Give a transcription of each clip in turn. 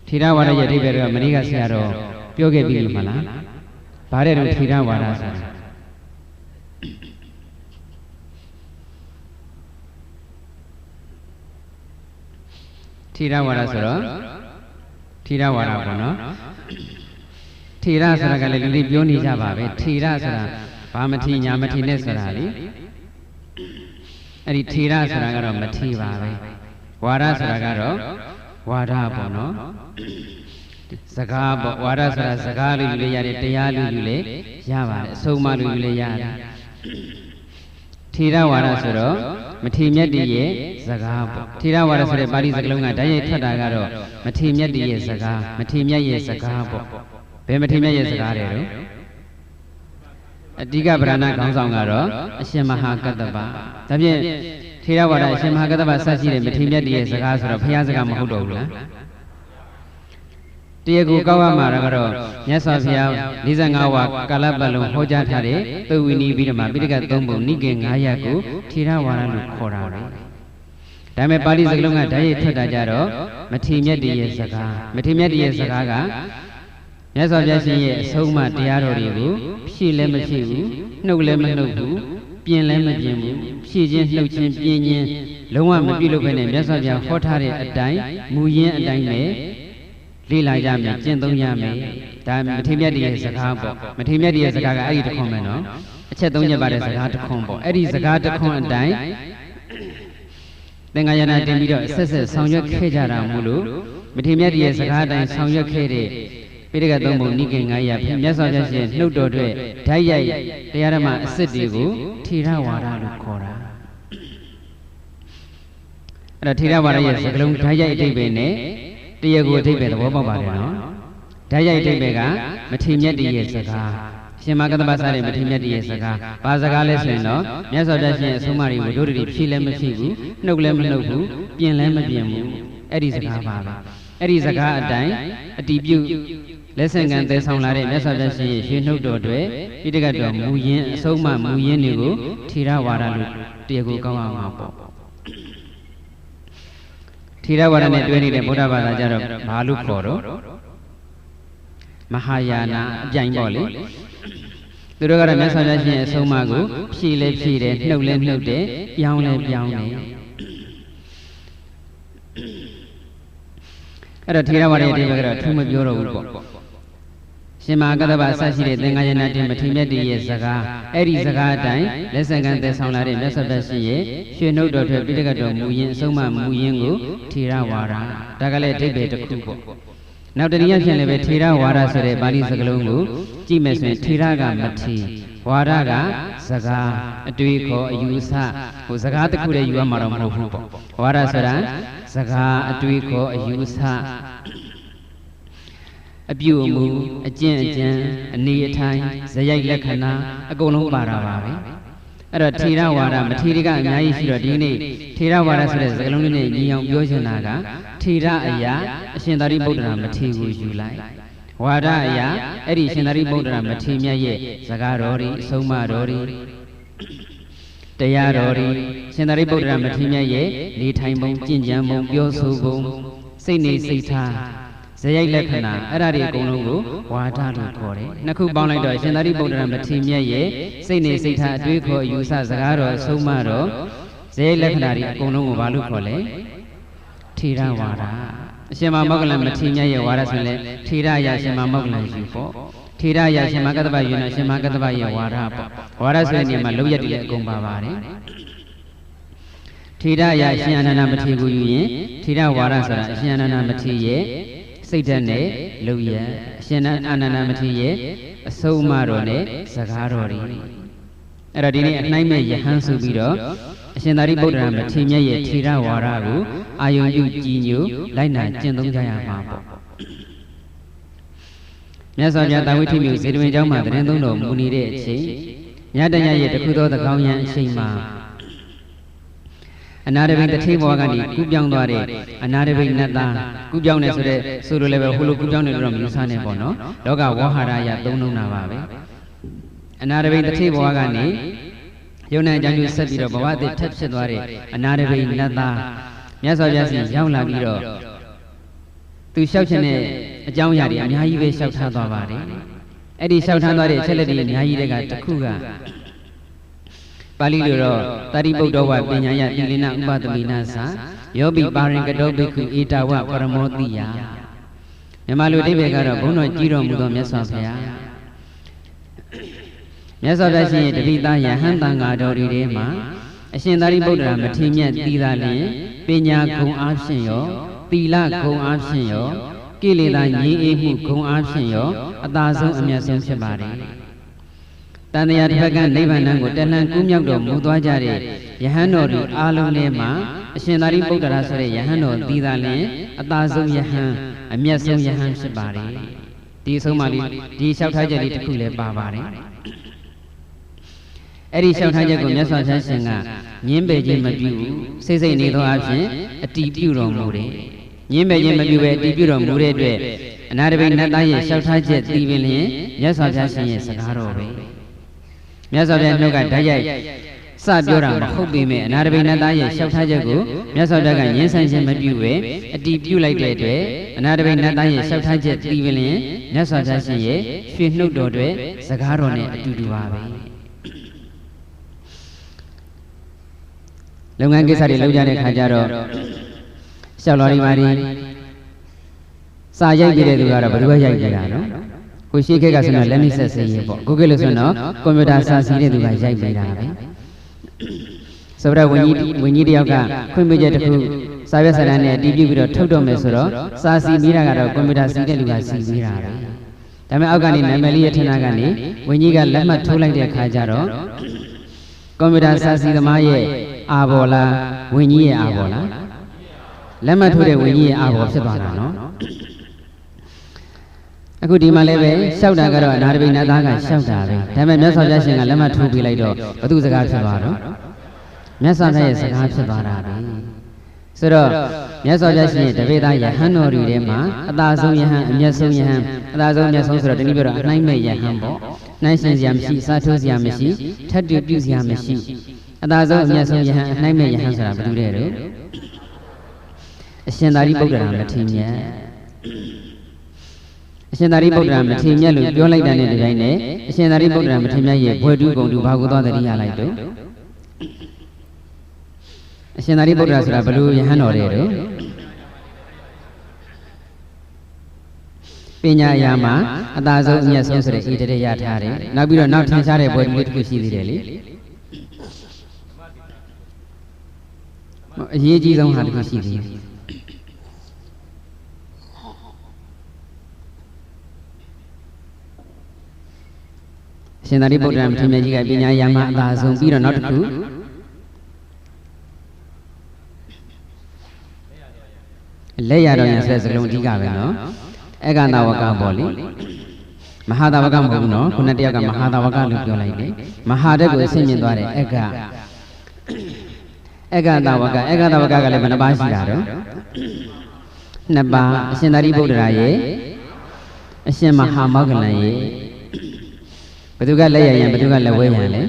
Thira Wada Yadibera, Maniga Siaro, Yoga Bimala, Barero Thira Wada. Thira Wada Sura, Thira Wada Bono, Thira Saragali Bioni Java, Thira Sara, Pamati Yamati Nesarali, and Thira Saragaro Mativa, Wada Saragaro, Wada Bono, Sagabo, Wada Sara Sagali, Yalu, Java, Somalu, Thira Wada Sura, Matimia Diye, Zagabo, Thira Wada Sara Badi Zaglunga, Diet Tadagaro, Matimia Diye Zaga, Matimia Zagabo, Bematimia Zagaro, Diga Brana Gonzangaro, Shemaha Kataba, Tabia Thira Wada, Shemaha Kataba Sachi, Matimia Diye Zagas, Piazza Mahudola. Diego Gawa Maragaro, Yasafia, Lizangawa, Calabalu, Hoja Tare, Pewini Vidama, Bidiga Tombo, Nigan, Ayaku, Thira Wada Kora. Dame Badi Zaglunga, Diet Tadajaro, Matimia Diye Zaga, Matimia Diye Zagaga. Yes, I just say so much Diaro, she lemon, no lemon, Pian lemon, she just no champion, Loma Mabilo Benem, yes, I just hot harry at die, Muyen and Dime, Lila Yami, Gentle Yami, Dame Matimia is a combo, Matimia is a gaga, I eat a comment, no? A Chetonia Bad is a hard combo, Eddie is a guard to come and die. Then I had a video, says Sonya Kejara Mulu, Matimia is a guard and Sonya Kede. Piriga Dombo Niking Aya, Yasaja, no daughter, Taya, Yarama, Sidigo, Thira Wada Kora. And Thira Wada is a long Taya Tibene, Diego Tibe, the Wobabano, Taya Tibega, Matimia Diasaga, Shimakabasari, Matimia Diasaga, Bazagales, Yasaja, Sumari, Uduri, Chilem, no lemon, no boo, Pian Lemon, Edisaka, Edisaka, a debut. Lesson and the song like message she no do it, it got Muyen, Soma, Muyenigo, Thira Wada, Diego Gawa. Thira Wada and 20 the Buddha Badajar, Malu Koro, Mahayana, Jamboli. The Rogara message Somago, she left she no lend no day, young left. At a Thira Wada, two of Euro. Shimakaba Sashi, then I am Matimia Zaga, Eddie Zaga time, less than the sound like Messashi, she no daughter Bidigato, Muyen, Soma, Muyengo, Thira Wada, Tagale Tibe to Kuko. Now the reaction of Thira Wada said, Badi Zagalungu, Jimes Thiraga Mati, Wadaga, Zaga, a Duiko, a Yusa, who Zaga the Kuda Yuamaro, Wada Sara, Zaga, a Duiko, a Yusa. A Bumu, a Jen, a near time, Zayay Lakana, a Gono Baravari. At a Thira Wada, Matiriga, and Yaishira Dini, Thira Wada says, Alone, Young Yosanaga, Thira Aya, a Shendari Bodra, Matigu, you like. Wada Aya, Eddie Shendari Bodra, Matimia ye, Zagarori, Soma Rori, Dayarori, Shendari Bodra, Matimia ye, Lee Time Bong, Jinjam, Yosugo, Sydney Sita. Zayay Lakana, Arari Gono, Wada Kore, Naku Bonai, Shendari Bodra, Matimia ye, Sydney Sita, Duiko, Yusa Zagaro, Somaro, Zay Lakanari, Gono, Valu Kole, Thira Wada. Shema Moglan, Matimia ye, Wada Sele, Thira Yashima Moglan, Jupo, Thira Yashimakaba, Shimakaba, Wada, Wada Sele, Maluya Gombavari. Thira Yashiana Matigu, Thira Wada, Shiana Mati. Sitane, Luya, Shena Ananamati, Somarone, Sagarori. Radini at Naime Yahansu Bido, Shendari Bodra, Matimia, Thira Waragu, Ayu Ginu, Lina, Jendong Jaya Mambo. Yasaja Dawiti music, Jama, the Rendono, Munire, Yadaya, the Kudo, the Kauyan, Shima. Another way the table organi, Kubyang Dore, another way Nata, Kubyang Suru level, Hulu Kubyang from Yusane Bono, Loga Waharaya, Dono Navabe. Another way the table organi, Yona Janju Sabiro, Bawati, Tapshadware, another way Nata, Yaso Yasi, Yaula Biro, သူလျှောက်ချင်တဲ့အကြောင်းအရာတွေအများကြီးပဲလျှောက်ထားသွားပါတယ်အဲ့ဒီလျှောက်ထားသွားတဲ့အချက်လက်တွေအများကြီးတွေကတစ်ခုကပါဠိလိုတော့တာရိပုတ္တဝပညာယသီလနာဥပဒမိနာသာယောဘိပါရင်ကတောဘိက္ခုဧတဝပရမောတိယမြန်မာလိုအဓိပ္ပာယ်ကတော့ဘုန်းတော်ကြီးတော်မူသောမြတ်စွာဘုရားမြတ်စွာဘုရားရှင်ရဲ့တပိသားယဟန်တန်ဃာတော်တွေထဲမှာအရှင်သာရိပုတ္တရာမထေရမြတ်သီသာလျင်ပညာဂုဏ်အားဖြင့်ရောသီလဂုဏ်အားဖြင့်ရောကိလေသာငြိမ်းအေးမှုဂုဏ်အားဖြင့်ရောအသာဆုံးအမြတ်ဆုံးဖြစ်ပါတယ်တန်တရားတစ်ဖက်ကနိဗ္ဗာန်ကိုတလှန်ကူးမြောက်တော်မူသွားကြတဲ့ယဟန်တော်တွေအားလုံးထဲမှာအရှင်သာရိပုတ္တရာဆိုတဲ့ယဟန်တော်သီသာလျင်အသာဆုံးယဟန်အမြတ်ဆုံးယဟန်ဖြစ်ပါတယ်ဒီအဆုံးမှလေးဒီလျှောက်ထားချက်လေးတစ်ခုလည်းပါပါတယ်အဲ့ဒီလျှောက်ထားချက်ကိုမြတ်စွာဘုရားရှင်ကညင်းပယ်ခြင်းမပြုစိတ်စိတ်နေသောအဖြစ်အတည်ပြုတော်မူတယ်ညင်းပယ်ခြင်းမပြုပဲအတည်ပြုတော်မူတဲ့အတွက်အနာတပိနတ်သားရဲ့လျှောက်ထားချက်သိပင်လျင်မြတ်စွာဘုရားရှင်ရဲ့စကားတော်ပဲမြတ်စွာဘုရားနှုတ်ကဓာတ်ရိုက်စပြောတာမဟုတ်ပေမဲ့အနာတပိနတ်သားရဲ့လျှောက်ထားချက်ကိုမြတ်စွာဘုရားကညင်းဆန်ခြင်းမပြုပဲအတည်ပြုလိုက်တဲ့အတွက်အနာတပိနတ်သားရဲ့လျှောက်ထားချက်သိပင်လျင်မြတ်စွာဘုရားရှင်ရဲ့ရွှေနှုတ်တော်တွေစကားတော်နဲ့အတူတူပါပဲလုပ်ငန်းကိစ္စတွေလုပ်ကြတဲ့ခါကျတော့ရှောက်တော်ဒီမာဒီစာရိုက်ပြတဲ့သူကတော့ဘယ်သူကရိုက်ပြတာနော်ကိုရှိခက်ကဆိုတော့လက်နည်းဆက်စေးရေးပေါ့ကိုကိလို့ဆိုတော့ကွန်ပျူတာစာစီတဲ့သူကရိုက်ပြတာပဲဆိုတော့ဝင်းကြီးတယောက်ကခွင့်ပြုချက်တစ်ခုစာရွက်စာတမ်းနဲ့တည်ပြုပြီးတော့ထုတ်တော့မယ်ဆိုတော့စာစီပြီးတာကတော့ကွန်ပျူတာစီတဲ့လူကစီပြီးတာပဲဒါပေမဲ့အောက်ကနေနာမည်လေးရထနာကနေဝင်းကြီးကလက်မှတ်ထိုးလိုက်တဲ့ခါကျတော့ကွန်ပျူတာစာစီသမားရဲ့အာဘော်လားဝင်းကြီးရဲ့အာဘော်လားလက်မှတ်ထိုးတဲ့ဝင်းကြီးရဲ့အာဘော်ဖြစ်သွားတာနော်အခုဒီမှာလည်းပဲရှောက်တာကတော့အနာတပိနတ်သားကရှောက်တာပဲဒါပေမဲ့မြတ်စွာဘုရားရှင်ကလက်မှတ်ထိုးပေးလိုက်တော့ဘသူစကားဖြစ်သွားတော့မြတ်စွာဘုရားရဲ့စကားဖြစ်သွားတာပဲဆိုတော့မြတ်စွာဘုရားရှင်ရဲ့တပိသားယဟန်တော်တွေထဲမှာအသာဆုံးယဟန်အမြတ်ဆုံးယဟန်အသာဆုံးအမြတ်ဆုံးဆိုတော့ဒီနည်းပြောတော့အနှိုင်းမဲ့ယဟန်ပေါ့နှိုင်းရှင်စရာမရှိစားထိုးစရာမရှိထပ်တူပြုစရာမရှိအသာဆုံးအမြတ်ဆုံးယဟန်အနှိုင်းမဲ့ယဟန်ဆိုတာဘယ်လိုလဲတော့အရှင်သာရိပုတ္တရာမထေရမြတ်အရှင်သာရိပုတ္တရာမထေရမြတ်လို့ပြောလိုက်တဲ့နေ့တိုင်းနဲ့အရှင်သာရိပုတ္တရာမထေရမြတ်ရဲ့ဘွယ်တူးဂုံတူဘာကိုသွားတတိယလိုက်တော့အရှင်သာရိပုတ္တရာဆိုတာဘယ်လိုယဟန်တော်လဲတော့ပညာရာမှာအသာဆုံးအမြတ်ဆုံးဆိုတဲ့ဤတည်းရထားတယ်နောက်ပြီးတော့နောက်ထင်ရှားတဲ့ဘွယ်တူးလေးတစ်ခုရှိသေးတယ်လေအရေးကြီးဆုံးဟာတစ်ခုရှိသေးတယ်ရှင်သာရိပုတ္တရာမထေရမြတ်ကြီးကပညာရာမှာအသာဆုံးပြီးတော့နောက်တစ်ခုလက်ရတော်ရဆိုတဲ့စကားလုံးအဓိကပဲနော်ဧကသာဝကပေါ့လေမဟာသာဝကမဟုတ်ဘူးနော်ခုနတယောက်ကမဟာသာဝကလို့ပြောလိုက်တယ်မဟာတက်ကိုအဆင့်မြင့်သွားတယ်ဧကသာဝကကလည်းဘယ်နှပါးရှိတာတော့နှစ်ပါးအရှင်သာရိပုတ္တရာရဲ့အရှင်မဟာမောဂလန်ရဲ့ဘယ်သူကလက်ရရင်ဘယ်သူကလက်ဝဲရန်လဲ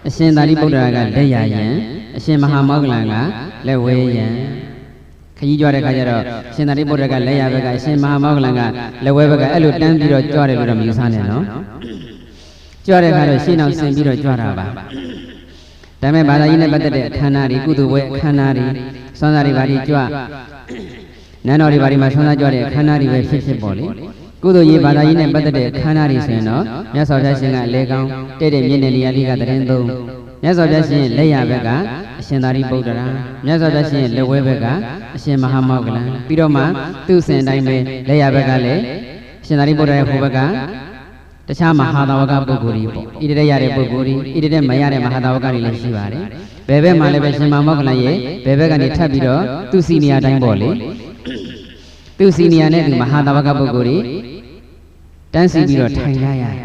အရှင်သာရိပုတ္တရာကလက်ရရင်အရှင်မဟာမောဂလန်ကလက်ဝဲရန်ခကြီးကြွတဲ့ခါကျတော့ရှင်သာရိပုတ္တရာကလက်ရဘက်ကအရှင်မဟာမောဂလန်ကလက်ဝဲဘက်ကအဲ့လိုတန်းပြီးတော့ကြွတယ်လို့တော့မယူဆနဲ့နော်ကြွတဲ့ခါတော့ရှင်းအောင်ဆင်ပြီးတော့ကြွတာပါဒါပေမဲ့ဘာသာရေးနဲ့ပတ်သက်တဲ့အခမ်းအနားတွေကုသိုလ်ပွဲအခမ်းအနားတွေဆွမ်းစားတွေဘာတွေကြွနန်းတော်တွေဘာတွေမှာဆွမ်းစားကြွတဲ့အခမ်းအနားတွေပဲဖြစ်ပေါ့လေကုသိုလ်ရေးဘာသာရေးနဲ့ပတ်သက်တဲ့ခန္ဓာတွေဆိုရင်တော့မြတ်စွာဘုရားရှင်ကအလေကောင်းတဲ့မြင့်တဲ့နေရာလေးကတရင်သုံးမြတ်စွာဘုရားရှင်လက်ရဘက်ကအရှင်သာရိပုတ္တရာမြတ်စွာဘုရားရှင်လက်ဝဲဘက်ကအရှင်မဟာမောဂလန်ပြီးတော့မှသူ့စင်တိုင်းပဲလက်ရဘက်ကလည်းအရှင်သာရိပုတ္တရာရဲ့ဟိုဘက်ကတခြားမဟာသာဝကပုဂ္ဂိုလ်တွေပေါ့ဣတရရတဲ့ပုဂ္ဂိုလ်တွေဣတရမရတဲ့မဟာသာဝကတွေလည်းရှိပါတယ်ဘယ်ဘက်မှာလည်းပဲရှင်မဟာမောဂလန်ရဲ့ဘယ်ဘက်ကနေထပ်ပြီးတော့သူ့စီနီယာတိုင်းပေါ့လေသူ့စီနီယာနဲ့ဒီမဟာသာဝကပုဂ္ဂိုလ်တွေတန်းစီပြီးတော့ထိုင်ရရတယ်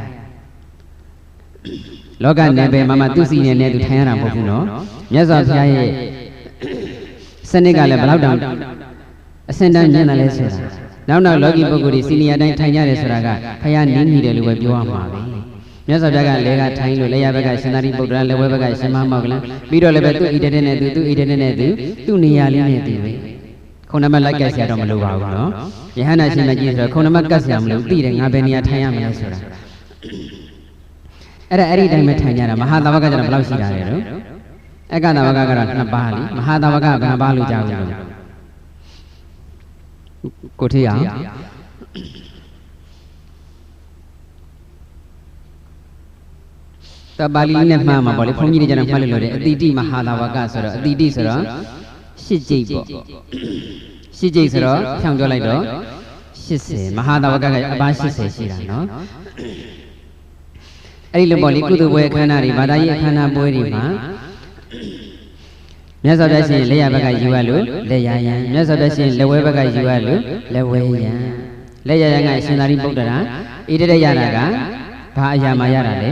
လောကနယ်ပယ်မှာသူစီနဲ့သူထိုင်ရတာမဟုတ်ဘူးနော်မြတ်စွာဘုရားရဲ့စနစ်ကလည်းဘလောက်တောင်အစင်တန်းညံ့တယ်လဲဆိုတာနောက်လောကီပုဂ္ဂိုလ်တွေစီနီယာတိုင်းထိုင်ရတယ်ဆိုတာကဖယားနင်းမိတယ်လို့ပဲပြောရမှာပဲမြတ်စွာဘုရားကလေကထိုင်လို့လက်ရဘက်ကရှင်သာရိပုတ္တရာလက်ဝဲဘက်ကရှင်မမောဂလန်ပြီးတော့လည်းပဲသူ့ဣတတဲ့နဲ့သူ့ဣတတဲ့နဲ့သူ့နေရာလေးနဲ့သူပဲ ခုံနမလိုက်ကတ်ဆရာတော့မလိုပါဘူးနော်ယဟန္တာရှင်မကြီးဆိုတော့ခုံနမကတ်ဆရာမလို့သိတယ်ငါဘယ်နေရာထိုင်ရမလဲဆိုတာအဲ့ဒီတိုင်းပဲထိုင်ကြတာမဟာသဝကကျတော့ဘယ်လောက်ရှိတာလဲတော့အက္ကသဝကကတော့2ပါးလीမဟာသဝကဘယ်နှပါးလို့ကြားဘူးလို့ကိုထေးအောင်တပါဠိနဲ့မှားမှာပေါ့လေဘုန်းကြီးတွေကျတော့မှတ်လို့တယ်အတိတိမဟာသဝကဆိုတော့အတိတိဆိုတော့ရှစ်ကျိတ်ပေါ့ရှစ်ကျိတ်ဆိုတော့ဖြောင်းပြောလိုက်တော့80မဟာသဝကကအပါ80ရှိတာနော်အဲ့ဒီလိုပေါ့လေကုသိုလ်ပွဲအခမ်းအနားတွေဘာသာရေးအခမ်းအနားပွဲတွေမှာမြတ်စွာဘုရားရှင်လက်ရဘက်ကယူရလို့လက်ရယံမြတ်စွာဘုရားရှင်လက်ဝဲဘက်ကယူရလို့လက်ဝဲယံလက်ရယံကအရှင်သာရိပုတ္တရာဣတရရတာကဘာအရာမှာရတာလဲ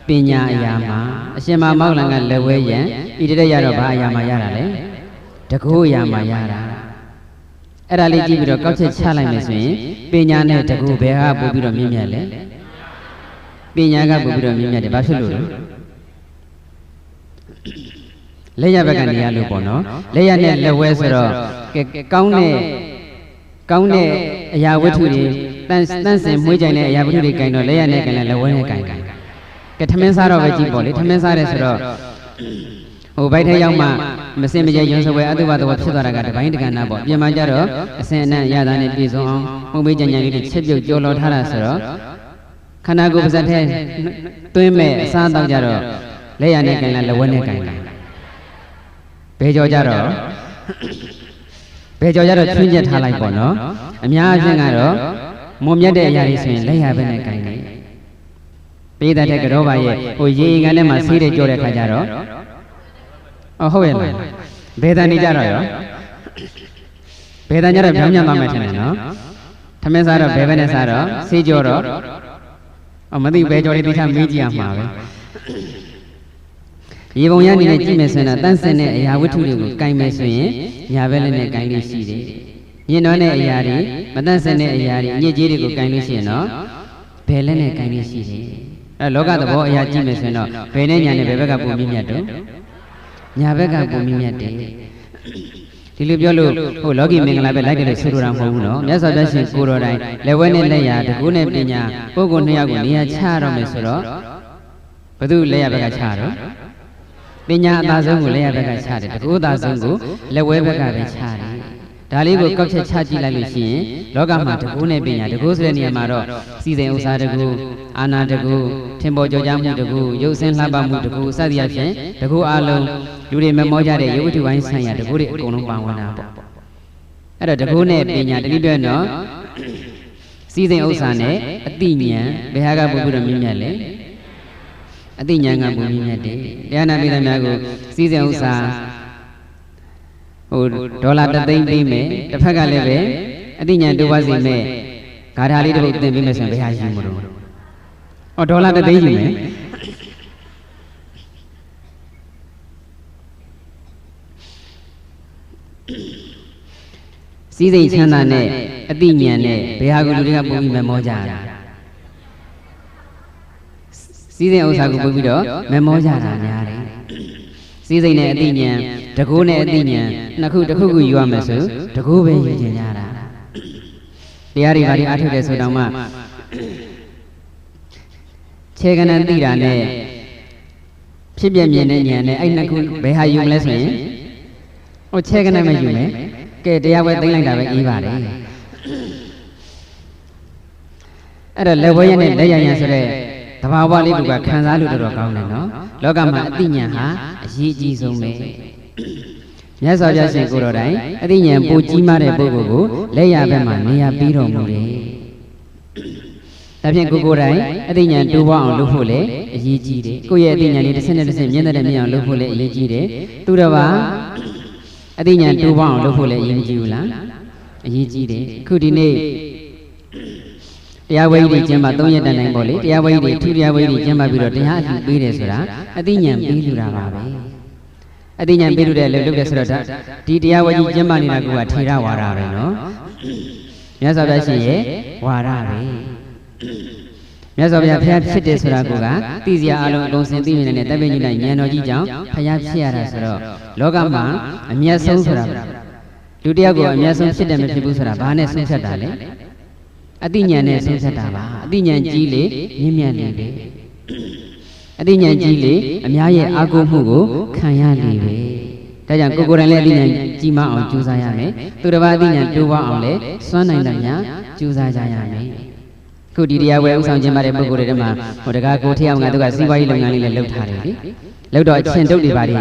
ပညာအရာမှာအရှင်မောဂလန်ကလက်ဝဲယံဣတရရတော့ဘာအရာမှာရတာလဲတကူအရာမှာရတာအဲ့ဒါလေးကြည့်ပြီးတော့ကောက်ချက်ချလိုက်မယ်ဆိုရင်ပညာနဲ့တကူဘယ်ဟာပို့ပြီးတော့မြင့်မြတ်လဲပညာကပို့ပြီးတော့မြင့်မြတ်တယ်ဘာဖြစ်လို့လဲလက်ရဘက်ကနေရလို့ပေါ့နော်လက်ရနဲ့လက်ဝဲဆိုတော့ကောင်းတဲ့အရာဝတ္ထုတွေတန်းစင်မွေးကြိုင်တဲ့အရာဝတ္ထုတွေကင်တော့လက်ရနဲ့ကင်လက်ဝဲနဲ့ကင်ကဲထမင်းစားတော့ပဲကြည့်ပေါ့လေထမင်းစားတယ်ဆိုတော့ဟိုဘိုက်ထဲရောက်မှမစင်မကြရုံစပွဲအတုပတော်ဖြစ်သွားတာကတပိုင်းတကဏ္ဍပေါ့ပြင်မှာကြတော့အစင်အနံ့ရတာနဲ့ပြည်စုံအောင်မှုံပေးကြံကြံလေးတွေချက်ပြုတ်ကြော်လော်ထားတာဆိုတော့ခန္ဓာကိုယ်ပါဇက်ထဲသွင်းမဲ့အစားတော့ကြတော့လက်ရနဲ့ကင်လက်ဝဲနဲ့ကင်ဘယ်ကြောကြတော့ချွင်းချက်ထားလိုက်ပေါ့နော်အများအပြားကတော့မွန်မြတ်တဲ့အရာတွေဆိုရင်လက်ရပဲနဲ့ကင်တယ်ပေးတဲ့ကတော့ပါရဲ့ဟိုရေကန်ထဲမှာဆေးတွေကြောတဲ့ခါကျတော့ဟုတ်ရဲ့လားဘယ်တန်နေကြတော့ရောဘယ်တန်ကြတော့ပြောင်းပြန်သွားမယ်ထင်တယ်နော်ထမင်းစားတော့ဘယ်ဘက်နဲ့စားတော့ဆေးကြောတော့မသိဘယ်ကြောလေးတိကျမေးကြည့်ရမှာပဲရေပုံရအနေနဲ့ကြည့်မယ်ဆိုရင်တန်းစင်တဲ့အရာဝတ္ထုတွေကိုကင်မယ်ဆိုရင်ညာဘက်လည်းနဲ့ကင်လို့ရှိတယ်ညင်တော်တဲ့အရာတွေမတန်းစင်တဲ့အရာတွေအညစ်အကြေးတွေကိုကင်လို့ရှိရင်တော့ဘယ်လည်းနဲ့ကင်လို့ရှိတယ်အဲလောကသဘောအရာကြည့်မယ်ဆိုရင်တော့ဘယ်နဲ့ညာနဲ့ဘယ်ဘက်ကပုံမြင့်မြတ်တော့ညာဘက်ကပုံမြင့်မြတ်တယ်ဒီလိုပြောလို့ဟိုလောကီမင်္ဂလာပဲလိုက်တယ်လို့ဆိုလိုတာမဟုတ်ဘူးနော်မြတ်စွာဘုရားရှင်ကိုတော်တိုင်လက်ဝဲနဲ့လက်ရတကူနဲ့ပညာပုဂ္ဂိုလ်2ယောက်ကိုနေရာချရတော့မယ်ဆိုတော့ဘယ်သူလက်ရဘက်ကချတော့ပညာအသာဆုံးကိုလက်ရဘက်ကချတယ်တကူအသာဆုံးကိုလက်ဝဲဘက်ကပဲချတယ်ဒါလေးကိုကောက်ချက်ချကြည့်လိုက်လို့ရှိရင်လောကမှာတကူနဲ့ပညာတကူဆိုတဲ့နေရာမှာတော့စီစဉ်ဥစ္စာတကူအာနာတကူထင်ပေါ်ကြောကြားမှုတကူရုပ်ဆင်းလှပမှုတကူစသည်အဖြစ်တကူအလုံးလူတွေမမောကြတဲ့ရုပ်ဝတ္ထုပိုင်းဆိုင်ရာတကူတွေအကုန်လုံးပါဝင်တာပေါ့အဲ့တော့တကူနဲ့ပညာတတိပြည့်တော့စီစဉ်ဥစ္စာနဲ့အတိညာဘယ်ဟာကပို့ပြီးတော့မြင့်မြတ်လဲအတိညာကပို့မြင့်မြတ်တယ်တရားနာပိဋကများကိုစီစဉ်ဥစ္စာဟိုဒေါ်လာ3သိန်းပေးမယ်တစ်ဖက်ကလည်းပဲအတိညာတိုးပါစီမဲ့ဂါထာလေးတစ်ပုဒ်သင်ပေးမယ်ဆိုရင်ဘယ်ဟာယူမလို့ဒေါ်လာ3သိန်းယူမယ်စီးစိမ်ချမ်းသာနဲ့အတိညာနဲ့ဘယ်ဟာကိုလူတွေကပုံပြီးမမောကြတာစီးစိမ်ဥစ္စာကိုပုံပြီးတော့မမောကြတာများတယ်စီးစိမ်နဲ့အတိညာတကူနဲ့အတိညာနှစ်ခုတစ်ခုခုယူရမယ်ဆိုတကူပဲယူချင်ကြတာတရားတွေဘာတွေအားထုတ်တယ်ဆိုတော့မှခြေကနန်သိတာနဲ့ဖြစ်ပြမြင်တဲ့ဉာဏ်နဲ့အဲ့နှစ်ခုဘယ်ဟာယူမလဲဆိုရင်ဟိုခြေကနန်မယူမယ်ကဲတရားဝဲသိမ့်လိုက်တာပဲအေးပါတယ်အဲ့တော့လက်ဝဲရနဲ့လက်ရရဆိုတဲ့သဘာဝလေးကခံစားလို့တော်ကောင်းတယ်နော်လောကမှာအတိညာဟာအရေးအကြီးဆုံးပဲမြတ်စွာဘုရားရှင်ကိုယ်တော်တိုင်အတိညာပိုကြီးမားတဲ့ပုဂ္ဂိုလ်ကိုလက်ရဘက်မှာနေရာပြီးတော်မူတယ်ဒါဖြင့်ကိုယ်တိုင်အတိညာတိုးပွားအောင်လုပ်ဖို့လည်းအရေးကြီးတယ်ကိုယ့်ရဲ့အတိညာလေးတစ်ဆင့်နဲ့တစ်ဆင့်မြင့်တဲ့မြင့်အောင်လုပ်ဖို့လည်းအရေးကြီးတယ်သူတော်ဘာအတိညာတိုးပွားအောင်လုပ်ဖို့လည်းအရေးကြီးဘူးလားအရေးကြီးတယ်အခုဒီနေ့တရားဝဲကြီးကျင်းပ3ရက်တန်တိုင်းပေါ့လေတရားဝဲကြီးထူတရားဝဲကြီးကျင်းပပြီးတော့တရားအထူးပေးတယ်ဆိုတာအတိညာပေးလူတာပါပဲအတိညာပေးလူတဲ့လုပ်တယ်ဆိုတော့ဒီတရားဝဲကြီးကျင်းပနေတာကထေရဝါဒပဲနော်မြတ်စွာဘုရားရှင်ရဲ့ဝါဒပဲမြတ်စွာဘုရားဖျားဖြစ်တယ်ဆိုတာကသိစရာအလုံးအကုန်စင်သိမြင်တဲ့တပ်ပိညိတဉာဏ်တော်ကြီးကြောင့်ဖျားဖြစ်ရတာဆိုတော့လောကမှာအမျက်ဆုံးဆိုတာလူ လူတယောက်ကိုအမျက်ဆုံးဖြစ်တယ်မဖြစ်ဘူးဆိုတာဘာနဲ့ဆုံးဖြတ်တာလဲအသိဉာဏ်နဲ့ဆုံးဖြတ်တာပါအသိဉာဏ်ကြီးလေမြင့်မြတ်လေပဲအသိဉာဏ်ကြီးလေအများရဲ့အာကိုမှုကိုခံရလေပဲဒါကြောင့်ကိုယ်တိုင်လည်းအသိဉာဏ်ကြီးမအောင်ကြိုးစားရမယ်သူတစ်ပါးအသိဉာဏ်တိုးပွားအောင်လည်းစွမ်းနိုင်တယ်များကြိုးစားကြရမယ်ခုဒီတရားဝဲဥဆောင်ခြင်းပါတဲ့ပုဂ္ဂိုလ်တွေထဲမှာဟိုတကားကိုထည့်အောင်ကသူကစီးပွားရေးလုပ်ငန်းလေးလည်းလုပ်ထားတယ်လေလုပ်တော့အချင်းတုတ်တွေပါလ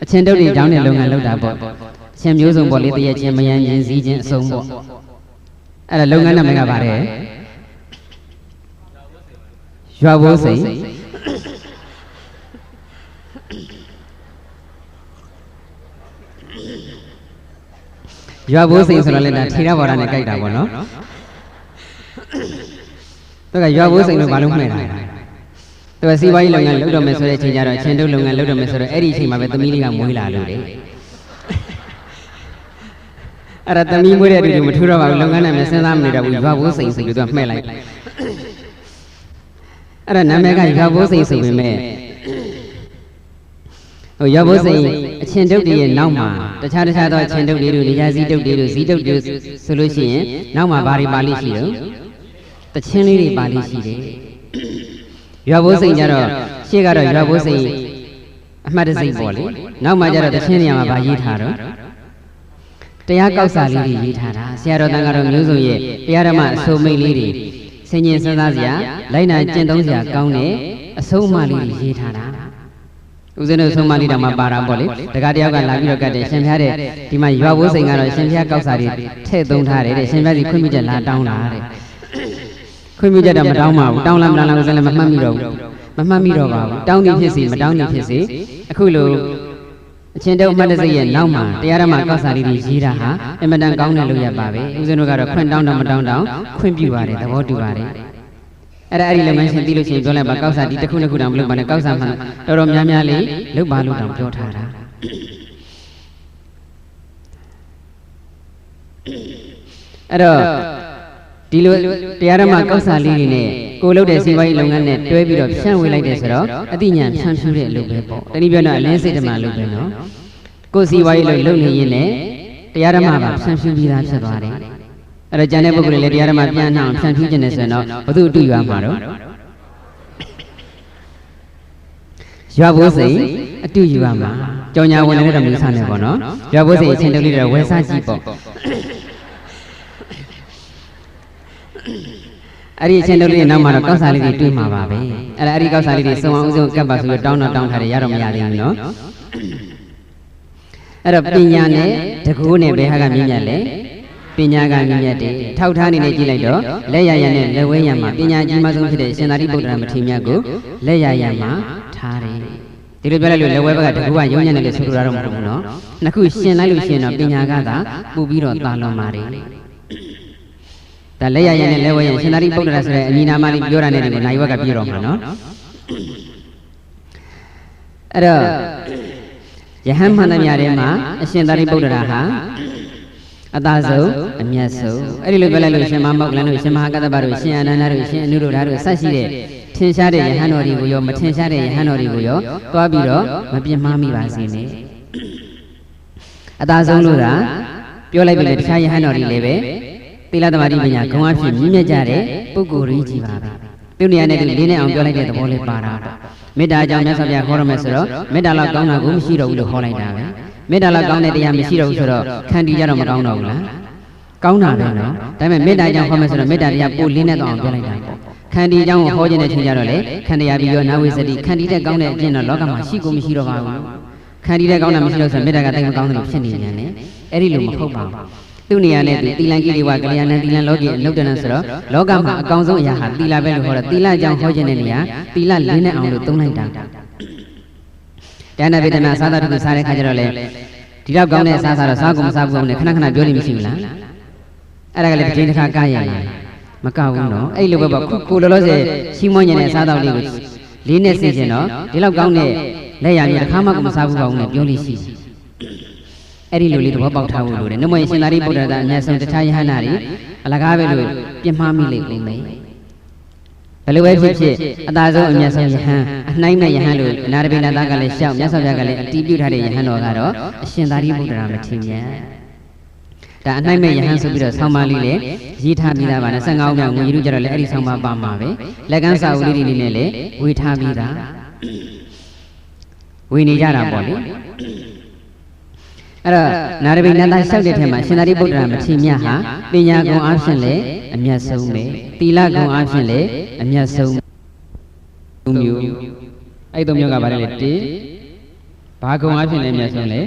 ေအချင်းတုတ်တွေတောင်းတဲ့လုပ်ငန်းလုပ်တာပေါ့အချင်းမျိုးစုံပေါ့လေတရက်ချင်းမယမ်းချင်းစည်းချင်းအစုံပေါ့အဲ့ဒါလုပ်ငန်းနာမည်ကပါတယ်ရွာဘိုးစိန်ရွာဘိုးစိန်ဆိုတော့လည်းဒါထေရဝါဒနဲ့ကြိုက်တာပေါ့နော်သူကရွာဘိုးစိန်လို့ဘာလို့မှဲ့တာလဲသူကစီးပွားရေးလုပ်ငန်းလုပ်တော့မယ်ဆိုတဲ့အချိန်ကျတော့ချင်းတုပ်လုပ်ငန်းလုပ်တော့မယ်ဆိုတော့အဲ့ဒီအချိန်မှာပဲသမီးလေးကမွေးလာလို့လေအဲ့ဒါသမီးမွေးတဲ့တူတူမထူတော့ပါဘူးလုပ်ငန်းနဲ့မစဉ်းစားမနေတော့ဘူးရွာဘိုးစိန်ဆိုပြီးသူကမှဲ့လိုက်အဲ့ဒါနာမည်ကရွာဘိုးစိန်ဆိုပေမဲ့ဟိုရွာဘိုးစိန်အချင်းတုပ်တွေရဲ့နောက်မှာတခြားသောအချင်းတုပ်တွေတို့နေရာစီတုပ်တွေတို့ဇီးတုပ်တွေဆိုလို့ရှိရင်နောက်မှာဘာတွေပါလိမ့်ရှိတော့တချင်းလေးတွေပါလိမ့်ရှိတယ်ရွာဘိုးစိန်ကြတော့ရှေ့ကတော့ရွာဘိုးစိန်အမှတ်တစိတ်ပေါ့လေနောက်မှကျတော့တချင်းနေရာမှာဗာရေးထားတော့တရားကောက်စာလေးတွေရေးထားတာဆရာတော်တန်ကတော့မျိုးစုံရဲ့တရားဓမ္မအစုံမိတ်လေးတွေဆင်ញင်စဉ်းစားစရာလိုက်နာကျင့်သုံးစရာကောင်းတဲ့အဆုံးအမလေးတွေရေးထားတာဦးဇင်းတို့ဆုံးမလေးတောင်မှပါတာပေါ့လေတခါတယောက်ကလာပြီးတော့ကတ်တယ်ရှင်ဖျားတဲ့ဒီမှာရွာဘိုးစိန်ကတော့ရှင်ဖျားကောက်စာတွေထည့်သုံးထားတယ်တဲ့ရှင်ဖျားစီခွင့်ပြုချက်လာတောင်းလာတဲ့ခွင့်ပြုချက်တော့မတောင်းပါဘူးတောင်းလားမတောင်းလားဦးဇင်းလည်းမမှတ်မိတော့ဘူးမမှတ်မိတော့ပါဘူးတောင်းနေဖြစ်စီမတောင်းနေဖြစ်စီအခုလိုအချင်းတုပ်မှတ်တစိရဲ့နောက်မှာတရားဓမ္မကောက်စာလေးတွေရေးတာဟာအင်မတန်ကောင်းတဲ့လုပ်ရပါပဲဦးဇင်းတို့ကတော့ခွင့်တောင်းတော့မတောင်းတော့ခွင့်ပြုပါတယ်သဘောတူပါတယ်အဲ့ဒီလုပ်ငန်းရှင်သိလို့ရှိရင်ပြောလိုက်ပါကောက်စာဒီတစ်ခုတစ်ခုတောင်မလုပ်ပါနဲ့ကောက်စာမှတော်တော်များများလေးလုပ်ပါလို့တောင်ပြောထားတာအဲ့တော့ဒီလိုတရားဓမ္မကောက်စာလေးတွေနဲ့ကိုလုပ်တဲ့စီးပွားရေးလုပ်ငန်းနဲ့တွဲပြီးတော့ဖြန့်ဝေလိုက်တယ်ဆိုတော့အသိဉာဏ်ဖြန့်ဖြူးတဲ့အလုပ်ပဲပေါ့တနည်းပြောတော့အလင်းစိတ်ဓမ္မလုပ်ပဲနော်ကိုစီးပွားရေးလုပ်နေရင်လည်းတရားဓမ္မပါဖြန့်ဖြူးပြီးသားဖြစ်သွားတယ်အဲ့တော့ကျန်တဲ့ပုဂ္ဂိုလ်တွေလည်းတရားဓမ္မပြန်နှောင်ဖြန့်ဖြူးခြင်းနဲ့ဆိုရင်တော့ဘုသူ့အတူရွာမှာတော့ရွာဘိုးစိန်အတူရွာမှာကြောင်ညာဝင်နေတဲ့မျိုးစားနေပေါ့နော်ရွာဘိုးစိန်အချင်းတုပ်လေးတွေဝယ်စားကြည့်ပေါ့အဲ့ဒီအချင်းတုပ်လေးနောက်မှာတော့ကောက်စာလေးတွေတွေးမှာပါပဲအဲ့ဒီကောက်စာလေးတွေစုံအောင်ဥစုံကပ်ပါဆိုတော့တောင်းထားတယ်ရတော့မရသေးဘူးနော်အဲ့တော့ပညာနဲ့တကူနဲ့ဘယ်ဟာကမြင့်မြတ်လဲပညာကမြင့်မြတ်တယ်ထောက်ထားနေကြည့်လိုက်တော့လက်ရရနဲ့လက်ဝဲရမှာပညာကြီးမှဆုံးဖြစ်တဲ့ရှင်သာရိပုတ္တရာမထေရမြတ်ကိုလက်ရရမှာထားတယ်ဒီလိုပြောလိုက်လို့လက်ဝဲဘက်ကတကူကရုံးညံ့တယ်လို့ဆိုလိုတာတော့မဟုတ်ဘူးနော်နှစ်ခုရှင်လိုက်လို့ရှင်တော့ပညာကသာပူပြီးတော့သာလွန်ပါတယ်ဒါလက်ရရနဲ့လက်ဝဲရရှင်သာရိပုတ္တရာဆိုတဲ့အမည်နာမလေးပြောတာနဲ့ဒီကိုနိုင်ဝက်ကပြောတော့မှာနော်အဲ့တော့ယဟန်မှန်သမျှထဲမှာအရှင်သာရိပုတ္တရာဟာအသာဆုံးအမြတ်ဆုံးအဲ့ဒီလိုပြောလိုက်လို့ရှင်မမောက္ကလန်တို့ရှင်မဟာကတ္တဗတို့ရှင်အနန္ဒတို့ရှင်အနုရုဒ္ဓတို့ဆက်ရှိတဲ့ထင်ရှားတဲ့ယဟန်တော်တွေကိုရောမထင်ရှားတဲ့ယဟန်တော်တွေကိုရောသွားပြီးတော့မပြင်းမှားမိပါစေနဲ့အသာဆုံးလို့သာပြောလိုက်ပြီလေတခြားယဟန်တော်တွေလည်းပဲသီလသမာဓိပညာဂုဏ်အဖြစ်မြင့်မြတ်ကြတဲ့ပုဂ္ဂိုလ်ကြီးပါပဲသူနေရာနဲ့သူလေးနဲ့အောင်ပြောလိုက်တဲ့သဘောလေးပါတာပေါ့မေတ္တာအကြောင်းမြတ်စွာဘုရားခေါ်ရမယ်ဆိုတော့မေတ္တာလောက်ကောင်းတာကိုမရှိတော့ဘူးလို့ခေါ်လိုက်တာပဲမေတ္တာလောက်ကောင်းတဲ့တရားမရှိတော့ဘူးဆိုတော့ခန္တီကြတော့မကောင်းတော့ဘူးလားကောင်းတာပဲနော်ဒါပေမဲ့မေတ္တာအကြောင်းခေါ်မယ်ဆိုတော့မေတ္တာတရားပို့လင်းနဲ့တော့အောင်ပြောလိုက်တာပေါ့ခန္တီအကြောင်းကိုဟောခြင်းနဲ့ချင်းကြတော့လေခန္တရားပြီးရောနာဝိစတိခန္တီတဲ့ကောင်းတဲ့အကျင့်တော့လောကမှာရှိကိုမရှိတော့ပါဘူးခန္တီတဲ့ကောင်းတာမရှိတော့ဆိုမေတ္တာကတိတ်မကောင်းတယ်လို့ဖြစ်နေတယ်နဲ့အဲ့ဒီလိုမဟုတ်ပါဘူးသူ့နေရာနဲ့သူသီလကိလေဝကလျာဏသီလလောကီအနုတ္တနဆိုတော့လောကမှာအကောင်ဆုံးအရာဟာသီလပဲလို့ခေါ်တော့သီလအကြောင်းဟောခြင်းတဲ့နေရာသီလလင်းနဲ့အောင်လို့သုံးလိုက်တာဒါနဗေဒနာစားတာတို့စားတဲ့ခါကျတော့လေဒီတော့ကောင်းတဲ့စားတော့စားကုန်မစားဘူးအောင်နဲ့ခဏခဏပြောနေမရှိဘူးလားအဲ့ဒါကလည်းတစ်ချိန်တစ်ခါကားရလားမကောက်ဘူးနော်အဲ့လိုပဲပေါ့ကိုလောလောဆယ်ရှင်းမွန်ညင်တဲ့စားတော့လေးကိုလေးနဲ့ဆင်ကျင်တော့ဒီလောက်ကောင်းတဲ့လက်ရမျိုးတစ်ခါမှကိုမစားဘူးကောင်းနဲ့ပြောလို့ရှိအဲ့ဒီလိုလေးသဘောပေါက်ထားဖို့လိုတယ်နှမရင်ရှင်သာရိပုတ္တရာအမြတ်ဆုံးတခြားယဟန္တာတွေအလကားပဲလို့ပြင်းမှားမိလိမ့်မယ်ဘယ်လိုပဲဖြစ်ဖြစ်အသာဆုံးအမြတ်ဆုံးယဟန်အနှိုင်းမဲ့ယဟန်လို့အနာရပိဏသားကလည်းရှောက်မြတ်စွာဘုရားကလည်းအတီးပြုထားတဲ့ယဟန်တော်ကတော့အရှင်သာရိပုတ္တရာမထေရမြတ် ဒါအနိုင်မဲ့ယဟန်ဆိုပြီးတော့ဆောင်းပါးလေးလည်းရေးထားပြီးသားပါနဲ့15ဦးမြောက်ငွေလူကြတော့လည်းအဲ့ဒီဆောင်းပါးပါမှာပဲလက်ကမ်းစာအုပ်လေးတွေနဲ့လည်းဝေထားပြီးသားဝေနေကြတာပေါ့လေအဲ့တော့နာရဘိနန္ဒလျှောက်တဲ့ထဲမှာရှင်သာရိပုတ္တရာမထေရမြတ်ဟာပညာဂုဏ်အားဖြင့်လည်းအမြတ်ဆုံးပဲသီလဂုဏ်အားဖြင့်လည်းအမြတ်ဆုံးမျိုးအဲ့သုံးမျိုးကဘာလဲတေဘာဂုဏ်အားဖြင့်လည်းအမြတ်ဆုံးလ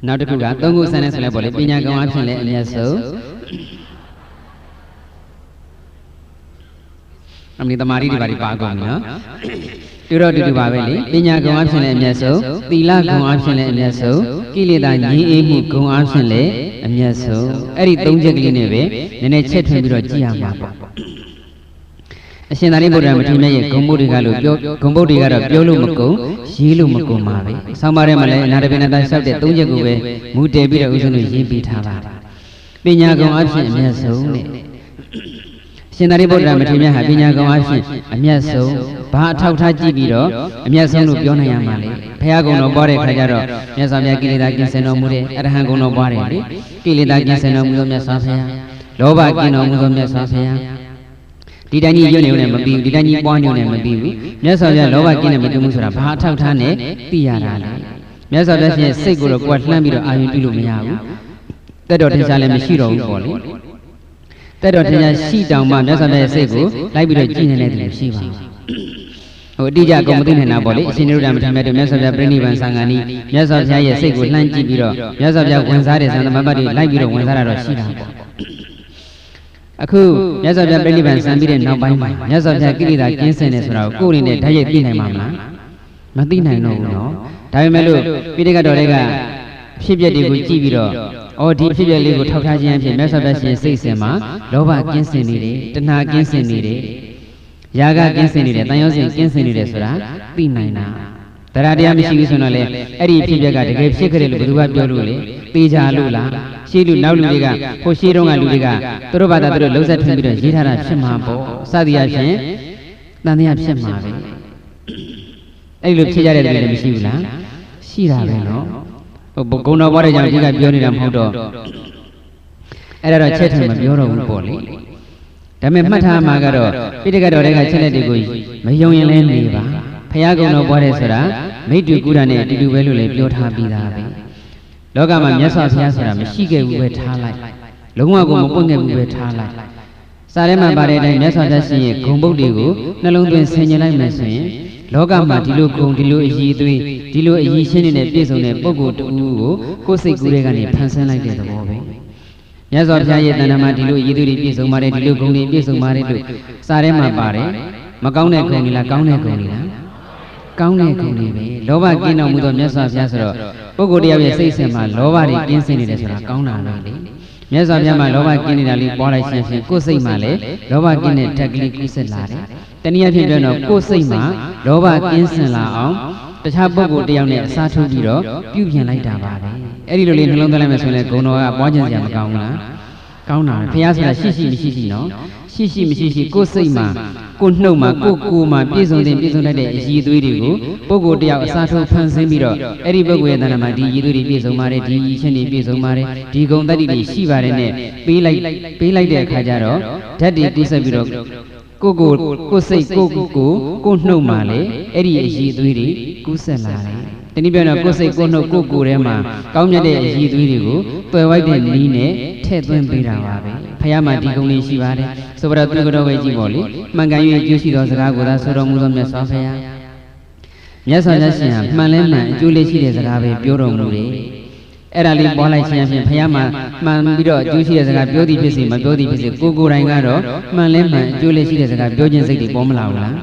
ဲနောက်တစ်ခုကသုံးခုဆန်းနေဆိုလဲပေါ့လေပညာဂုဏ်အားဖြင့်လည်းအမြတ်ဆုံးအမီတမာရီတွေဘာတွေပါကုန်နော်တူတော့တူပါပဲလေပညာဂုဏ်အားဖြင့်လည်းအမြတ်ဆုံးသီလဂုဏ်အားဖြင့်လည်းအမြတ်ဆုံးကိလေသာငြိမ်းအေးမှုဂုဏ်အားဖြင့်လည်းအမြတ်ဆုံးအဲ့ဒီသုံးချက်ကလေးနဲ့ပဲနည်းနည်းချက်ထွင်ပြီးတော့ကြည့်ရမှာပေါ့အရှင်သာရိပုတ္တရာမထေရမြတ်ရဲ့ဂုဏ်ပုဒ်တွေကလို့ပြောဂုဏ်ပုဒ်တွေကတော့ပြောလို့မကုန်ရေးလို့မကုန်ပါပဲဆောင်းပါးထဲမှာလည်းအနာတပိဏတာလျှောက်တဲ့သုံးချက်ကိုပဲမူတည်ပြီးတော့ဦးဇင်းတို့ရေးပေးထားပါတယ်ပညာဂုဏ်အားဖြင့်အမြတ်ဆုံးတဲ့ရှင်သာရိပုတ္တရာမထေရမြတ်ဟာပညာဂုဏ်အားဖြင့်အမြတ်ဆုံးဘာအထောက်ထားကြည့်ပြီးတော့အမြတ်ဆုံးလို့ပြောနိုင်ရမှာလေဘုရားဂုဏ်တော်ပွားတဲ့ခါကျတော့မြတ်စွာဘုရားကိလေသာကင်းစင်တော်မူတဲ့အရဟံဂုဏ်တော်ပွားတယ်လေကိလေသာကင်းစင်တော်မူသောမြတ်စွာဘုရားလောဘကင်းတော်မူသောမြတ်စွာဘုရားဒီတိုင်းကြီးရွတ်နေုံနဲ့မပြီးဘူးဒီတိုင်းကြီးပွားနေုံနဲ့မပြီးဘူးမြတ်စွာဘုရားလောဘကင်းတယ်မတူဘူးဆိုတာဘာအထောက်ထားနဲ့သိရတာလဲမြတ်စွာဘုရားရဲ့စိတ်ကိုတော့ကိုယ်ကလှမ်းပြီးတော့အာရုံပြုလို့မရဘူးတက်တော်ထင်ရှားလည်းမရှိတော့ဘူးပေါ့လေတက်တော်ထင်ရှားရှိတောင်မှမြတ်စွာဘုရားရဲ့စိတ်ကိုလိုက်ပြီးတော့ကြည်နေတဲ့သူမရှိပါဘူးဟိုအတိအကျကုန်မသိနေတာပေါ့လေအရှင်နိရုဒ္ဓမထေရမြတ်တို့မြတ်စွာဘုရားပြိဋိဘံသံဃာနီးမြတ်စွာဘုရားရဲ့စိတ်ကိုလှမ်းကြည့်ပြီးတော့မြတ်စွာဘုရားဝင်စားတဲ့သံသမပတ်တွေလိုက်ပြီးတော့ဝင်စားတာတော့ရှိတာပေါ့အခုမြတ်စွာဘုရားပြိဋိဘံစံပြီးတဲ့နောက်ပိုင်းမှာမြတ်စွာဘုရားကိလေသာကင်းစင်တယ်ဆိုတာကိုကိုယ်အနေနဲ့ဓာတ်ရိုက်သိနိုင်မှာမလားမသိနိုင်တော့ဘူးနော်ဒါပေမဲ့လို့ပိဋကတော်တွေကဖြစ်ပျက်တွေကိုကြည့်ပြီးတော့အော်ဒီဖြစ်ပျက်လေးကိုထောက်ထားခြင်းအဖြစ်မြတ်စွာဘုရားရှင်စိတ်စဉ်မှာလောဘကင်းစင်နေတယ်တဏှာကင်းစင်နေတယ်ယာဂကင်းစင်နေတယ်တန်ရောစင်ကင်းစင်နေတယ်ဆိုတာသိနိုင်တာတရားတရားမရှိဘူးဆိုတော့လေအဲ့ဒီဖြစ်ပျက်ကတကယ်ဖြစ်ကြတယ်လို့ဘယ်သူကပြောလို့လဲသိကြလို့လားရှေးလူနောက်လူတွေကဟိုရှေးတုန်းကလူတွေကသူတို့ဘာသာသူတို့လုံးဆက်ထွန်းပြီးတော့ရေးထားတာဖြစ်မှာပေါ့စသည်အဖြစ်တန်တရားဖြစ်မှာပဲအဲ့လိုဖြစ်ကြတဲ့လူတွေလည်းမရှိဘူးလားရှိတာပဲနော်ဟိုဂုဏတော်ပွားတဲ့ကြောင့်ဒီကပြောနေတာမဟုတ်တော့အဲ့ဒါတော့ချက်ထမပြောတော့ဘူးပေါ့လေဒါပေမဲ့မှတ်ထားမှာကတော့ပိဋကတော်တွေကချက်လက်တွေကိုမယုံရင်လည်းနေပါဖရာဂုဏတော်ပွားတဲ့ဆိုတာမိတ္တူကုရနဲ့အတူတူပဲလို့လည်းပြောထားပြီးသားပဲလောကမှာမြတ်စွာဘုရားဆိုတာမရှိခဲ့ဘူးပဲထားလိုက်လုံးဝကိုမပွင့်ခဲ့ဘူးပဲထားလိုက်စာထဲမှာပါတဲ့အတိုင်းမြတ်စွာဘုရားရှင်ရဲ့ဂုဏ်ပုဒ်တွေကိုနှလုံးသွင်းဆင်ခြင်လိုက်မယ်ဆိုရင်လောကမှာဒီလိုဂုဏ်ဒီလိုအည်သွေးဒီလိုအည်ရှင်းနေတဲ့ပြည့်စုံတဲ့ပုဂ္ဂိုလ်တူကိုကိုယ်စိတ်ကူးတွေကနေဖန်ဆင်းလိုက်တဲ့သဘောပဲမြတ်စွာဘုရားရဲ့တဏ္ဍာမှာဒီလိုအည်သွေးတွေပြည့်စုံပါတယ်ဒီလိုဂုဏ်တွေပြည့်စုံပါတယ်လို့စာထဲမှာပါတယ်မကောင်းတဲ့ဂုဏ်တွေလားကောင်းတဲ့ဂုဏ်တွေလားကောင်းတဲ့ဂုဏ်တွေပဲလောဘကင်းတော်မူသောမြတ်စွာဘုရားဆိုတော့ပုဂ္ဂိုလ်တယောက်ရဲ့စိတ်ဆင်မှာလောဘတွေကင်းစင်နေတယ်ဆိုတာကောင်းတာပဲလေမြတ်စွာဘုရားမှာလောဘကင်းနေတာလေးပွားလိုက်ရှင်ဖြင့်ကိုယ်စိတ်မှာလည်းလောဘကင်းတဲ့ဓာတ်ကလေးကူးဆက်လာတယ်တနည်းအားဖြင့်ပြောတော့ကိုယ်စိတ်မှာလောဘကင်းစင်လာအောင်တခြားပုဂ္ဂိုလ်တယောက်နဲ့အစားထိုးပြီးတော့ပြုပြင်လိုက်တာပါပဲအဲ့ဒီလိုလေးနှလုံးသွင်းလိုက်မယ်ဆိုရင်လည်းဂုဏ်တော်ကပွားခြင်းစရာမကောင်းဘူးလားကောင်းတာပဲဘုရားဆိုတာရှိမရှိနော်ရှိမရှိကိုယ်စိတ်မှာကိုနှုတ်မှာကိုမှာပြည့်စုံတဲ့ပြည့်စုံတတ်တဲ့အရည်သွေးတွေကိုပုဂ္ဂိုလ်တယောက်အစားထိုးဖန်ဆင်းပြီးတော့အဲ့ဒီပုဂ္ဂိုလ်ရဲ့တဏ္ဍာမှာဒီရည်သွေးတွေပြည့်စုံပါတယ်ဒီရည်ချင်းတွေပြည့်စုံပါတယ်ဒီဂုဏ်တတ္တိတွေရှိပါတယ်နဲ့ပေးလိုက်တဲ့အခါကျတော့ဓာတ်တွေတိဆက်ပြီးတော့ကိုစိတ်ကိုနှုတ်မှာလေအဲ့ဒီအရည်သွေးတွေကူးဆက်လာတယ်တနည်းပြောရင်ကိုယ်စိတ်ကိုနှုတ်ကိုထဲမှာကောင်းမြတ်တဲ့အရည်သွေးတွေကိုတွယ်ဝိုက်တဲ့နည်းနဲ့ထည့်သွင်းပေးတာပါပဲဖခင်မှာဒီဂုဏ်လေးရှိပါတယ်ဆိုတော့သူကတော့ပဲကြည့်ပေါ့လေမှန်ကန်၍ကျိုးရှိသောစကားကိုသာဆိုတော်မူသောမြတ်စွာဘုရားမြတ်စွာဘုရားရှင်ဟာမှန်လဲမှန်အကျိုးလေးရှိတဲ့စကားပဲပြောတော်မူတယ်အဲ့ဒါလေးပေါ်လိုက်ခြင်းအပြင်ဖခင်မှာမှန်ပြီးတော့အကျိုးရှိတဲ့စကားပြောသည်ဖြစ်စေမပြောသည်ဖြစ်စေကိုယ်တိုင်ကတော့မှန်လဲမှန်အကျိုးလေးရှိတဲ့စကားပြောခြင်းစိတ်တွေပေါ်မလာဘူးလား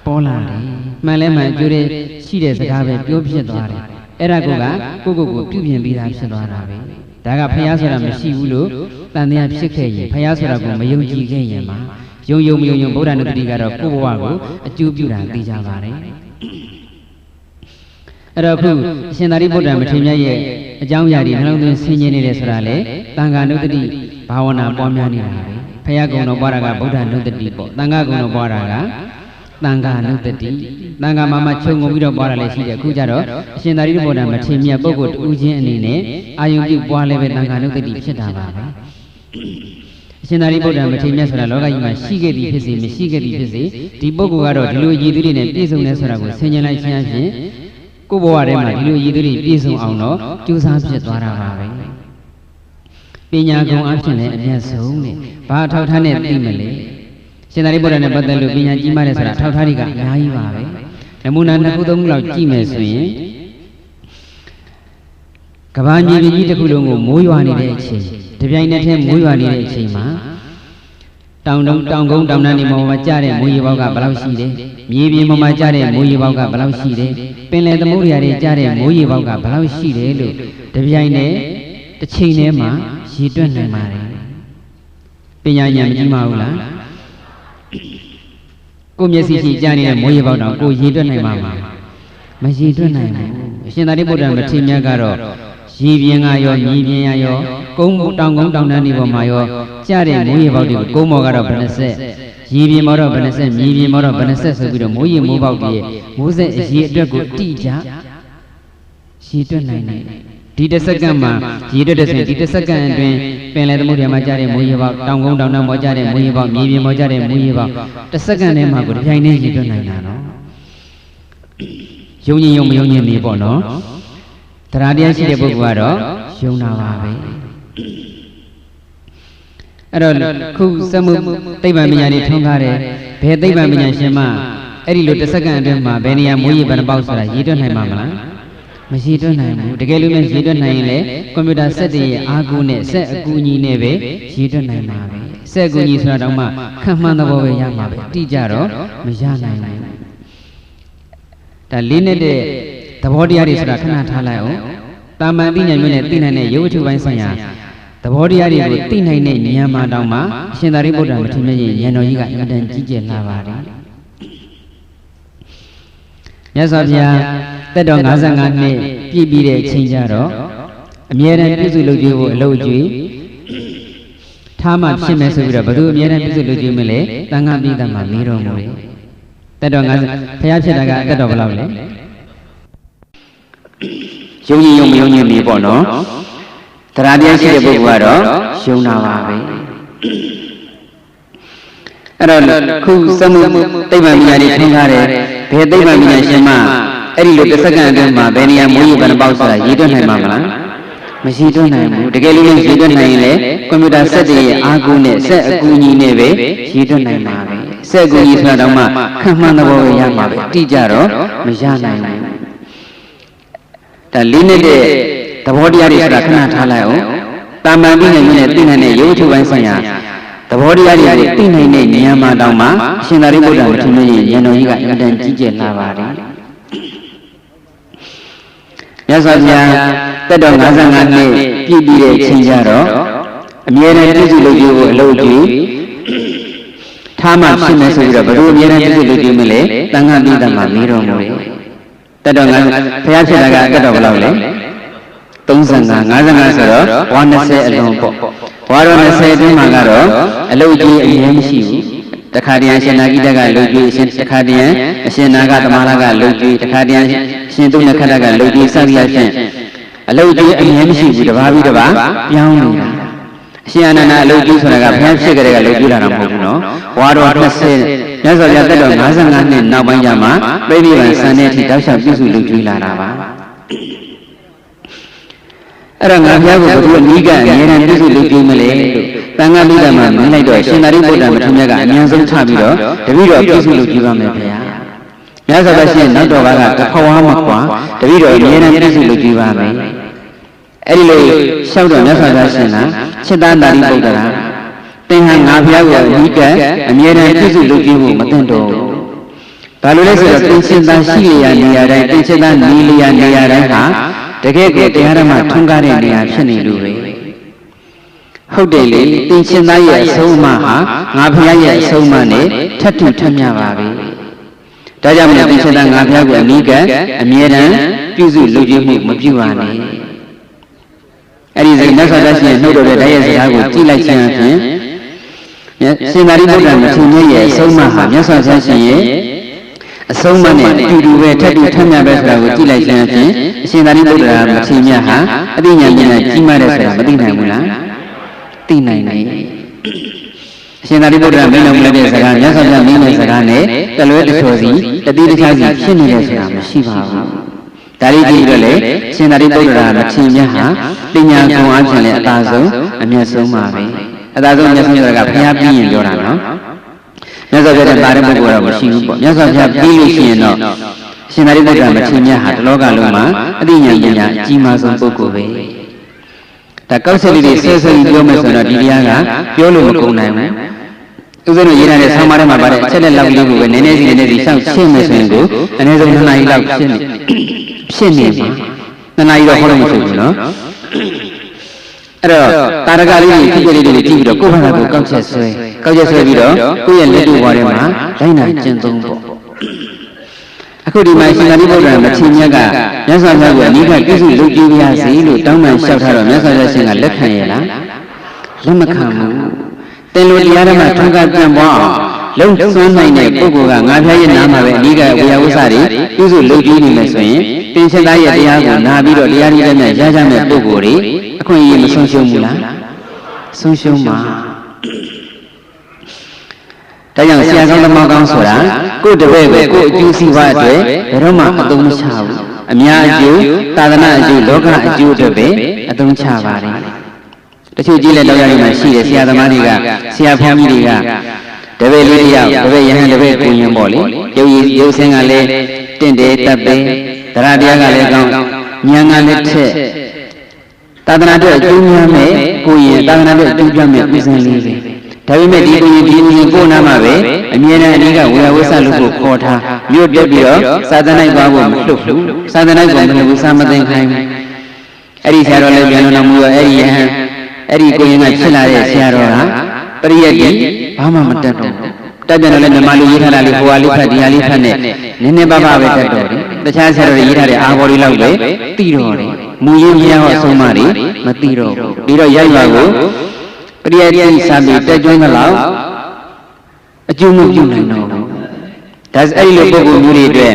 ပေါ်လာတယ်မှန်လဲမှန်အကျိုးလေးရှိတဲ့စကားပဲပြောဖြစ်သွားတယ်အဲ့ဒါကိုပြုပြင်ပြီးသားဖြစ်သွားတာပဲဒါကဖះဆိုတာမရှိဘူးလို့တန်တရားဖြစ်ခဲ့ရင်ဖះဆိုတာကိုမယုံကြည်ခဲ့ရင်မှာယုံမယုံဗုဒ္ဓနုတ္တိကတော့ကိုယ့်ဘဝကိုအကျိုးပြုတာသိကြပါတယ်အဲ့တော့ခုအရှင်သာရိပုတ္တရာမထေရမြတ်ရဲ့အကြောင်းအရာတွေနှလုံးသွင်းဆင်ခြင်နေတယ်ဆိုတာလေတန်ခါနုတ္တိဘာဝနာပွားများနေတာပဲဖះကုံတော်ပွားတာကဗုဒ္ဓနုတ္တိပေါ့တန်ခါကုံတော်ပွားတာက တန်ခါနုတ္တိတန်ခါမှာခြုံငုံပြီးတော့ပွားတာလည်းရှိတယ်အခုကြတော့အရှင်သာရိပုတ္တရာမထေရမြတ်ပုဂ္ဂိုလ်တူချင်းအနေနဲ့အာယုံပြုပွားလည်းပဲတန်ခါနုတ္တိဖြစ်တာပါပဲအရှင်သာရိပုတ္တရာမထေရမြတ်ဆိုတာလောကကြီးမှာရှိခဲ့သည်ဖြစ်စေမရှိခဲ့သည်ဖြစ်စေဒီပုဂ္ဂိုလ်ကတော့ဒီလိုရည်သူတွေနဲ့ပြည့်စုံတယ်ဆိုတာကိုဆင်ခြင်လိုက်ခြင်းအပြင်ကိုယ့်ဘဝထဲမှာဒီလိုရည်သူတွေပြည့်စုံအောင်တော့ကြိုးစားဖြစ်သွားတာပါပဲပညာဂုဏ်အဖြစ်လည်းအမျက်ဆုံးနဲ့ဘာအထောက်ထားနဲ့သိမလဲရှင်သာရိပုတ္တရာနဲ့ပတ်သက်လို့ပညာကြီးမားတယ်ဆိုတာအထောက်ထားတွေကအများကြီးပါပဲနမူနာ2ခု3ခုလောက်ကြည့်မယ်ဆိုရင်ကဘာမြေပြည်ကြီးတစ်ခုလုံးကိုမိုးရွာနေတဲ့အချိန်တပြိုင်နက်တည်းမိုးရွာနေတဲ့အချိန်မှာတောင်ကုန်းတောင်တန်းဒီပေါ်မှာကျတဲ့မိုးရေပေါက်ကဘယ်လောက်ရှိတယ်မြေပြင်ပေါ်မှာကျတဲ့မိုးရေပေါက်ကဘယ်လောက်ရှိတယ်ပင်လယ်သမုဒ္ဒရာတွေကျတဲ့မိုးရေပေါက်ကဘယ်လောက်ရှိတယ်လို့တပြိုင်နက်တစ်ချိန်တည်းမှာရေတွက်နိုင်ပါတယ်ပညာဉာဏ်မကြီးမဟုတ်လားကိုမျက်စိရှိကြားနေတဲ့မိုးရေပေါက်တောင်ကိုရေတွက်နိုင်မှာမရေတွက်နိုင်ဘူးအရှင်သာရိပုတ္တရာမထေရမြတ်ကတော့ရေပြင်ကရောမြေပြင်ရရောကုန်းတောင်တန်းဒီပေါ်မှာရောကြားတဲ့မိုးရေပေါက်တွေကိုကုန်းပေါ်ကတော့ဘယ်နှဆက်ရေပြင်ပေါ်တော့ဘယ်နှဆက်မြေပြင်ပေါ်တော့ဘယ်နှဆက်ဆိုပြီးတော့မိုးရေမိုးပေါက်တွေမိုးဆက်အရေအတွက်ကိုအတိအကျရေတွက်နိုင်တယ်ဒီတစ်စက္ကန့်မှာရေတွက်တဲ့ဆိုရင်ဒီတစ်စက္ကန့်အတွင်းပင်လယ်သမုဒ္ဒရာမှာကြားတဲ့မိုးရေပေါက်တောင်ကုန်းတောင်တန်းပေါ်ကြားတဲ့မိုးရေပေါက်မြေပြင်ပေါ်ကြားတဲ့မိုးရေပေါက်တစ်စက္ကန့်ထဲမှာကိုတစ်ပြိုင်တည်းရေတွက်နိုင်တာနော်ယုံရင်ယုံမယုံရင်နေပေါ့နော်တရားတရားရှိတဲ့ပုဂ္ဂိုလ်ကတော့ယုံတာပါပဲအဲ့တော့ခုစက်မှုသိပ္ပံပညာတွေထွန်းကားတယ်ဘယ်သိပ္ပံပညာရှင်မှအဲ့ဒီလိုတစ်စက္ကန့်အတွင်းမှာဘယ်နေရာမိုးရေဘယ်နှပေါက်ဆိုတာရေတွက်နိုင်မှာမလားမရေတွက်နိုင်ဘူးတကယ်လို့များရေတွက်နိုင်ရင်လေကွန်ပျူတာစက်တွေရဲ့အားကိုးနဲ့စက်အကူအညီနဲ့ပဲရေတွက်နိုင်မှာပဲစက်အကူအညီဆိုတာတော့မှခံမှန်းသဘောပဲရမှာပဲအတိအကျတော့မရနိုင်ဘူးဒါလေးနဲ့တဲ့သဘောတရားတွေဆိုတာခဏထားလိုက်အောင်တာမန်သိဉာဏ်မျိုးနဲ့သိနိုင်တဲ့ရုပ်ဝတ္ထုပိုင်းဆိုင်ရာသဘောတရားတွေကိုသိနိုင်တဲ့ဉာဏ်မှတောင်မှအရှင်သာရိပုတ္တရာမထေရမြတ်ရဲ့ဉာဏ်တော်ကြီးကအင်တန်ကြီးကျယ်လာပါတယ်မြတ်စွာဘုရားသက်တော်55နှစ်ပြည့်ပြီးတဲ့အချိန်ကျတော့အမြဲတမ်းပြည့်စုံလုပ်ကြဖို့အလုပ်ကြွေးထားမှဖြစ်မယ်ဆိုပြီးတော့ဘယ်သူအမြဲတမ်းပြည့်စုံလုပ်ကြွေးမလဲတန်ခါပိဋကမှာမေးတော်မူတယ်သက်တော်50ဘုရားဖြစ်တာကသက်တော်ဘယ်လောက်လဲယုံရင်ယုံမယုံရင်နေပေါ့နော်တရားတရားရှိတဲ့ပုဂ္ဂိုလ်ကတော့ယုံတာပါပဲအဲ့တော့ခုစမှုသိပ္ပံပညာတွေထင်ထားတယ်ဘယ်သိပ္ပံပညာရှင်မှအဲ့ဒီလိုတစ်စက္ကန့်အတွင်းမှာဘယ်နေရာမိုးရေဘယ်နှပေါက်ဆိုတာရေတွက်နိုင်မှာမလားမရေတွက်နိုင်ဘူးတကယ်လို့ရေတွက်နိုင်ရင်လေကွန်ပျူတာစက်တွေရဲ့အားကိုးနဲ့စက်အကူအညီနဲ့ပဲရေတွက်နိုင်မှာပဲစက်အကူအညီဆိုတာတော့မှခံမှန်းသဘောပဲရမှာပဲအတိအကျတော့မရနိုင်ဘူးဒါလေးနေတဲ့သဘောတရားတွေဆိုတာခဏထားလိုက်အောင်တာမန်သိနိုင်တဲ့သိနိုင်တဲ့ရုပ်ထုပိုင်းဆိုင်ရာသဘောတရားတွေကိုသိနိုင်တဲ့ဉာဏ်မှတောင်မှအရှင်သာရိပုတ္တရာမထေရမြတ်ရဲ့ဉာဏ်တော်ကြီးကအင်တန်ကြီးကျယ်လာပါတယ်မြတ်စွာဘုရားသက်တော်55နှစ်ပြည့်ပြီးတဲ့အချိန်ကျတော့အမြဲတမ်းပြည့်စုံလို့ကြိုးဖို့အလုပ်ကြည့်ထားမှဖြစ်မယ်ဆိုပြီးတော့ဘယ်လိုအမြဲတမ်းပြည့်စုံလို့ကြိုးမလဲတန်ခါပိဋကမှာမေးတော်မူတယ်သက်တော်50ဘုရားဖြစ်တာကသက်တော်ဘယ်လောက်လဲ35 55ဆိုတော့ဝါ20အလုံးပေါ့ဝါတော်20အတွင်းမှာကတော့အလုပ်ကြီးအရင်မရှိဘူးတခါတည်းရှင်နာဂိတကလုပ်ကြည့်အရှင်တခါတည်းအရှင်နာဂသမလာကလုပ်ကြည့်တခါတည်းရှင်သူနခတကလုပ်ကြည့်စသည်အဖြစ်အလုပ်ကြီးအရင်မရှိဘူးတပါးပြီးတပါးပြောင်းနေတာအရှင်အနန္ဒအလုပ်ကြီးဆိုတာကဘုရားဖြစ်ကြတဲ့ကလုပ်ကြည့်လာတာမဟုတ်ဘူးနော်ဝါတော်20မြတ်စွာဘုရားတက်တော်55နှစ်နောက်ပိုင်းကျမှပြိဋိဘံစံတဲ့အထိတောက်လျှောက်ပြုစုလုပ်ကြည့်လာတာပါအဲ့တော့ငါဘုရားကိုဘယ်သူအနိကအမြဲတမ်းပြုစုလုပ်ကြည့်မလဲလို့တန်ခါပိဋကမှာမင်းလိုက်တော့ရှင်သာရိပုတ္တရာမထေရမြတ်ကအမြန်ဆုံးချပြီးတော့တပည့်တော်ပြုစုလုပ်ကြည့်ပါမယ်ဗျာမြတ်စွာဘုရားရှင်နောက်တော်ကတခွားမကွာတပည့်တော်အမြဲတမ်းပြုစုလုပ်ကြည့်ပါမယ်အဲ့ဒီလိုလျှောက်တော့မြတ်စွာဘုရားရှင်ကจิตတသာရိပုတ္တရာသင်ဟာငါဘုရားကိုအနိကအမြဲတမ်းပြုစုလုပ်ကြည့်ဖို့မသင့်တော်ဘာလို့လဲဆိုတော့သင်จิตသားရှိရနေရာတိုင်းသင်จิตသားနေလျာနေရာတိုင်းဟာတကယ်ကိုတရားဓမ္မထွန်းကားတဲ့နေရာဖြစ်နေလို့ပဲဟုတ်တယ်လေသင်ရှင်သားရဲ့အဆုံးအမဟာငါဘုရားရဲ့အဆုံးအမနဲ့ထပ်တူထပ်မျှပါပဲဒါကြောင့်မလို့သင်ရှင်သားငါဘုရားကိုအနိကအမြဲတမ်းပြုစုလုပ်ကြည့်မှုမပြုပါနဲ့အဲ့ဒီစိတ်မြတ်စွာဘုရားရှင်နှုတ်တော်တဲ့တရားစကားကိုကြည့်လိုက်ခြင်းအပြင်ရှင်သာရိပုတ္တရာမထေရရဲ့အဆုံးအမဟာမြတ်စွာဘုရားရှင်ရဲ့ အဆုံးမနဲ့အတူတူပဲထပ်တူထပ်မြတ်ပဲဆိုတာကိုကြည့်လိုက်ခြင်းအပြင်အရှင်သာရိပုတ္တရာမထေရမြတ်ဟာအသိဉာဏ်ဉာဏ်ကြီးမားတဲ့ဆိုတာမသိနိုင်ဘူးလားသိနိုင်တယ်အရှင်သာရိပုတ္တရာမင်းတော်မူတဲ့စကားမြတ်စွာဘုရားမင်းရဲ့စကားနဲ့တလွဲတချောစီတတိတခြားစီဖြစ်နေတဲ့ဆိုတာမရှိပါဘူးဒါလေးကြည့်တော့လေအရှင်သာရိပုတ္တရာမထေရမြတ်ဟာပညာကုံအားဖြင့်လည်းအသာဆုံးအမြတ်ဆုံးပါပဲအသာဆုံးအမြတ်ဆုံးဆိုတာကဘုရားပြီးရင်ပြောတာနော်မြတ်စွာဘုရားပါရမီကိုတော့မရှိဘူးပေါ့မြတ်စွာဘုရားပြီးလို့ရှိရင်တော့ရှင်သာရိပုတ္တရာမထေရမြတ်ဟာတလောကလုံးမှာအသိဉာဏ်ပညာအကြီးမားဆုံးပုဂ္ဂိုလ်ပဲဒါကောက်ချက်လေးတွေဆဲဆဲပြောမယ်ဆိုတော့ဒီတရားကပြောလို့မကုန်နိုင်ဘူးဥစဉ်တို့ရေးထားတဲ့ဆောင်းပါးထဲမှာပါတဲ့အချက်လက်လောက်လေးကိုပဲနည်းနည်းစီရှောက်ရှင်းမယ်ဆိုရင်ကိုအနည်းဆုံး2နာရီလောက်ဖြစ်နေမှာ2နာရီတော့ဟောလို့မဖြစ်ဘူးနော်အဲ့တော့တာရကလေးတွေဖြစ်ကြလေးတွေကြည့်ပြီးတော့ကိုယ့်ဘာသာကိုကောက်ချက်ဆွဲပြီးတော့ကိုယ့်ရဲ့လက်တွေ့ဘဝထဲမှာလိုက်နာကျင့်သုံးပေါ့အခုဒီမှာရှင်သာရိပုတ္တရာမထေရမြတ်ကမြတ်စွာဘုရားကိုအနိကပြုစုလုပ်ကြည့်ပါစေလို့တောင်းပန်လျှောက်ထားတော့မြတ်စွာဘုရားရှင်ကလက်ခံရဲ့လားလက်မခံဘူးတင်လို့တရားဓမ္မထုံးကကြံပွားအောင်လုံသွန်းနိုင်တဲ့ပုဂ္ဂိုလ်ကငါဖျားရဲ့နားမှာပဲအနိကဝေယဝဆတွေပြုစုလုပ်ကြည့်နေမယ်ဆိုရင်တင်ရှင်သားရဲ့တရားကိုနာပြီးတော့တရားကြီးတဲ့မြတ်ရကြမဲ့ပုဂ္ဂိုလ်တွေအခွင့်အရေးမဆုံးရှုံးဘူးလားဆုံးရှုံးပါဒါကြောင့်ဆရာကောင်းသမားကောင်းဆိုတာကိုယ်တပည့်ပဲကိုယ်အကျိုးစီးပွားအတွက်ဘယ်တော့မှအသုံးမချဘူးအများအကျိုးသာသနာအကျိုးလောကအကျိုးအတွက်ပဲအသုံးချပါတယ်တချို့ကြီးလက်တော်ရည်မှာရှိတဲ့ဆရာသမားတွေကဆရာဖောင်းကြီးတွေကတပည့်လေးတယောက်တပည့်ယဟန်တပည့်ကိုရင်ပေါ့လေရုပ်ဆင်းကလည်းတင့်တယ်တပ်ပဲတရားတရားကလည်းကောင်းဉာဏ်ကလည်းထက်သာသနာအတွက်အကျိုးများမဲ့ကိုရင်သာသနာအတွက်အကျိုးပြမဲ့ဥစဉ်လေးပဲဒါပေမဲ့ဒီကိုရင်ကိုနာမှာပဲအမြဲတမ်းအနည်းကဝေယဝဆလို့ကိုခေါ်ထားမြို့တက်ပြီးတော့သာသနာ့သွားဖို့မလှုပ်ဘူးသာသနာ့ကိုမလှုပ်ဘူးစာမသိခိုင်းဘူးအဲ့ဒီဆရာတော်လည်းပြန်တော်မူတော့အဲ့ဒီယဟန်အဲ့ဒီကိုရင်ကဖြစ်လာတဲ့ဆရာတော်ကပရိယတ်ကြီးဘာမှမတတ်တော့တက်ပြန်တော့လည်းမြမလူရေးထားတာလေးဟိုဟာလေးဖတ်ဒီဟာလေးဖတ်နဲ့နည်းနည်းပါးပါးပဲတတ်တော့တယ်တခြားဆရာတော်တွေရေးထားတဲ့အာဘော်လေးလောက်ပဲသိတော့တယ်မူရင်းများဟောဆုံးမတွေမသိတော့ဘူးပြီးတော့ရိုက်ပါကိုပရိယတ်ကြီးစာပြီးတက်ကျွမ်းသလောက်အကျိုးမပြုနိုင်တော့ဘူးဒါအဲ့ဒီလိုပုဂ္ဂိုလ်မျိုးတွေအတွက်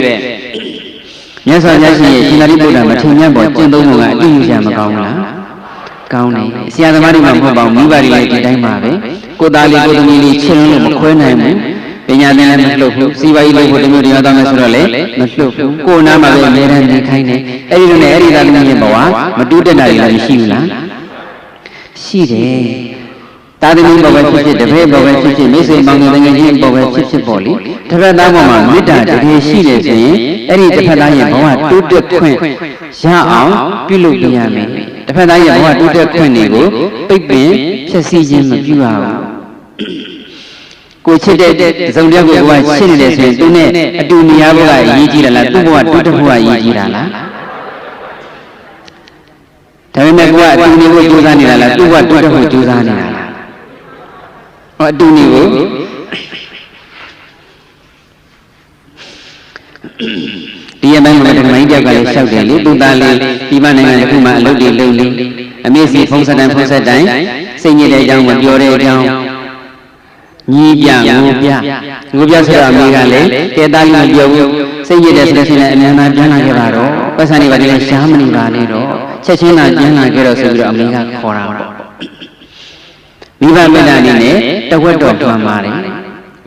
မြတ်စွာဘုရားရှင်ရဲ့ရှင်သာရိပုတ္တရာမထေရမြတ်ပေါ်ကျင့်သုံးပုံကအတူတူရမကောင်းဘူးလားကောင်းတယ်ဆရာသမားတွေမှမဟုတ်ပါဘူးမိဘတွေလည်းဒီတိုင်းပါပဲကိုသားလေးကိုသမီးလေးချင်းလို့မခွဲနိုင်ဘူးပညာသင်လည်းမလှုပ်ဘူးစီဝါကြီးလို့ကိုတမျိုးတရားသားမယ်ဆိုတော့လေမလှုပ်ဘူးကိုနားမှာပဲအများနဲ့နေခိုင်းတယ်အဲ့ဒီလိုနဲ့အဲ့ဒီသားသမီးရဲ့ဘဝမတူးတက်တာတွေလည်းရှိဘူးလားရှိတယ်သာသမီဘဝဖြစ်ဖြစ်တပည့်ဘဝဖြစ်ဖြစ်မိတ်ဆွေမောင်နှံငယ်ချင်းဘဝဖြစ်ဖြစ်ပေါ့လေတစ်ဖက်သားဘဝမှာမေတ္တာတကယ်ရှိတယ်ဆိုရင်အဲ့ဒီတစ်ဖက်သားရဲ့ဘဝတိုးတက်ခွင့်ရအောင်ပြုလုပ်ပြရမယ်တစ်ဖက်သားရဲ့ဘဝတိုးတက်ခွင့်တွေကိုပိတ်ပင်ဖျက်ဆီးခြင်းမပြုရဘူးကိုချစ်တဲ့ဇုံတယောက်ကိုကချစ်နေတယ်ဆိုရင်သူနဲ့အတူနေရဖို့ကအရေးကြီးတာလားသူ့ဘဝတိုးတက်ဖို့ကအရေးကြီးတာလားဒါပေမဲ့ကိုကအတူနေဖို့ကြိုးစားနေတာလားသူ့ဘဝတိုးတက်ဖို့ကြိုးစားနေတာလားဟောအတူနေကိုဒီအပိုင်းမှာဓမ္မကြီးကြောက်ကလည်းလျှောက်တယ်လေသူသားလေးဒီမနိုင်ငံတစ်ခုမှာအလုပ်တွေလုပ်နေအမေစီဖုံးဆက်တိုင်းစိတ်ညစ်တဲ့အကြောင်းမပြောတဲ့အကြောင်းညီးပြငိုပြဆိုတော့အမေကလည်းကဲသားကြီးမပြောဘူးစိတ်ညစ်တဲ့ဆိုရင်လည်းအများအားပြန်လာခဲ့ပါတော့ပတ်စံတွေပါလည်းရှားမနေပါနဲ့တော့ချက်ချင်းသာပြန်လာခဲ့တော့ဆိုပြီးတော့အမေကခေါ်တာပေါ့မိဘမေတ္တာအနေနဲ့တဝက်တော့တွမ်းပါတယ်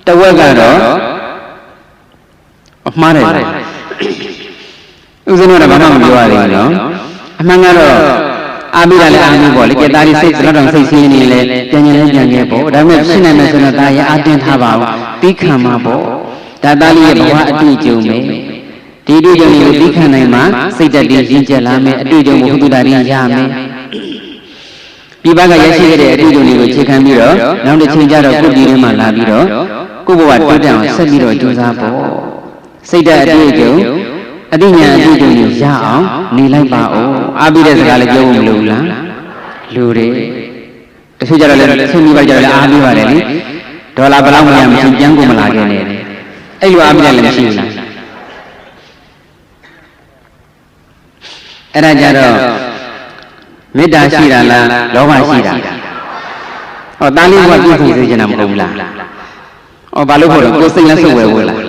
တဝက်ကတော့အမှားတယ်ဥစဉ်တော့ဘာမှမပြောရသေးဘူးနော်အမှန်ကတော့အားပြီးတာလည်းအားပြီးပေါ့လေကဲသားလေးစိတ်တော့စိတ်ဆင်းနေလေပြန်ခဲ့ပေါ့ဒါပေမဲ့ဖြစ်နိုင်မယ်ဆိုတော့ဒါရအားတင်းထားပါဦးပြီးခံမှာပေါ့ဒါသားလေးရဲ့ဘဝအတွေ့အကြုံပဲဒီအတွေ့အကြုံကိုပြီးခံနိုင်မှစိတ်တက်ပြီးရင်းကျက်လာမယ်အတွေ့အကြုံကိုဘုဒ္ဓတာရမယ်ဒီဘက်ကရရှိခဲ့တဲ့အတွေ့အကြုံတွေကိုခြေခံပြီးတော့နောက်တစ်ချိန်ကျတော့ကိုယ်ဒီထဲမှာလာပြီးတော့ကိုယ့်ဘဝတိုးတက်အောင်ဆက်ပြီးတော့ကြိုးစားပေါ့စိတ်တက်အတွေ့အကြုံအတိညာအတွေ့အကြုံကိုရအောင်နေလိုက်ပါဦးအားပြီးတဲ့စကားလည်းပြောဖို့မလိုဘူးလားလူတွေတချို့ကြတော့လည်းဆုံးမိပါကြတော့လည်းအားပြီးပါတယ်လေဒေါ်လာဘယ်လောက်မှမချင်းပြန်ကုန်မလာခဲ့နဲ့အဲ့လိုအားပြီးတယ်လည်းမရှိဘူးလားအဲ့ဒါကြတော့မေတ္တာရှိတာလားလောဘရှိတာဟောတာလေးကပြည့်စုံစေချင်တာမဟုတ်ဘူးလားဟောဘာလို့ခေါ်တော့ကိုယ်စိတ်လက်ဆုပ်ဝဲဝဲလား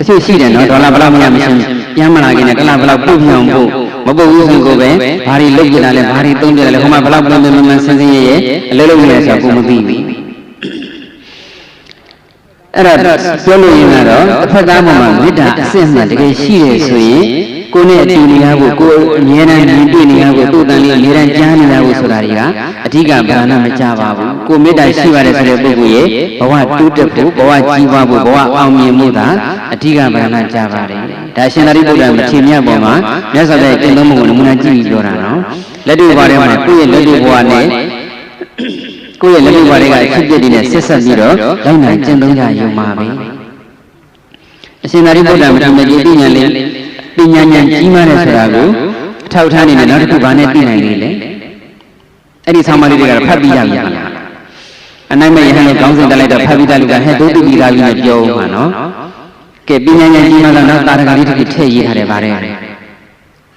တချို့ရှိတယ်နော်ဒေါ်လာဘလောက်မှမရှင်းပြန်မလာခင်နဲ့တစ်လဘလောက်ပုတ်မြောင်ဖို့မပုတ်ဘူးဆိုကိုပဲဘာတွေလုပ်ပြလာလဲဘာတွေသုံးပြလာလဲဟိုမှာဘလောက်ပြန်ပြန်ဆင်းဆင်းရဲအလုပ်လုပ်နေရဆိုကိုမသိဘူးအဲ့ဒါပြောလို့ရင်ကတော့တစ်ဖက်သားပေါ်မှာမေတ္တာအစစ်မှန်တကယ်ရှိတယ်ဆိုရင်ကိုယ်နဲ့အတူနေရဖို့ကိုယ်အမြဲတမ်းမြင်တွေ့နေရဖို့သူ့တန်လေးအမြဲတမ်းကြားနေရဖို့ဆိုတာတွေကအဓိကဘာနာမကြပါဘူးကိုယ်မေတ္တာရှိပါတယ်ဆိုတဲ့ပုဂ္ဂိုလ်ရဲ့ဘဝတိုးတက်ဖို့ဘဝကြီးပွားဖို့ဘဝအောင်မြင်မှုသာအဓိကဘာနာကြပါတယ်ဒါရှင်သာရိပုတ္တရာမထေရမြတ်ပေါ်မှာမြတ်စွာဘုရားကျင့်သုံးမှုကိုနမူနာကြည့်ပြီးပြောတာနော်လက်တွေ့ဘဝထဲမှာကိုယ့်ရဲ့လက်တွေ့ဘဝနဲ့ကိုယ့်ရဲ့လက်တွေ့ဘဝတွေကအဖြစ်ပြည့်နေတဲ့ဆက်ဆက်ပြီးတော့လိုက်နိုင်ကျင့်သုံးကြရုံပါပဲအရှင်သာရိပုတ္တရာမထေရမြတ်ကြီးသိဉာဏ်လေးပညာဉာဏ်ကြီးမားတဲ့ဆိုတာကိုအထောက်ထားနေတယ်နောက်တစ်ခုဘာနဲ့သိနိုင်လေလဲအဲ့ဒီဆောင်းပါးလေးတွေကတော့ဖတ်ပြီးရပြီလားအနိုင်မဲ့ရဟန်းလေးကောင်းစဉ်တက်လိုက်တော့ဖတ်ပြီးတဲ့လူကဟဲ့ဒုတိယပြီးသားပြီးနဲ့ပြောဦးမှာနော်ကဲပညာဉာဏ်ကြီးမားတော့နောက်တာရကလေးတစ်ခုထည့်ရေးထားတယ်ဗါတဲ့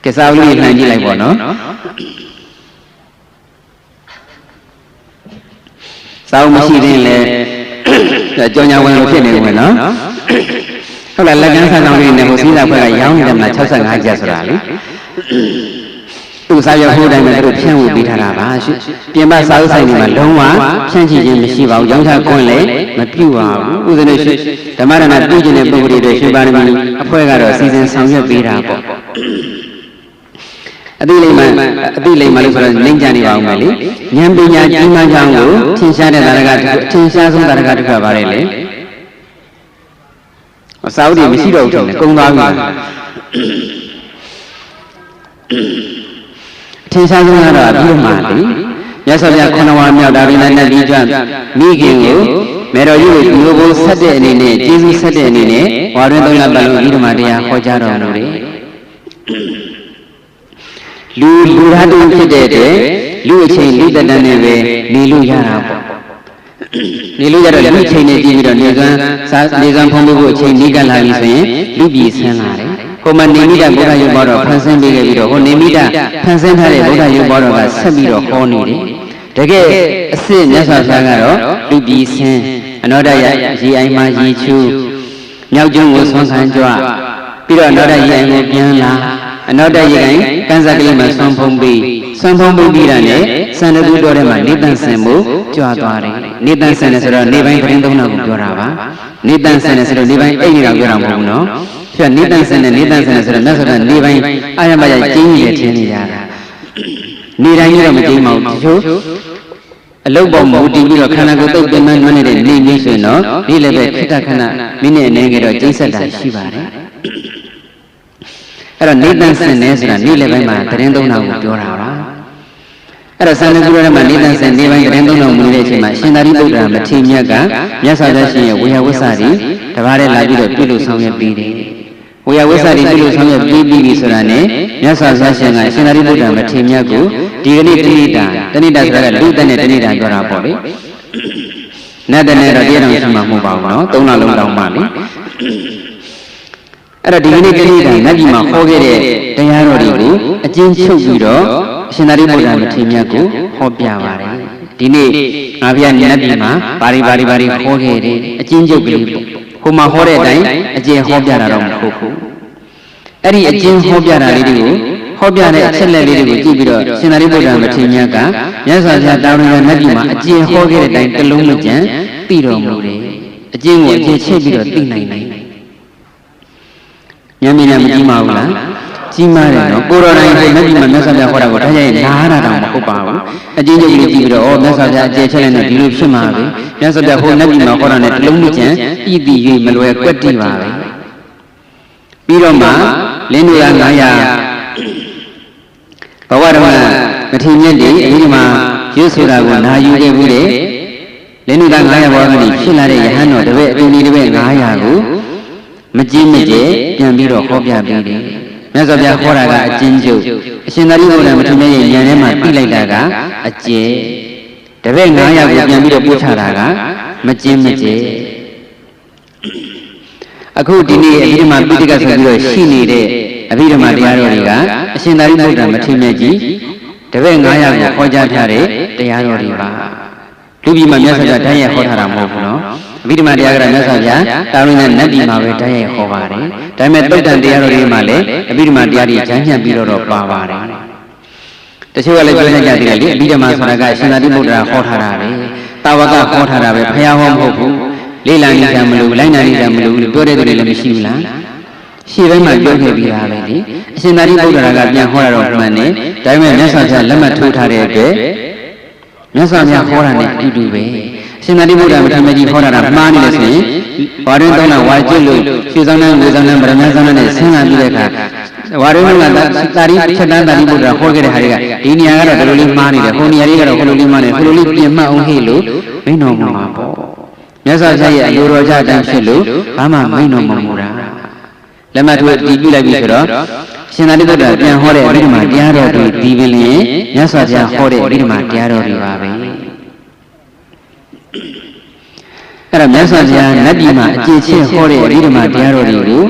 ကဲစာအုပ်လေးလှန်ကြည့်လိုက်ပေါ့နော်စာအုပ်မရှိသေးရင်လည်းကြောင်ညာဝင်လို့ဖြစ်နေဦးမယ်နော်ဟုတ်လားလက်ကမ်းဆန်းဆောင်လေးနဲ့ဟိုစည်းစာဖွဲ့ကရောင်းနေတယ်မလား65ကျပ်ဆိုတာလေသူစာရွက်ဖို့တိုင်းမှာသူဖြန့်ဝေပေးထားတာပါပြင်ပစာအုပ်ဆိုင်တွေမှာလုံးဝဖြန့်ချိခြင်းမရှိပါဘူးရောင်းချခွင့်လည်းမပြုပါဘူးဥဒနေရှိဓမ္မရဏပြုကျင်တဲ့ပုဂ္ဂိုလ်တွေရှင်ပါရမီအဖွဲ့ကတော့စီစဉ်ဆောင်ရွက်ပေးတာပေါ့အတိလိမ္မာလို့ဆိုတော့လိမ့်ကြနေပါဦးမယ်လေဉာဏ်ပညာကြီးမှန်းကြောင်းကိုထင်ရှားတဲ့သာရကထင်ရှားဆုံးသာရကတစ်ခါပါလေအစာအုပ်တွေမရှိတော့ဘူးတဲ့ကုန်းသွားပြီထင်ရှားဆုံးကတော့အပြီးမှလေမြတ်စွာဘုရားခဏဝါမြောက်တာရင်းနဲ့ဒီကြမိခင်ကိုမေတော်ကြီးကိုလူဘိုးဆက်တဲ့အနေနဲ့ကျေးဇူးဆက်တဲ့အနေနဲ့ဝါတွင်သုံးလပတ်လုံးဤဓမ္မတရားဟောကြားတော်မူတယ်လူသားတူဖြစ်တဲ့အတွက်လူအချိန်လူတတန်းနဲ့ပဲနေလို့ရတာပေါ့နေလို့ရတော့လူချိန်နဲ့ကြည့်ပြီးတော့နေစွမ်းဖုံးဖို့အချိန်နီးကပ်လာပြီဆိုရင်လူပြည်ဆင်းလာတယ်ဟိုမှာနေမိတာဘုရားရုပ်ပေါ်တော့ဖန်ဆင်းပေးခဲ့ပြီးတော့ဟိုနေမိတာဖန်ဆင်းထားတဲ့ဘုရားရုပ်ပေါ်တော့ကဆက်ပြီးတော့ဟောနေတယ်တကယ်အစစ်မြတ်စွာဘုရားကတော့လူပြည်ဆင်းအနောဒရရေအိုင်မှာရေချူမြောက်ကျွန်းကိုဆွမ်းခံကြွပြီးတော့အနောဒရေအိုင်ကိုပြန်လာအနောဒရေအိုင်ကန်းစားကလေးမှာဆွမ်းဖုံးပြီးပြီးတာနဲ့စန္ဒကူတော်ထဲမှာနေတန်ဆင်မှုကြွားသွားတယ်နေတန်ဆင်တယ်ဆိုတော့နေပိုင်းခရင်သုံးတာကိုပြောတာပါနေတန်ဆင်တယ်ဆိုတော့နေပိုင်းအိတ်နေတာပြောတာမဟုတ်ဘူးနော်ဖြစ်နေတန်ဆင်တယ်ဆိုတော့မြတ်စွာဘုရားနေပိုင်းအာရမရကျင်းနေတယ်ထင်နေကြတာနေတိုင်းတော့မကျင်းပါဘူးတချို့အလုတ်ပေါ်မူတည်ပြီးတော့ခန္ဓာကိုယ်တုတ်ပြန်မှန်းနေတဲ့နေမျိုးဆိုရင်တော့ဒီလည်းပဲခိတ္တခဏမိနစ်အနေငယ်တော့ကျိတ်ဆက်တာရှိပါတယ်အဲ့တော့နေတန်ဆင်တယ်ဆိုတာနေ့လယ်ပိုင်းမှာတရင်သုံးတာကိုပြောတာပါအဲ့တော့စန္ဒကူရမှာနေတန်ဆင်နေပိုင်းတရင်သုံးတော်မူတဲ့အချိန်မှာရှင်သာရိပုတ္တရာမထေရမြတ်ကမြတ်စွာဘုရားရှင်ရဲ့ဝေယဝစ္စရီတပါးတည်းလာပြီးတော့ပြုလို့ဆောင်ရွက်ပြီးတယ်ဝေယဝစ္စရီပြုလို့ဆောင်ရွက်ပြီးပြီဆိုတာနဲ့မြတ်စွာဘုရားရှင်ကရှင်သာရိပုတ္တရာမထေရမြတ်ကိုဒီကနေ့တဏိတာဆိုတာကလူသက်နဲ့တဏိတာပြောတာပေါ့လေနတ်တဲ့နဲ့တော့တရားတော်ရှိမှာမဟုတ်ပါဘူးနော်၃လလုံးတောင်းပါလေအဲ့တော့ဒီကနေ့တဏိတာနတ်ပြည်မှာဟောခဲ့တဲ့တရားတော်တွေကိုအကျဉ်းချုပ်ပြီးတော့အရှင်သာရိပုတ္တရာမထေရမြတ်ကိုဟောပြပါတယ်ဒီနေ့ငါဘုရားနတ်ပြည်မှာဘာတွေဟောခဲ့တယ်အကျဉ်းချုပ်ကလေးပေါ့ဟိုမှာဟောတဲ့အတိုင်းအကျဉ်းဟောပြတာတော့မဟုတ်ဘူးအဲ့ဒီအကျဉ်းဟောပြတာလေးတွေကိုဟောပြတဲ့အချက်လက်လေးတွေကိုကြည့်ပြီးတော့ရှင်သာရိပုတ္တရာမထေရမြတ်ကမြတ်စွာဘုရားတာဝန်ခံနတ်ပြည်မှာအကျဉ်းဟောခဲ့တဲ့အတိုင်းတစ်လုံးမကျန်သိတော်မူတယ်အကျဉ်းကိုအကျဉ်းချက်ပြီးတော့သိနိုင်တယ်ဉာဏ်ဉာဏ်မကြီးပါဘူးလားကြီးမားတယ်နော်ကိုတော်တိုင်းကိုမြတ်ကြီးမှာမြတ်စွာဘုရားဟောတာကိုထားကြရင်နားရတာတော့မဟုတ်ပါဘူးအကျဉ်းချုပ်ကြီးကြည့်ပြီးတော့မြတ်စွာဘုရားအကျယ်ချက်လိုက်တော့ဒီလိုဖြစ်မှာပဲမြတ်စွာဘုရားဟိုမြတ်ကြီးမှာဟောတာနဲ့တလုံးမကျန်ဤတည်၍မလွယ်ကွက်တိပါပဲပြီးတော့မှလင်းတို့က900ဘဝဓမ္မမထေရမြတ်တွေအဲဒီမှာရွတ်ဆိုတာကိုနာယူခဲ့ဘူးလေလင်းတို့က900ဘောကနေဖြစ်လာတဲ့ယဟန်တော်တပည့်အတူတပည့်900ကိုမကြည့်မကြဲပြန်ပြီးတော့ဟောပြပေးတယ်မြတ်စွာဘုရားဟောတာကအကျဉ်းချုပ်အရှင်သာရိပုတ္တရာမထေရရဲ့ဉာဏ်ထဲမှာသိလိုက်တာကအကျယ်တပည့်900ကိုပြန်ပြီးတော့ပို့ချတာကမကျင်းမကျဲအခုဒီနေ့အဘိဓမ္မာပိဋကဆိုပြီးတော့ရှိနေတဲ့အဘိဓမ္မာတရားတော်တွေကအရှင်သာရိပုတ္တရာမထေရမြတ်ကြီးတပည့်900ကိုဟောကြားထားတဲ့တရားတော်တွေပါလူပြည်မှာမြတ်စွာဘုရားတန်းရဲ့ဟောထားတာမဟုတ်ဘူးနော် အဘိဓမ္မာတရားကတော့မြတ်စွာဘုရားတာဝိနဲ့နတ်ပြည်မှာပဲတိုက်ရိုက်ဟောပါတယ်ဒါပေမဲ့တုတ်တန်တရားတော်တွေမှာလည်းအဘိဓမ္မာတရားတွေဂျမ်းညှပ်ပြီးတော့ပါပါတယ်တချို့ကလည်းပြောကြတယ်လေအဘိဓမ္မာဆိုတာကရှင်သာရိပုတ္တရာဟောထားတာပဲတာဝကဟောထားတာပဲဘုရားဟောမဟုတ်ဘူးလေးလာနေကြမလို့လိုက်နာနေကြမလို့ပြောတဲ့သူတွေလည်းမရှိဘူးလားရှေ့ပိုင်းမှာပြောခဲ့ပြီးတာပဲလေအရှင်သာရိပုတ္တရာကပြန်ဟောတာတော့မှန်တယ်ဒါပေမဲ့မြတ်စွာဘုရားလက်မှတ်ထိုးထားတဲ့အတွက်မြတ်စွာဘုရားဟောတာနဲ့အတူတူပဲအရှင်သာရိပုတ္တရာမထေရကြီးဟောတာမှားနေလို့ဆိုရင်ဝါရင်းသုံးတာဝါကျွတ်လို့ရွှေဆောင်တဲ့ငွေဆောင်တဲ့ဗရမန်ဆောင်တဲ့ဆင်းလာပြီးတဲ့အခါဝါရင်းကတာရိချက်တန်းတာရိပုတ္တရာဟောခဲ့တဲ့ဟာတွေကဒီနေရာကတော့ဒီလိုလေးမှားနေတယ်ဟိုနေရာလေးကတော့ဟိုလိုလေးမှားနေတယ်ဟိုလိုလေးပြင်မှတ်အောင်ဟေ့လို့မိန့်တော်မူမှာပေါ့မြတ်စွာဘုရားရဲ့အလိုတော်ကြအတိုင်းဖြစ်လို့ဘာမှမိန့်တော်မမူတာလက်မှတ်ထိုးတည်ပြုလိုက်ပြီဆိုတော့ရှင်သာရိပုတ္တရာပြန်ဟောတဲ့အဘိဓမ္မာတရားတော်တွေဒီပင်လျင်မြတ်စွာဘုရားဟောတဲ့အဘိဓမ္မာတရားတော်တွေပါပဲအဲ့တော့မြတ်စွာဘုရားနတ်ပြည်မှာအကျင့်ချင်းဟောတဲ့အဘိဓမ္မာတရားတော်တွေကို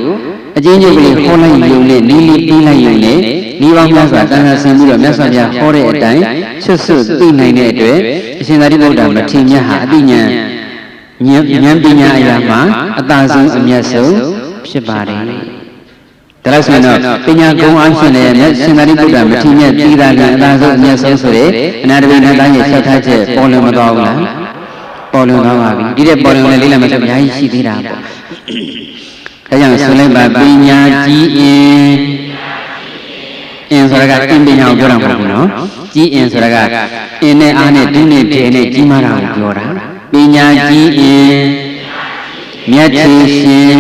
အကျဉ်းချုပ်ကလေးဟောလိုက်ရုံနဲ့နီးနီးပြီးလိုက်ရုံနဲ့ဒီပေါင်းများစွာတန်ခါဆင်ပြီးတော့မြတ်စွာဘုရားဟောတဲ့အတိုင်းချွတ်ဆွတ်သိနိုင်တဲ့အတွက်အရှင်သာရိပုတ္တရာမထေရမြတ်ဟာအတိညာဉာဏ်ပညာအရာမှာအသာဆုံးအမြတ်ဆုံးဖြစ်ပါတယ်ဒါလို့ဆိုရင်တော့ပညာကုံအားဖြင့်လည်းရှင်သာရိပုတ္တရာမထေရမြတ်ပြည်သားကအသာဆုံးအမြတ်ဆုံးဆိုတဲ့အနာတပိဏသားရဲ့ဆက်ထားချက်ပေါ်လွင်မသွားဘူးလားပေါ်လွင်သွားပါပြီဒီတဲ့ပေါ်လွင်လည်းလေးလည်းမဆိုအများကြီးရှိသေးတာပေါ့ဒါကြောင့်ဆိုလိုက်ပါပညာကြီးအင်းဆိုတာကအင်းပညာကိုပြောတာမဟုတ်ဘူးနော်ကြီးအင်းဆိုတာကအင်းနဲ့အားနဲ့ဒုနဲ့တေနဲ့ကြီးမားတာကိုပြောတာပညာကြီးအင်းမြတ်ထေရှင်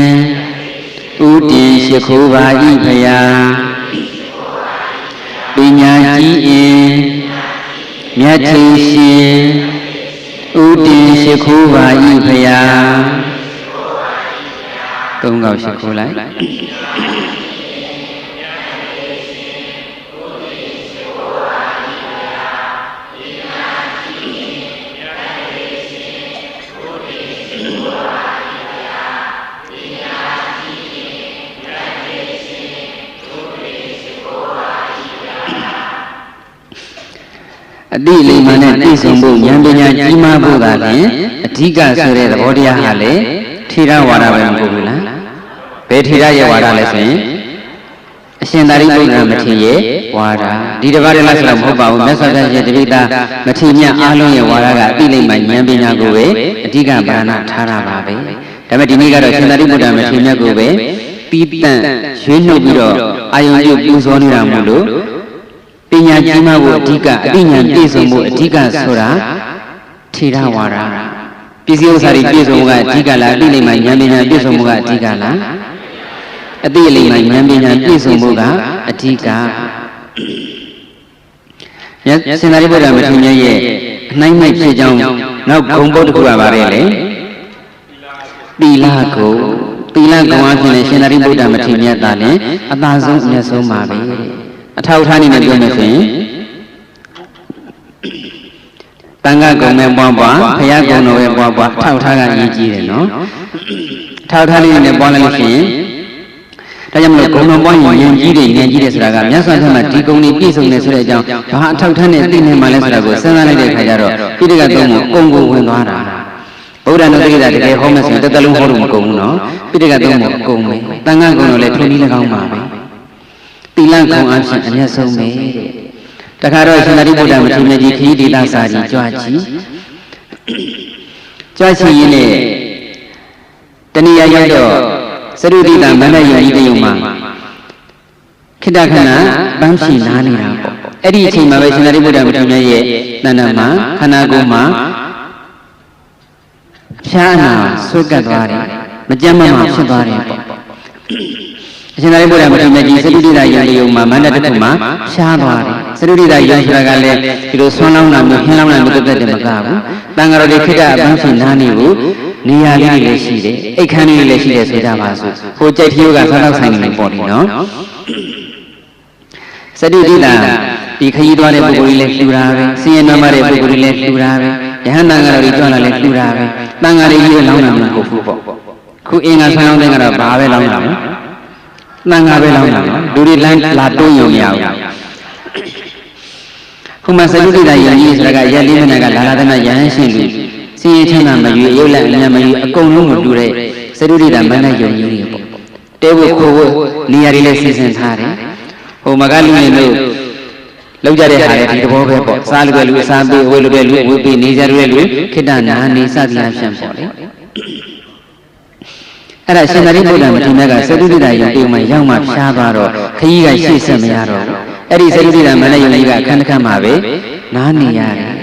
ဥတင်ရှိခိုးပါ၏ဖယားပညာကြီးအင်းမြတ်ထေရှင်ဥတင်ရှိခိုးပါ၏ဖယားသုံးခေါက်ရှိခိုးလိုက်အတိလိမ္မာနဲ့ပြည့်စုံဖို့ဉာဏ်ပညာကြီးမားဖို့သာလျှင်အဓိကဆိုတဲ့သဘောတရားဟာလေထေရဝါဒပဲမဟုတ်ဘူးလားဘယ်ထေရရဲ့ဝါဒလဲဆိုရင်အရှင်သာရိပုတ္တရာမထေရရဲ့ဝါဒဒီတစ်ပါးတည်းလားဆိုတော့မဟုတ်ပါဘူးမြတ်စွာဘုရားရဲ့တပိဋကမထေရမြတ်အားလုံးရဲ့ဝါဒကအတိလိမ္မာဉာဏ်ပညာကိုပဲအဓိကဗာဏထားတာပါပဲဒါပေမဲ့ဒီနေ့ကတော့ရှင်သာရိပုတ္တရာမထေရမြတ်ကိုပဲပြီးတန့်ရွေးနှုတ်ပြီးတော့အာယုံပြုပူဇော်နေတာမို့လို့ပညာကြီးမားဖို့အဓိကအသိဉာဏ်ပြည့်စုံဖို့အဓိကဆိုတာထေရဝါဒပစ္စည်းဥစ္စာတွေပြည့်စုံမှုကအဓိကလားအသိလိမ္မာဉာဏ်ပညာပြည့်စုံမှုကအဓိကလားအသိလိမ္မာဉာဏ်ပညာပြည့်စုံမှုကအဓိကရှင်သာရိပုတ္တရာမထေရရဲ့အနှိုင်းမိုက်ဖြစ်ကြောင်းနောက်ဂုံပုဒ်တစ်ခုပါပါတယ်လေသီလကုံသီလကုံအဖြစ်နဲ့ရှင်သာရိပုတ္တရာမထေရမြတ်သာလည်းအသာဆုံးအမြတ်ဆုံးပါပဲအထောက်အထားအနေနဲ့ပြောမယ်ဆိုရင်တန်ခါကုံနဲ့ပွားပွားဘုရားကုံတော်ရဲ့ပွားပွားထောက်ထားကအရေးကြီးတယ်နော်ထောက်ထားလေးနဲ့ပွားလိုက်လို့ရှိရင်ဒါကြောင့်မလို့ဂုံတော်ပွားရင်ဉာဏ်ကြီးတယ်ဆိုတာကမြတ်စွာဘုရားမှာဒီဂုံတွေပြည့်စုံနေဆိုတဲ့အကြောင်းဘာအထောက်ထားနဲ့သိနေမှလဲဆိုတာကိုစဉ်းစားလိုက်တဲ့အခါကျတော့ပိဋကသုံးကိုအုံကိုဝင်သွားတာဗုဒ္ဓနုတ္တိကတကယ်ဟောမယ်ဆိုရင်တစ်သက်လုံးဟောလို့မကုန်ဘူးနော်ပိဋကသုံးကိုအုံပဲတန်ခါကုံတော်လည်းထုံပြီး၎င်းပါပဲသီလကုံအဖြစ်အမျက်ဆုံးပဲတဲ့တခါတော့ရှင်သာရိပုတ္တရာမထေရမြတ်ကြီးခရီးဒေသစာကြီးကြွချီရင်းနဲ့တဏှာရောက်တော့သရုတိတမန္တယုံကြီးတယုံမှာခိတ္တခဏပန်းဖြီနားနေတာပေါ့အဲ့ဒီအချိန်မှာပဲရှင်သာရိပုတ္တရာမထေရမြတ်ရဲ့တဏ္ဍာမှာခန္ဓာကိုယ်မှာဖျားနာဆွဲကပ်သွားတယ်မကြမ်းမမှဖြစ်သွားတယ်ပေါ့အရှင်သာရိပုတ္တရာမထေရမြတ်ကြီးသရုတိတယုံတယုံမှာမန္တတစ်ခုမှာဖျားသွားတယ်သရုတိတယုံဆိုတာကလည်းဒီလိုဆွမ်းလောင်းတာမျိုးဟင်းလောင်းတာမျိုးတက်တယ်မကဘူးတန်ဃာတော်တွေခိတ္တအပန်းဖြီနားနေကိုနေရာလေးတွေလည်းရှိတယ်အိတ်ခမ်းလေးတွေလည်းရှိတယ်ဆိုကြပါစို့ဟိုကြိုက်ဖြိုးကဆောက်ဆိုင်နေပေါ့ဒီနော်သတိတိတာဒီခရီးသွားတဲ့ပုဂ္ဂိုလ်ကြီးလည်းလှူတာပဲစည်ရင်နာမတဲ့ပုဂ္ဂိုလ်ကြီးလည်းလှူတာပဲယဟန်တန်ဃာတော်တွေကြွလာလည်းလှူတာပဲတန်ဃာတွေကြီးလောင်းတာမဟုတ်ဘူးပေါ့ခုအင်္ဂါဆိုင်အောင်တဲ့ကတော့ဘာပဲလောင်းတာလဲတန်ဃာပဲလောင်းတာနော်လူတွေလမ်းလာတွန်းရုံမရဘူးခုမှသတိတိတာယဉ်ကြီးဆိုတာကရက်လေးမနက်ကလာလာတဲ့ယဟန်ရှင်လူ စင်ရချမ်းသာမရွေရုပ်လက်အညံမရွေအကုန်လုံးကိုတူတဲ့စရုဒိတာမန္တယုံကြီးတွေပေါ့တဲဖို့ခိုးဖို့နေရာတွေလည်းစီစဉ်ထားတယ်ဟိုမကလူတွေလို့လောက်ကြတဲ့ဟာလည်းဒီသဘောပဲပေါ့စားလူအစားပေးဝေလူတွေလူဝေပေးနေကြတဲ့လူခိတ္တနာနေစသည်အဖြစ်ပေါ့လေအဲ့ဒါရှင်သာရိပုတ္တရာမထေရကစရုဒိတာယုံအိမ်မှာရောက်မှဖြားသွားတော့ခကြီးကရှေ့ဆက်မရတော့အဲ့ဒီစရုဒိတာမန္တယုံကြီးကအခန်းတစ်ခန်းမှာပဲနားနေရတယ်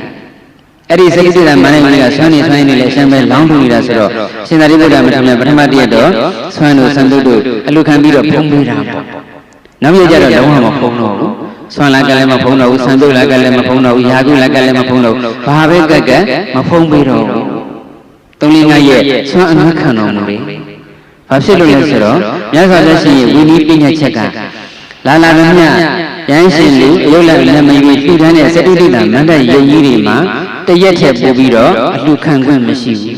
အဲ့ဒီစရုဒိတာမန္တယုံကြီးကဆွမ်းနေလေအရှမ်းပဲလောင်းထူနေတာဆိုတော့ရှင်သာရိပုတ္တရာမထေရပထမတည့်တော့ဆွမ်းတို့စံတို့အလူခံပြီးတော့ဖုံးပေးတာပေါ့နောက်ရကြတော့လုံးဝမဖုံးတော့ဘူးဆွမ်းလာကလည်းမဖုံးတော့ဘူးစံတို့လာကလည်းမဖုံးတော့ဘူးယာကုလာကလည်းမဖုံးတော့ဘူးဘာပဲကက်ကမဖုံးပေးတော့ဘူးသုံးလေးငါရဲ့ဆွမ်းအနက်ခံတော်မူလေဘာဖြစ်လို့လဲဆိုတော့မြတ်စွာဘုရားရှင်ရဲ့ဝိနည်းပညာချက်ကလာလာမြတ်ရဟန်းရှင်လူအယုတ်လက်လက်မရွေလှူဒန်းတဲ့စတုဒိတာမန္တယုံကြီးတွေမှာတရက်ထက်ပို့ပြီးတော့အလှခံခွင့်မရှိဘူး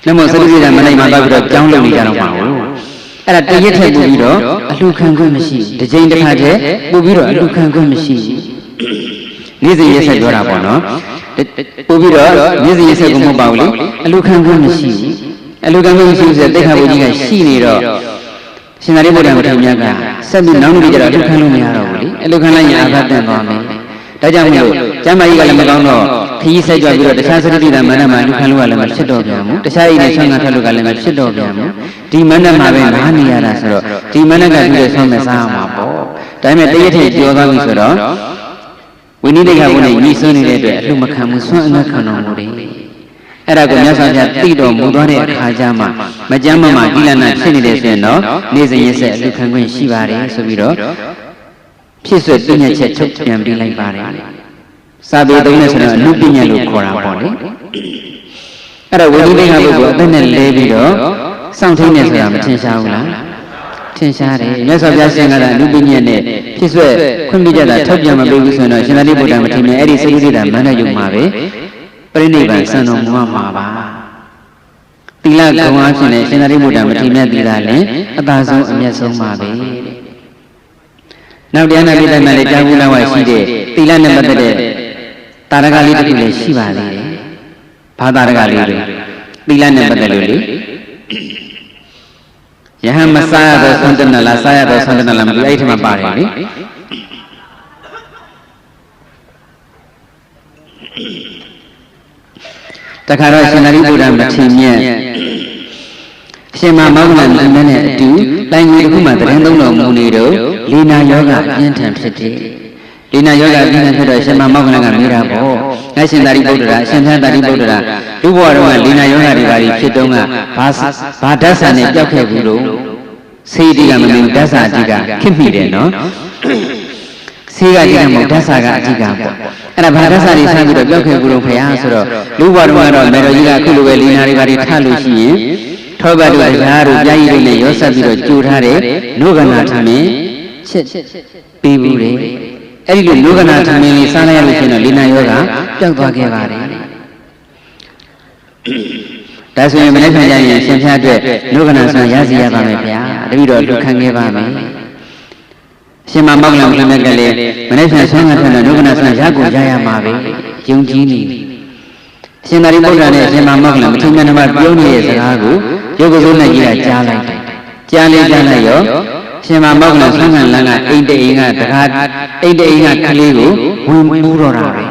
။နမောစတုဒိတာမန္တယမှာတော့ပြီးတော့ကြောင်းလုပ်နေကြတော့မှာဟုတ်။အဲ့ဒါတရက်ထက်ပို့ပြီးတော့အလှခံခွင့်မရှိဘူး။တစ်ချိန်တစ်ခါတည်းပို့ပြီးတော့အလှခံခွင့်မရှိဘူး။နေ့စဉ်ရက်ဆက်ပြောတာပေါ့နော်။ပို့ပြီးတော့နေ့စဉ်ရက်ဆက်ကမဟုတ်ပါဘူးလေ။အလှခံခွင့်မရှိဘူး။အလှခံခွင့်မရှိဘူးဆိုတဲ့တိခါဘုကြီးကရှိနေတော့ရှင်သာရိပုတ္တရာမထေရကဆက်ပြီးနောက်နေ့ကျတော့အလှခံလို့မရတော့ဘူးလေအလှခံလိုက်ရင်အာဘတန်သွားမယ်ဒါကြောင့်မို့ကျမ်းမာကြီးကလည်းမကောင်းတော့ခရီးဆက်ကြွပြီးတော့တခြားစရိတိတာမန္တမှာအလှခံလို့ကလည်းမဖြစ်တော့ပြန်ဘူးတခြားအိမ်နဲ့ဆွမ်းခံထွက်လို့ကလည်းမဖြစ်တော့ပြန်ဘူးဒီမန္တမှာပဲနားနေရတာဆိုတော့ဒီမန္တကပြီးတော့ဆွမ်းမဲ့စားရမှာပေါ့ဒါပေမဲ့တရက်ထည့်ပြောသွားပြီဆိုတော့ဝိနည်းတိတ်ခါဘုန်းကြီးညီဆွမ်းနေတဲ့အတွက်အလှမခံဘူးဆွမ်းအငတ်ခံတော်မူတယ်အဲ့ဒါကိုမြတ်စွာဘုရားသိတော်မူသွားတဲ့အခါကျမှမကြမ်းမမှကိလနာဖြစ်နေတဲ့ဆိုရင်တော့နေ့စဉ်ရက်ဆက်အလှခံခွင့်ရှိပါတယ်ဆိုပြီးတော့ဖြစ်ဆွပညာချက်ချုပ်ပြန်ပြီးလိုက်ပါတယ်စာပေသုံးနဲ့ဆိုတော့အနုပညာလို့ခေါ်တာပေါ့လေအဲ့တော့ဝိနည်းတိတ်ခါဘုရားအသက်နဲ့လဲပြီးတော့စောင့်ထိန်နေဆိုတာမထင်ရှားဘူးလားထင်ရှားတယ်မြတ်စွာဘုရားရှင်ကလည်းအနုပညာနဲ့ဖြစ်ဆွခွင့်ပြုကြတာထုတ်ပြန်မပေးဘူးဆိုရင်တော့ရှင်သာရိပုတ္တရာမထေရအဲ့ဒီစေတုဒိတာမန္တယုံမှာပဲပြိဋိဘံစံတော်မူမှာပါသီလကုံအားဖြင့်လည်းရှင်သာရိပုတ္တရာမထေရသီလလည်းအသာဆုံးအမျက်ဆုံးပါပဲနောက်တရားနာပိဋကမှာလည်းကြာဘူးလောက်ရှိတဲ့သီလနဲ့ပတ်သက်တဲ့တာရကလေးတစ်ခုလည်းရှိပါသေးတယ်ဘာတာရကလေးလဲသီလနဲ့ပတ်သက်လို့လေယဟန်မစားရတော့သံတနာလားစားရတော့သံတနာလားမသိအဲ့ဒီမှာပါတယ်လေတခါတော့ရှင်သာရိပုတ္တရာမထေရအရှင်မမောဂလန်လမ်းနဲ့အတူလိုင်ကြီးတစ်ခုမှတရင်သုံးတော်မူနေတော့လေနာယောဂပြင်းထန်ဖြစ်တယ်လေနာယောဂပြင်းထန်ဖြစ်တော့ရှင်မမောဂလန်ကမေးတာပေါ့ငါရှင်သာရိပုတ္တရာအရှင်သာရိပုတ္တရာလူဘဝတော်ကလေနာယောဂတွေပါဖြစ်တော့ကဘာဓာတ်ဆာနဲ့ပြောက်ခဲ့ဘူးလို့စေတီကမမင်းဓာတ်ဆာအတိကခင်မိတယ်နော်ဆေးကကြည့်တယ်မဟုတ်ဓာတ်ဆာကအတိကပေါ့အဲ့ဒါဘာဓာတ်ဆာတွေဆန်းပြီးတော့ပြောက်ခဲ့ဘူးလို့ဖရားဆိုတော့လူဘဝတော်ကတော့မေတော်ကြီးကအခုလိုပဲလေနာတွေပါထလို့ရှိရင်ထောဘတ်တို့ဓာတ်တို့ပြားရည်တွေနဲ့ရောဆက်ပြီးတော့ကြိုထားတဲ့နုကနာထမင်းချက်ပေးဘူးလေအဲ့ဒီလိုနုကနာထမင်းလေးစားလိုက်ရလို့ရှိရင်တော့လေနာယောဂပျောက်သွားခဲ့ပါတယ်ဒါဆိုရင်မနေ့ကကြရင်ရှင်ဖျားအတွက်နုကနာဆံရစီရပါမယ်ဗျာတပည့်တော်လူခံခဲ့ပါမယ်ရှင်မမောက်လံပြမဲ့ကလေးမနေ့ကဆွမ်းကထွက်တဲ့နုကနာဆံရကိုရရမှာပဲယုံကြည်နေရှင်သာရိပုတ္တရာနဲ့ရှင်မမောက်လံမထေရမြတ်ပြောနေတဲ့စကားကိုရုပ်ကစိုးနဲ့ကြီးကကြားလိုက်တယ်ကြားလိုက်ရောရှင်မမောက်လံဆွမ်းခံလန်းကအိတ်တအိမ်ကတကားအိတ်တအိမ်ကကလေးကိုဝင်ပူးတော့တာပဲ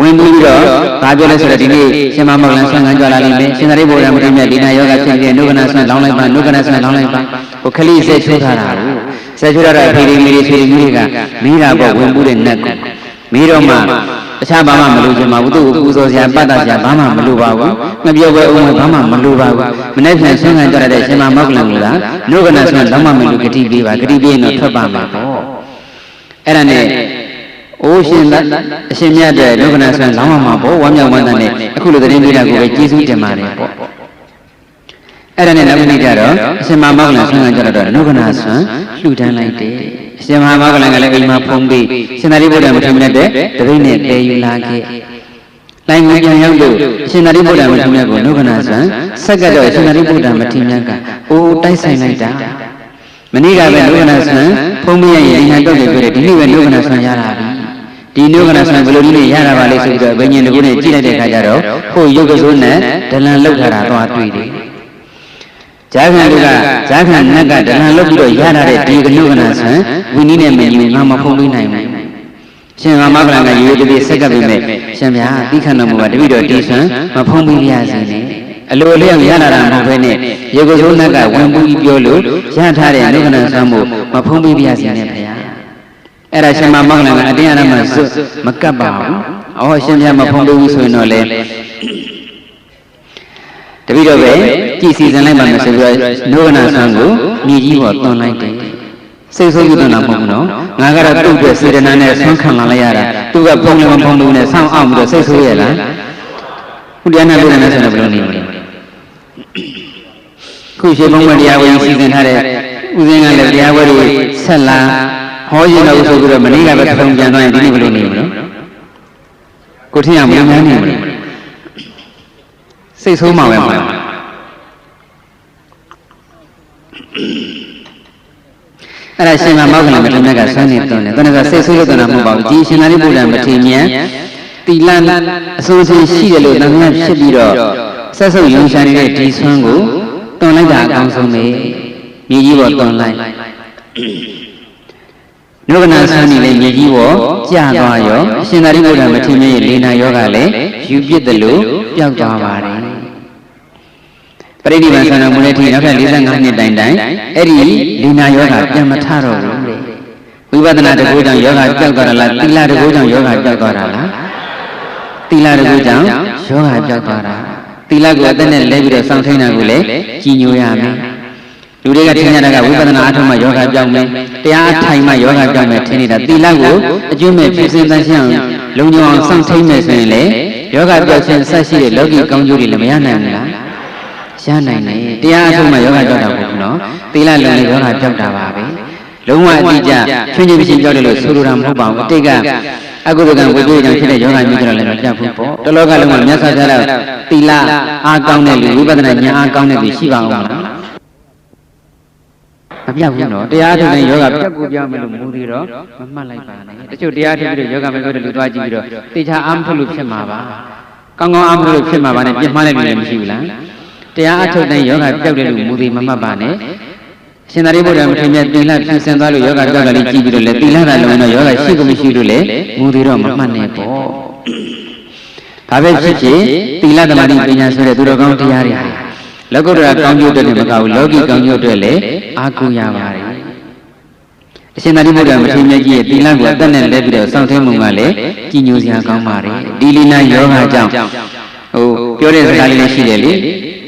ဝင်ပြီးတော့ဒါပြောလဲဆိုတော့ဒီနေ့ရှင်မမောက်လံဆွမ်းခံကြလာလိမ့်မယ်ရှင်သာရိပုတ္တရာမထေရမြတ်ဒီနာယောဂဖြစ်တဲ့နုကနာဆွမ်းလောင်းလိုက်ပါနုကနာဆွမ်းလောင်းလိုက်ပါဟိုခလေးဆက်ချိုးထားတာကိုဆက်ချိုးရတဲ့အဖေတွေမိတွေဆွေတွေမိတွေကမိတာပေါ့ဝင်ပူးတဲ့နတ်ကိုမိတော့မှတခြားဘာမှမလိုချင်ပါဘူးသူ့ကိုပူဇော်စရာပတ်တာစရာဘာမှမလိုပါဘူးမပြောဘဲအောင်ဘာမှမလိုပါဘူးမနေ့ပြန်ဆွမ်းခံကြရတဲ့ရှင်မမောက္ကလံကနုကနာဆွမ်းလောင်းမမလို့ဂတိပေးပါဂတိပေးရင်တော့ထွက်ပါမှာပေါ့အဲ့ဒါနဲ့အိုးရှင်အရှင်မြတ်တဲ့နုကနာဆွမ်းလောင်းမှာပေါ့ဝမ်းမြောက်ဝမ်းသာနဲ့အခုလိုသတင်းပေးတာကိုပဲကျေးဇူးတင်ပါတယ်ပေါ့အဲ့ဒါနဲ့နောက်နေ့ကျတော့အရှင်မမောက္ကလံဆွမ်းခံကြတော့နုကနာဆွမ်းလှူဒန်းလိုက်တယ်အရှင်မမောက္ကလံကလည်းအိမ်မှာဖုံးပြီးရှင်သာရိပုတ္တရာမထေရမြတ်တဲ့တပိတ်နဲ့တည်ယူလာခဲ့လိုင်ငွေပြန်ရောက်လို့ရှင်သာရိပုတ္တရာမထေရမြတ်ကိုနုကနာဆွမ်းဆက်ကတော့ရှင်သာရိပုတ္တရာမထေရမြတ်ကအိုးတိုက်ဆိုင်လိုက်တာမနေ့ကပဲနုကနာဆွမ်းဖုံးမရရင်ညာတော့တယ်ပြောတယ်ဒီနေ့ပဲနုကနာဆွမ်းရလာပြီ ဒီနုကနာဆံဘယ်လိုနည်းနဲ့ရတာပါလဲဆိုပြီးတော့ဘယ်ညင်တကူနဲ့ကြည့်လိုက်တဲ့အခါကျတော့ဟိုရုပ်ကစိုးနဲ့ဒလန်လောက်ထားတာသွားတွေ့တယ်ဂျာခံလူကဂျာခံနတ်ကဒလန်လောက်ပြီးတော့ရတာတဲ့ဒီကနုကနာဆံဝိနည်းနဲ့မယူငါမဖုံးပေးနိုင်ဘူးရှင်မကလန်ကရိုးတည်းဆက်ကပ်ပြီးမဲ့ရှင်ဗျာတိခဏတော်မူပါတပိတော့တီဆံမဖုံးပေးရစေနဲ့အလိုအလျောက်ရလာတာမဟုတ်ဘဲနဲ့ရေကိုစိုးနတ်ကဝင်ပူးပြောလို့ရထားတဲ့နုကနာဆံမှုမဖုံးပေးရစေနဲ့ဗျာအဲ့ဒါရှင်မကလန်ကအတင်းအဓမ္မစွတ်မကပ်ပါဘူးအော်ရှင်ဗျာမဖုံးပေးဘူးဆိုရင်တော့လေတပိတော့ပဲကြည်စီစဉ်လိုက်ပါမယ်ဆိုပြီးတော့နုကနာဆံကိုမြေကြီးပေါ်တွန်းလိုက်တယ်စိတ်ဆိုးယူတော့မဟုတ်ဘူးနော်ငါကတော့သူ့အတွက်စေတနာနဲ့ဆွမ်းခံလာလိုက်ရတာသူကဖုံးလည်းမဖုံးလို့နဲ့ဆောင်းအောင်ပြီးတော့စိတ်ဆိုးရလားခုတရားနာလို့လည်းဆိုတော့ဘယ်လိုနေမလဲခုရှိဘုံမတရားဝင်စီစဉ်ထားတဲ့ဥစဉ်ကလည်းတရားဝဲတွေဆက်လာဟောရင်တော့ဆိုပြီးတော့မနေ့ကပဲထုံပြန်သွားရင်ဒီနေ့ဘယ်လိုနေမလဲကိုထင်ရမလို့များနေမလဲစိတ်ဆိုးမှပဲမဟုတ်အဲ့ဒါရှင်မမောက္ခလမထေရကဆွမ်းနေတုံးတယ်။ဒါနဲ့ကစိတ်ဆိုးရတဲ့နာမဟုတ်ပါဘူး။ဒီရှင်သာရိပုတ္တရာမထေရမြန်တီလန်အစိုးရရှိတယ်လို့နာမည်ဖြစ်ပြီးတော့ဆက်ဆုပ်ရုံရှာနေတဲ့ဒီဆွမ်းကိုတွန်လိုက်တာအကောင်းဆုံးပဲ။မြေကြီးပေါ်တွန်လိုက်။နုကနာဆွမ်းနေလေမြေကြီးပေါ်ကျသွားရောအရှင်သာရိပုတ္တရာမထေရရဲ့လေနာယောဂလည်းယူပြစ်တယ်လို့ပျောက်သွားပါတယ်။ပရိနိဗ္ဗာန်ဆန္ဒမူတဲ့ထိနောက်ထပ်45နှစ်တိုင်အဲ့ဒီလိနာယောဂပြန်မထတော့ဘူးတဲ့ဝိပဿနာတကူကြောင့်ယောဂပျောက်သွားတာလားသီလတကူကြောင့်ယောဂပျောက်သွားတာလားသီလတကူကြောင့်ယောဂပျောက်သွားတာသီလကိုအသက်နဲ့လဲပြီးတော့စောင့်ထိန်တာကိုလည်းကြီးညိုရမယ်လူတွေကထင်ကြတာကဝိပဿနာအထုံးမှယောဂပျောက်မယ်တရားအထိုင်မှယောဂပျောက်မယ်ထင်နေတာသီလကိုအကျွမ်းမဲ့ဖြစ်စဉ်တန်ရှင်းလုံခြုံအောင်စောင့်ထိန်မယ်ဆိုရင်လေယောဂပျောက်ခြင်းဆက်ရှိတဲ့လောကီကောင်းကျိုးတွေလည်းမရနိုင်ဘူးလားရနိုင်တယ်တရားအထုတ်မှယောဂကြောက်တာပေါ့နော်သီလလုံးလေးယောဂကြောက်တာပါပဲလုံးဝအတိအကျချွင်းချင်းချင်းကြောက်တယ်လို့ဆိုလိုတာမဟုတ်ပါဘူးအတိတ်ကအကုသိုလ်ကဝိပဿနာကြောင့်ဖြစ်တဲ့ယောဂမျိုးတွေလည်းမပြတ်ဘူးပေါ့တလောကလုံးမှာမြတ်စွာဘုရားသီလအားကောင်းတဲ့လူဝိပဿနာဉာဏ်အားကောင်းတဲ့လူရှိပါအောင်မလားမပြတ်ဘူးနော်တရားထုတ်တဲ့ယောဂပြတ်ကိုပြောင်းမယ်လို့မူသေးတော့မမှတ်လိုက်ပါနဲ့တချို့တရားထုတ်ပြီးတော့ယောဂမပြောတဲ့လူသွားကြည့်ပြီးတော့တေချာအားမထုတ်လို့ဖြစ်မှာပါကောင်းကောင်းအားမထုတ်လို့ဖြစ်မှာပါနဲ့ပြတ်မှားလိုက်လို့မရှိဘူးလားတရားအထုတ်တဲ့ယောဂပျောက်တယ်လို့မူသေးမမှတ်ပါနဲ့ရှင်သာရိပုတ္တရာမထေရသီလဖြူစင်သွားလို့ယောဂပျောက်တာလေးကြည့်ပြီးတော့လေသီလသာလုံးတော့ယောဂရှိကိုမရှိလို့လေမူသေးတော့မမှတ်နဲ့ပေါ့ဒါပဲဖြစ်ဖြစ်သီလသမာဓိပညာဆိုတဲ့သူတော်ကောင်းတရားတွေလောကုတ္တရာကောင်းကျိုးအတွက်နဲ့မကဘူးလောကီကောင်းကျိုးအတွက်လည်းအားကိုးရပါတယ်အရှင်သာရိပုတ္တရာမထေရကြီးရဲ့သီလကိုအသက်နဲ့လဲပြီးတော့စောင့်ထိန်မှုကလည်းကြီးညိုစရာကောင်းပါတယ်ဒီလိနာယောဂကြောင့်ပြောတဲ့စကားလေးရှိတယ်လေ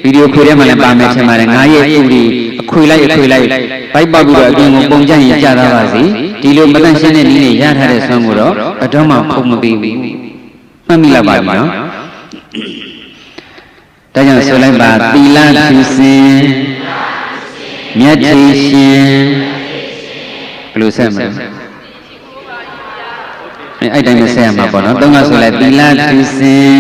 ဗီဒီယိုခွေထဲမှာလည်းပါမယ်ထင်ပါတယ်ငါရဲ့ဥရီအခွေလိုက်ဘိုက်ပေါက်ပြီးတော့အပြင်ကိုပုံကျရင်ကြာသားပါစီဒီလိုမတန့်ရှင်းတဲ့နည်းနဲ့ရထားတဲ့ဆွမ်းကိုတော့ဘယ်တော့မှဖုံးမပေးဘူးမှတ်မိလိုက်ပါပြီနော်ဒါကြောင့်ဆိုလိုက်ပါသီလဖြူစင်မြတ်ထေရှင်ဘယ်လိုဆက်မလဲအဲ့တိုင်းမဆက်ရမှာပေါ့နော်သုံးခါဆိုလိုက်သီလဖြူစင်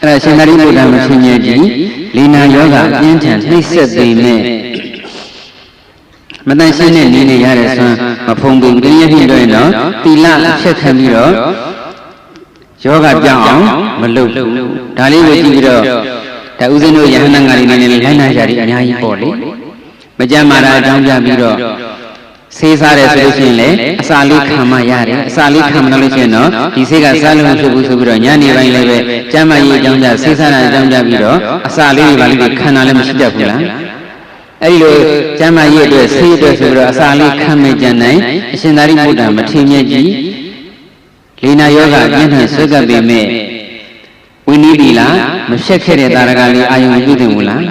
အဲ့ဒါရှင်သာရိပုတ္တရာမထေရကြီးလိနာယောဂပြင်းထန်နှိမ့်ဆက်ပေမဲ့မတန်ရှင်းတဲ့နည်းနဲ့ရတဲ့ဆွမ်းမဖုံးဘူးတရားဖြစ်တော့ရင်တော့သီလအဖြတ်ခံပြီးတော့ယောဂပြောင်းအောင်မလုပ်ဘူးဒါလေးကိုကြည့်ပြီးတော့ဒါဥစဉ်တို့ယဟန်ငါးတွေနဲ့လိုက်နာကြတယ်အများကြီးပေါ့လေမကြမ်းမာတာအကြောင်းပြပြီးတော့ဆေးစားတယ်ဆိုလို့ရှိရင်လည်းအစာလေးခံမှရတယ်အစာလေးခံမလို့ရှိရင်တော့ဒီဆေးကစားလို့မဖြစ်ဘူးဆိုပြီးတော့ညနေပိုင်းလည်းပဲကျမ်းမာရေးအကြောင်းပြဆေးစားတာအကြောင်းပြပြီးတော့အစာလေးတွေပါလိမ့်ခံတာလည်းမရှိတတ်ဘူးလားအဲ့ဒီလိုကျမ်းမာရေးအတွက်ဆေးအတွက်ဆိုပြီးတော့အစာလေးခံမဲ့ကြနိုင်အရှင်သာရိပုတ္တရာမထေရကြီးလိနာယောဂအပြင်းထန်ဆွဲကပ်ပေမဲ့ဝိနည်းဒီလားမဖြတ်ခဲ့တဲ့တာရကလေးအာယုံပြုတင်ဘူးလား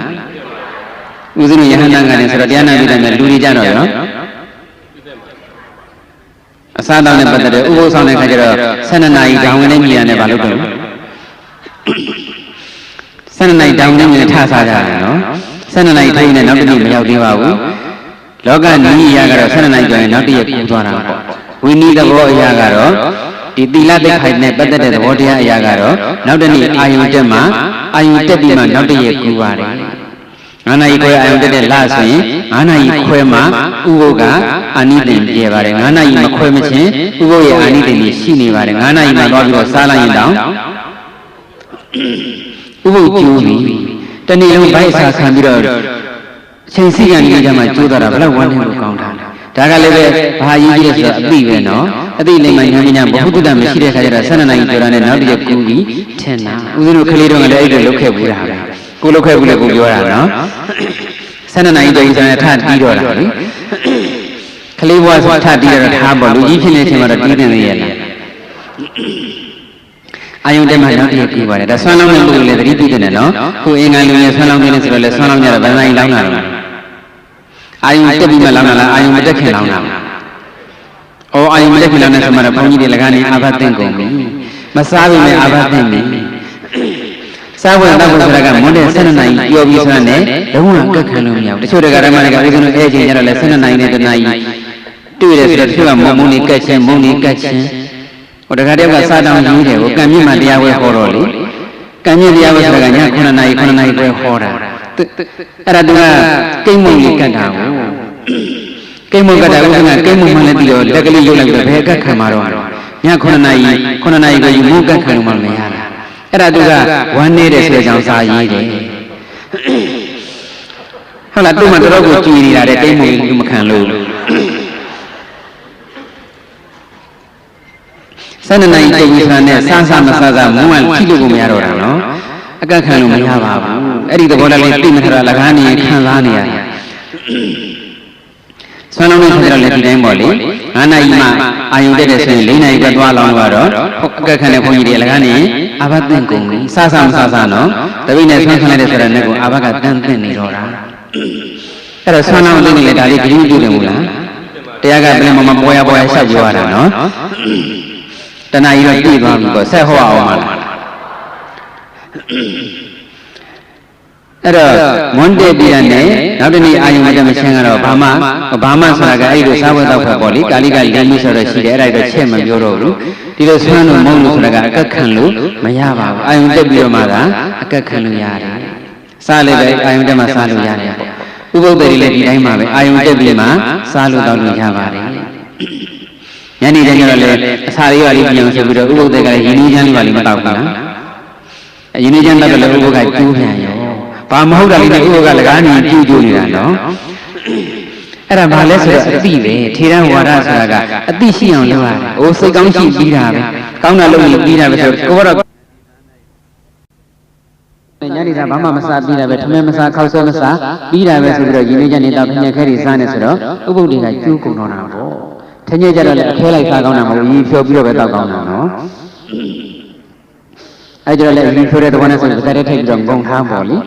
ဥစဉ်ရဟန္တာကလည်းဆိုတော့တရားနာပြီးတယ်လူတွေကြတော့ရောအစားတောင်းနဲ့ပတ်သက်တဲ့ဥပုသ်ဆောင်တဲ့ခါကျတော့12နာရီတောင်ဝင်နေမြည်ရတယ်ဘာလို့တော့12နာရီတောင်ဝင်နေထစားကြတယ်နော်12နာရီထိုင်နေနောက်တစ်နေ့မရောက်သေးပါဘူး လောကနီးအရာကတော့12နိုင်ကျော်ရင်နောက်တည့်ကူသွားတာပေါ့ဝိနည်းသဘောအရာကတော့ဒီသီလသိက္ခာနဲ့ပတ်သက်တဲ့သဘောတရားအရာကတော့နောက်တနေ့အာယုန်တက်မှာအာယုန်တက်ပြီးမှနောက်တည့်ကူပါတယ်9နာရီခွဲအာယုန်တက်တဲ့လဆိုရင်9နာရီခွဲမှာဥပုပ်ကအာနိသင်ပြပါတယ်9နာရီမခွဲမချင်းဥပုပ်ရဲ့အာနိသင်ကြီးရှိနေပါတယ်9နာရီမှသွားပြီးတော့စားလိုက်ရင်တောင်ဥပုပ်ကျိုးပြီတနေ့လုံးဗိုက်စားခံပြီးတော့ချိန်စီကံကြီးကြမှာကျိုးသွားတာဘယ်လောက်ဝမ်းနည်းလို့ကောင်းတာဒါကလည်းပဲဘာကြီးကြီးလဲဆိုတော့အသိပဲနော်အသိလိမ္မာဉာဏ်ဉာဏ်ဘုဟုတ္တမရှိတဲ့ခါကျတော့12နိုင်ကျော်တာနဲ့နောက်တစ်ရက်ကူပြီးထင်တာဦးဇင်းတို့ကလေးတော့လည်းအဲ့ဒါလုတ်ခဲ့ဘူးတာပဲကိုလုတ်ခဲ့ဘူးလေကိုပြောတာနော်12နိုင်ကျော်ဆိုရင်ထတီးတော့တာလေကလေးဘွားဆိုထတီးတော့ထားပေါ့လူကြီးဖြစ်နေချိန်မှာတော့တီးနေသေးရဲ့လားအာယုန်တက်မှနောက်တစ်ရက်ကူပါတယ်ဒါဆွမ်းလောင်းတဲ့လူတွေလည်းသတိပြုတယ်နော်ကိုအင်္ဂါလူတွေဆွမ်းလောင်းနေတယ်ဆိုတော့လည်းဆွမ်းလောင်းကြတော့ဗန်ဆိုင်လောင်းတာတော့အာယုန်တက်ပြီးမှလောင်းတာလားအာယုန်မတက်ခင်လောင်းတာ။အော်အာယုန်မတက်ခင်လောင်းတဲ့ဆိုမှတော့ဘုန်းကြီးတွေလည်းကနေအာဘသင့်ကုန်ပြီ။မစားဘူးနဲ့အာဘသင့်ပြီ။စားဖို့တောက်ဖို့ဆိုတာကမွန်းတဲ့12နိုင်ပြောပြီးဆိုတာနဲ့လုံးဝကက်ခံလို့မရဘူး။တချို့တွေကဓမ္မတွေကဦးဇင်းတို့အဲ့ချိန်ကျတော့လည်း12နိုင်နဲ့တနာကြီးတွေ့တယ်ဆိုတော့တချို့ကမုံမုံလေးကက်ချင်းမုံလေးကက်ချင်းဟိုတခါတည်းကစားတောင်းကြီးတယ်ဟိုကံမြင့်မှတရားဝဲဟောတော့လေကံမြင့်တရားဝဲဆိုတာကည9နာရီပဲဟောတာအဲ့ဒါသူကကိမ့်မုံလေးကတ်တာကိုကိမ့်မုံကတ်တာဥက္ကဋ္ဌကိမ့်မုံမှလည်းပြီးတော့လက်ကလေးရုပ်လိုက်ပြီးတော့ဘယ်ကတ်ခံမှာတော့ည9နာရီပဲယူမုံကတ်ခံလို့မှမရတာအဲ့ဒါသူကဝမ်းနေတယ်ဆိုတဲ့အကြောင်းစာရေးတယ်ဟုတ်လားသူ့မှာတော်တော်ကိုကြည်နေတာတဲ့ကိမ့်မုံကြီးမခံလို့12နိုင်တိတ်ပြီးဆိုတာနဲ့စမ်းစမ်းမစမ်းမုံကထိလို့ကိုမရတော့တာနော်အကန့်ခံလို့မရပါဘူးအဲ့ဒီသဘောလည်းသိမထတာလကားနေခံစားနေရတယ်ဆွမ်းလုံးနဲ့ဆိုတော့လည်းဒီတိုင်းပေါ့လေ9နာရီမှအာယုန်တက်တဲ့ဆိုရင်4နာရီပဲသွားလောင်းတော့အကန့်ခံတဲ့ဘုန်းကြီးတွေလကားနေအာဘသင့်ကုန်ပြီစစမစစနော်တပိနဲ့ဆွမ်းခံလိုက်တဲ့ဆိုတော့နဲ့ကိုအာဘကတန်းသင့်နေတော့တာအဲ့တော့ဆွမ်းလုံးသိနေလေဒါလေးဂရုပြုတယ်မို့လားတရားကဘယ်မှာပေါ်ရရှောက်ပြောရတာနော်တဏှာကြီးတော့ပြည့်သွားပြီပေါ့ဆက်ဟောအောင်ပါလားအဲ့တော့မွန်းတက်ပြရနဲ့နောက်တနေ့အာယုံမတက်မချင်းကတော့ဘာမှဆိုတာကအဲ့ဒီလိုစားဝတ်တော့ဖက်ပေါ့လေကာလိက၄မျိုးဆိုတော့ရှိတယ်အဲ့ဒါတော့ချက်မပြောတော့ဘူးဒီလိုဆွမ်းလို့မုန်းလို့ဆိုတာကအကက်ခံလို့မရပါဘူးအာယုံတက်ပြီးတော့မှသာအကက်ခံလို့ရတယ်စားလည်းပဲအာယုံတက်မှစားလို့ရတယ်ပေါ့ဥပုပ်တွေလည်းဒီတိုင်းပါပဲအာယုံတက်ပြီးမှစားလို့တောက်လို့ရပါတယ်ညနေတိုင်းကျတော့လေအစာလေးပါလေးပြန်ဆိုပြီးတော့ဥပုပ်တွေကလည်းရင်းနှီးချမ်းလေးပါလေးမတောက်ဘူးလားရင်းနှီးချမ်းတောက်တယ်လည်းဥပုပ်ကကျိုးပြန်ရောဘာမဟုတ်တာလေးနဲ့ဥပုပ်ကလကားနေကျိုးနေတာနော်အဲ့ဒါဘာလဲဆိုတော့အတိပဲထေရဝါဒဆိုတာကအတိရှိအောင်လုပ်ရတယ်။အိုးစိတ်ကောင်းရှိပြီးတာပဲ။ကောင်းတာလုပ်ရင်ပြီးတာပဲဆိုတော့ကိုကတော့ညနေသားဘာမှမစားပြီးတာပဲထမင်းမစားခောက်ဆွဲမစားပြီးတာပဲဆိုပြီးတော့ရင်းနှီးချမ်းနေတော့ဖျက်ခဲတွေစားနေဆိုတော့ဥပုပ်တွေကကျိုးကုန်တော့တာပေါ့။ထင်းကျကြတော့လည်းအခဲလိုက်စားကောင်းတာမဟုတ်ဘူး။ဖြောပြီးတော့ပဲတောက်ကောင်းတာနော်။အဲ့ကြတော့လည်းဒီဖြိုးတဲ့သဘောနဲ့ဆိုရင်တစ်သက်တည်းထိပ်ပြီးတော့ငုံထားပေါ့လေ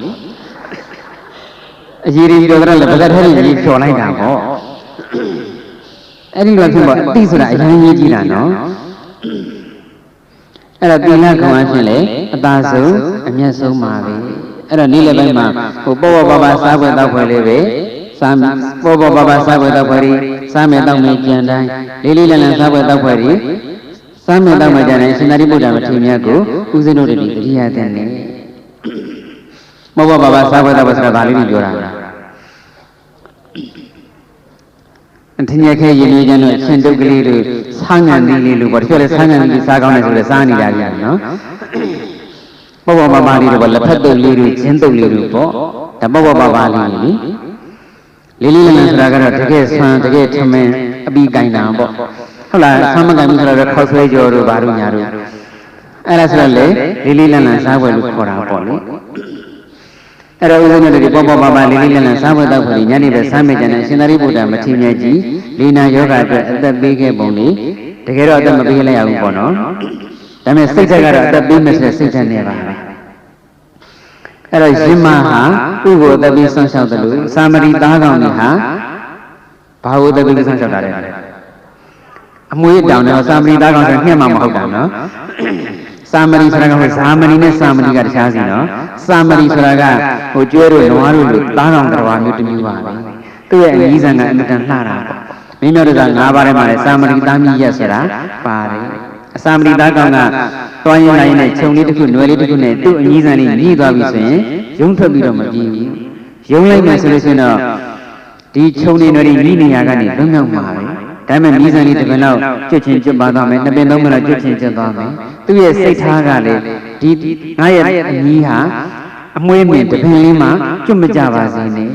အရေးကြီးတော့လည်းတစ်သက်တည်းကြီးဖြော်လိုက်တာပေါ့အဲ့ဒီလိုဖြစ်ပေါ့အတိဆိုတာအရင်ကြီးတာနော်အဲ့တော့သီလကောင်းခြင်းလေအသာဆုံးအမျက်ဆုံးပါပဲအဲ့တော့နေ့လယ်ပိုင်းမှာဟိုပေါ့ပေါ့ပါစားပွဲတောက်ခွဲလေးပဲစားပေါ့ပေါ့ပါစားပွဲတောက်ခွဲလေးစားမယ်တောက်မယ်ကြံတိုင်းလေးလေးလံလံစားပွဲတောက်ခွဲလေးစားမယ်တောက်မယ်ကြံတိုင်းရှင်သာရိပုတ္တရာမထေရမြတ်ကိုဦးဇင်းတို့တွေတတိယတဲ့နဲ့ပေါ့ပေါ့ပါစားပွဲတောက်ပွဲဆိုတာဒါလေးကိုပြောတာထင်းရခဲရင်းနှီးချမ်းတို့ရှင်တုတ်ကလေးတို့စားငံသီးလေးလို့ပေါ့တချို့လည်းစားငံသီးစားကောင်းတယ်ဆိုလည်းစားနေကြတယ်နော်ပေါ့ပေါ့ပါပါလေးတို့ပေါ့လက်ဖက်တုပ်လေးတို့ကျင်းတုပ်လေးတို့ပေါ့ဒါပေါ့ပေါ့ပါပါလေးလေလေးလေးလန်းဆိုတာကတော့တကယ်ဆွမ်းတကယ်ထမင်းအပီးကင်တာပေါ့ဟုတ်လားဆမ်းမကင်ဘူးဆိုတော့ခေါက်ဆွဲကြော်တို့ဘာတို့ညာတို့အဲ့ဒါဆိုတော့လေလေးလေးလန်းစားပွဲလို့ခေါ်တာပေါ့လေအဲ့တော့ဦးဇင်းတို့ဒီပေါ့ပေါ့ပါပါလေးလေးလန်းစားပွဲတော့ခရီးညနေပဲစားမယ်ကြတယ်ရှင်သာရိပုတ္တရာမထေရမြတ်ကြီးလေနာယောဂအတွက်အသက်ပေးခဲ့ပုံလေးတကယ်တော့အသက်မပေးလိုက်ရဘူးပေါ့နော်ဒါပေမဲ့စိတ်ဓာတ်ကတော့အသက်ပေးမယ်ဆိုတဲ့စိတ်ဓာတ်နဲ့ပါပဲအဲ့တော့ရှင်မဟာသူ့ကိုအသက်ပေးဆွမ်းလျှောက်တယ်လို့သာမဏေသားကောင်တွေဟာဘာလို့အသက်ပေးဆွမ်းလျှောက်တာလဲအမွေတောင်တော့သာမဏေသားကောင်ဆိုညှက်မှမဟုတ်တာနော် စာမဏေဆိုတာကဟိုဇာမဏေနဲ့စာမဏေကတခြားစီနော်စာမဏေဆိုတာကဟိုကျွဲတို့နွားတို့လို့သားတော်တော်မျိုးတစ်မျိုးပါပဲသူ့ရဲ့အကြီးဆန်ကအမြဲတမ်းလှတာပေါ့မင်းတို့က၅ပါးထဲမှာလည်းစာမဏေသားမြည်ရဆိုတာပါတယ်အစာမဏေသားကောင်ကတွားရင်လိုက်နဲ့ခြုံလေးတစ်ခုနွယ်လေးတစ်ခုနဲ့သူ့အကြီးဆန်လေးညှိသွားပြီဆိုရင်ရုံထွက်ပြီးတော့မပြေဘူးရုံလိုက်မယ်ဆိုလို့ရှိရင်တော့ဒီခြုံနေနွယ်လေးညှိနေရကနေလွတ်မြောက်မှာပဲဒါပေမဲ့မိစားလေးတစ်ပင်တော့ကျွတ်ချင်းကျွတ်ပါသွားမယ်နှစ်ပင်သုံးပင်တော့ကျွတ်ချင်းကျွတ်သွားမယ်သူ့ရဲ့စိတ်ထားကလေဒီငါရဲ့အကြီးဟာအမွှေးမြင်တစ်ပင်လေးမှကျွတ်မကြပါစေနဲ့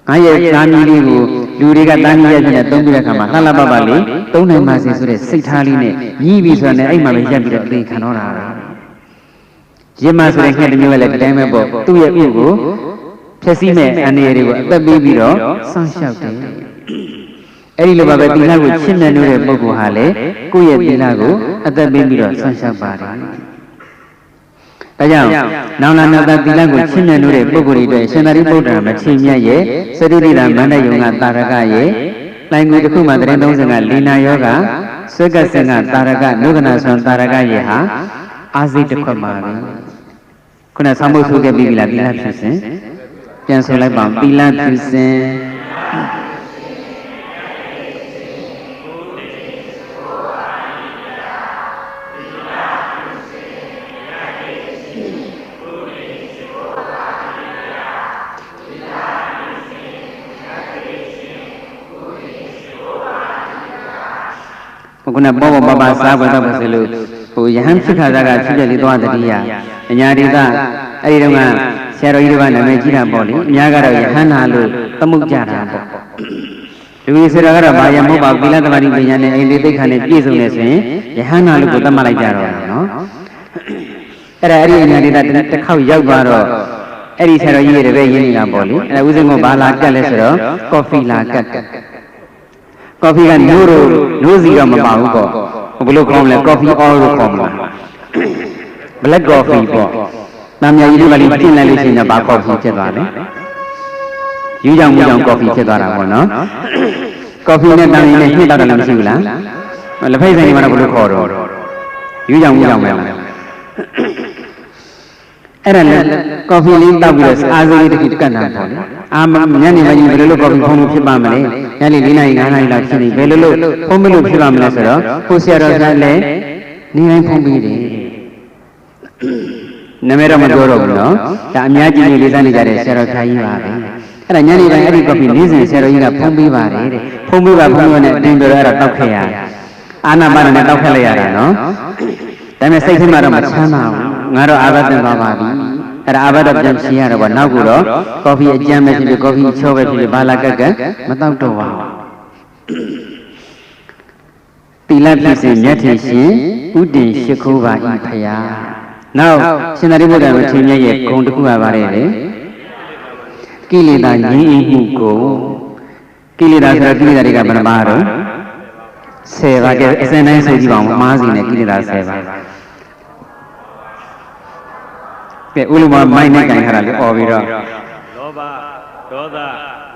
ငါရဲ့သားမီးလေးကိုလူတွေကသားမီးရဲ့ဖြစ်နေသုံးပြီးတဲ့အခါမှာလှလှပပလေးသုံးနိုင်ပါစေဆိုတဲ့စိတ်ထားလေးနဲ့ညီးပြီးဆိုတဲ့အဲ့မှာပဲရက်ပြီးတော့အသေးခံတော့တာပဲရမဆိုတဲ့ငှက်တစ်မျိုးလည်းဒီတိုင်းပဲပေါ့သူ့ရဲ့ဥကိုဖြည့်ဆည်းမဲ့အနေတွေကိုအသက်ပေးပြီးတော့ဆောင်းလျှောက်တယ်အဲ့ဒီလိုပါပဲသီလကိုချစ်မြတ်လို့တဲ့ပုဂ္ဂိုလ်ဟာလေကိုယ့်ရဲ့သီလကိုအသက်ပေးပြီးတော့ဆောင်းလျှောက်ပါတယ်ဒါကြောင့်နောင်လာနောင်သားသီလကိုချစ်မြတ်လို့တဲ့ပုဂ္ဂိုလ်တွေအတွက်ရှင်သာရိပုတ္တရာမထေရမြတ်ရဲ့သတိတိတာမန္တယုံကတာရကရဲ့လိုင်ငွေတစ်ခုမှသတင်း30ကလီနာယောဂဆွေကစင်ကတာရကနုကနာဆွန်တာရကရဲ့ဟာအာဇိတစ်ခွက်ပါပဲခုနဆောင်းဖို့ဆိုခဲ့ပြီးပြီလားသီလဖြစ်စဉ်ပြန်ဆိုလိုက်ပါသီလဖြစ်စဉ်ခုနပေါ်ပေါ်ပါပါစားပေါ်တော့ဆိုလို့ဟိုယဟန်ဖြစ်ခါသားကဖြစ်ပြလေးသွားတတိယအညာဒေသအဲ့ဒီတော့ကဆရာတော်ကြီးတွေကနာမည်ကြီးတာပေါ့လေအများကတော့ယဟန်နာလို့သမုတ်ကြတာပေါ့လူကြီးဆရာကတော့ဘာယမဟုတ်ပါဘူးသီလသမารိပညာနဲ့အိန္ဒိသိက္ခာနဲ့ပြည့်စုံနေဆိုရင်ယဟန်နာလို့ကိုသတ်မှတ်လိုက်ကြတော့နော်အဲ့ဒီအညာဒေသတစ်ခေါက်ရောက်သွားတော့အဲ့ဒီဆရာတော်ကြီးတွေတပည့်ရင်းနေတာပေါ့လေအဲ့ဦးစင်းကဘာလာကတ်လဲဆိုတော့ကော်ဖီလာကတ်ကော်ဖီကနိုးစီတော့မပါဘူးပေါ့ဘယ်လိုခေါ်မလဲကော်ဖီအော်လို့ခေါ်မှာ black coffee ပေါ့နာမည်ကြီးကလေးပြင်လိုက်လို့ရှိရင်ဘာကော်ဖီဖြစ်သွားလဲယူကြောင်မှုကြောင့်ကော်ဖီဖြစ်သွားတာပေါ့နော်ကော်ဖီနဲ့တန်ရင်းနဲ့ညှစ်တော့တယ်မရှိဘူးလားလက်ဖိတ်ဆိုင်တွေမှာတော့ဘယ်လိုခေါ်တော့ယူကြောင်မှုကြောင့်ပဲအဲ့ဒါလည်းကော်ဖီလေးတောက်ပြီးတော့အားစိလေးတစ်ခုကတ်တာပေါ့လေညနေပိုင်းဘယ်လိုကော်ဖီဖုံးလို့ဖြစ်ပါမလဲညနေ4 နာရီ5 နာရီလောက်ဖြစ်နေဘယ်လိုဖုံးမလို့ဖြစ်ပါမလဲဆိုတော့ကိုဆရာတော်ကလည်းနေတိုင်းဖုံးပြီးတယ်နာမည်တော့မပြောတော့ဘူးနော်ဒါအများကြီးလေးစားနေကြတဲ့ဆရာတော်ခါကြီးပါပဲအဲ့ဒါညနေပိုင်းအဲ့ဒီကော်ဖီနေ့စဉ်ဆရာတော်ကြီးကဖုံးပေးပါတယ်တဲ့ဖုံးပေးပါဖုံးလို့နဲ့အတင်းပြောရတော့တောက်ခဲ့ရအာနာပါနနဲ့တောက်ခဲ့လိုက်ရတာနော်ဒါပေမဲ့စိတ်ထဲမှာတော့မချမ်းသာဘူးငါတော့အာဘတ်တင်သွားပါပြီအဲ့ဒါအာဘတ်တော့ပြန်ရှင်းရတော့ဗောနောက်ကတော့ကော်ဖီအကျမ်းပဲဖြစ်ဖြစ်ကော်ဖီချောပဲဖြစ်ဖြစ်ဘာလာကက်ကမတောက်တော့ပါဘူးသီလဖြစ်စဉ်မြတ်ထင်ရှင်ဥတည်ရှိခိုးပါဤဖရာနောက်ရှင်သာရိပုတ္တရာမထေရမြတ်ရဲ့ဂုဏ်တစ်ခုပါပါတယ်လေကိလေသာငြိမ်းမှုကိုကိလေသာဆိုတော့ကိလေသာတွေကဘယ်နှပါတော့10ပါးကဲအစဉ်တိုင်းဆိုကြည့်ပါဦးအမားစီနဲ့ကိလေသာ10ပါးကဲဥလမမိုင်းနဲ့ကြင်ထားတာလေអော်ပြီးတော့လောဘဒေါသ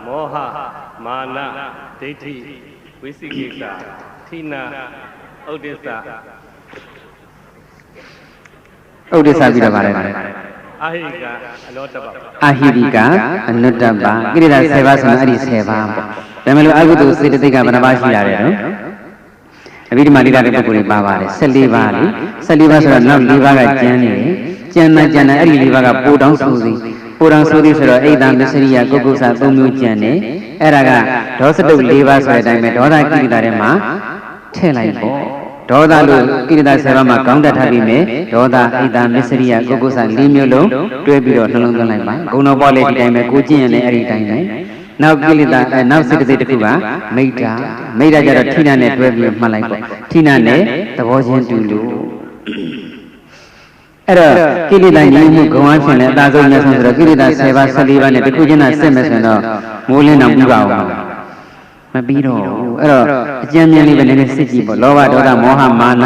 မောဟမာနဒိဋ္ဌိဝိသိကိစ္စထိနာဥဒိစ္စဥဒိစ္စပြီးတော့ပါတယ်အာဟိကအနောတ္တပအာဟိတိကအနုတ္တပကိလေသာ10ပါးဆိုရင်အဲ့ဒီ10ပါးပေါ့ဒါမှမဟုတ်အကုသိုလ်စေတသိက်ကဘယ်နှပါးရှိရတယ်နော်အဘိဓမ္မာလိတာတဲ့ပုဂ္ဂိုလ်တွေပါပါတယ်14ပါးလေ14ပါးဆိုတော့နောက်4ပါးကကျန်နေတယ်ကျန်တဲ့အဲ့ဒီ4ပါးကပိုတောင်းဆိုသည်ပိုတောင်းဆိုသည်ဆိုတော့အိဒါမစ္စရိယကုက္ကုဆာ3မျိုးကျန်နေအဲ့ဒါကဒေါသတု4ပါးဆိုတဲ့အတိုင်းပဲဒေါသကိလေသာထဲမှာထည့်လိုက်ပေါ့ဒေါသလို့ကိလေသာ10ပါးမှာကောင်းတတ်ထားပြီးမယ်ဒေါသအိဒါမစ္စရိယကုက္ကုဆာ4မျိုးလုံးတွဲပြီးတော့နှလုံးသွင်းလိုက်ပါဂုဏတော်ပေါ်လေဒီတိုင်းပဲကိုကျင့်ရင်လည်းအဲ့ဒီတိုင်းပဲနောက်ကိလေသာနောက်စိတ်တစ်ခုကမိတ္တာကြတော့ဌိနနဲ့တွဲပြီးမှတ်လိုက်ပေါ့ဌိနနဲ့သဘောချင်းတူလို့အဲ့တော့ကိလေသာငြိမ်းမှုဂုဏ်အဖြစ်နဲ့အသာဆုံးမြတ်ဆုံးဆိုတော့ကိလေသာ10ပါး14ပါးနဲ့တစ်ခုချင်းသာစစ်မယ်ဆိုရင်တော့မိုးလင်းတော့ပြီးပါဦးမပြီးတော့ဘူးအဲ့တော့အကျဉ်းမြင်လေးပဲနည်းနည်းစစ်ကြည့်ပေါ့လောဘဒေါသမောဟမာန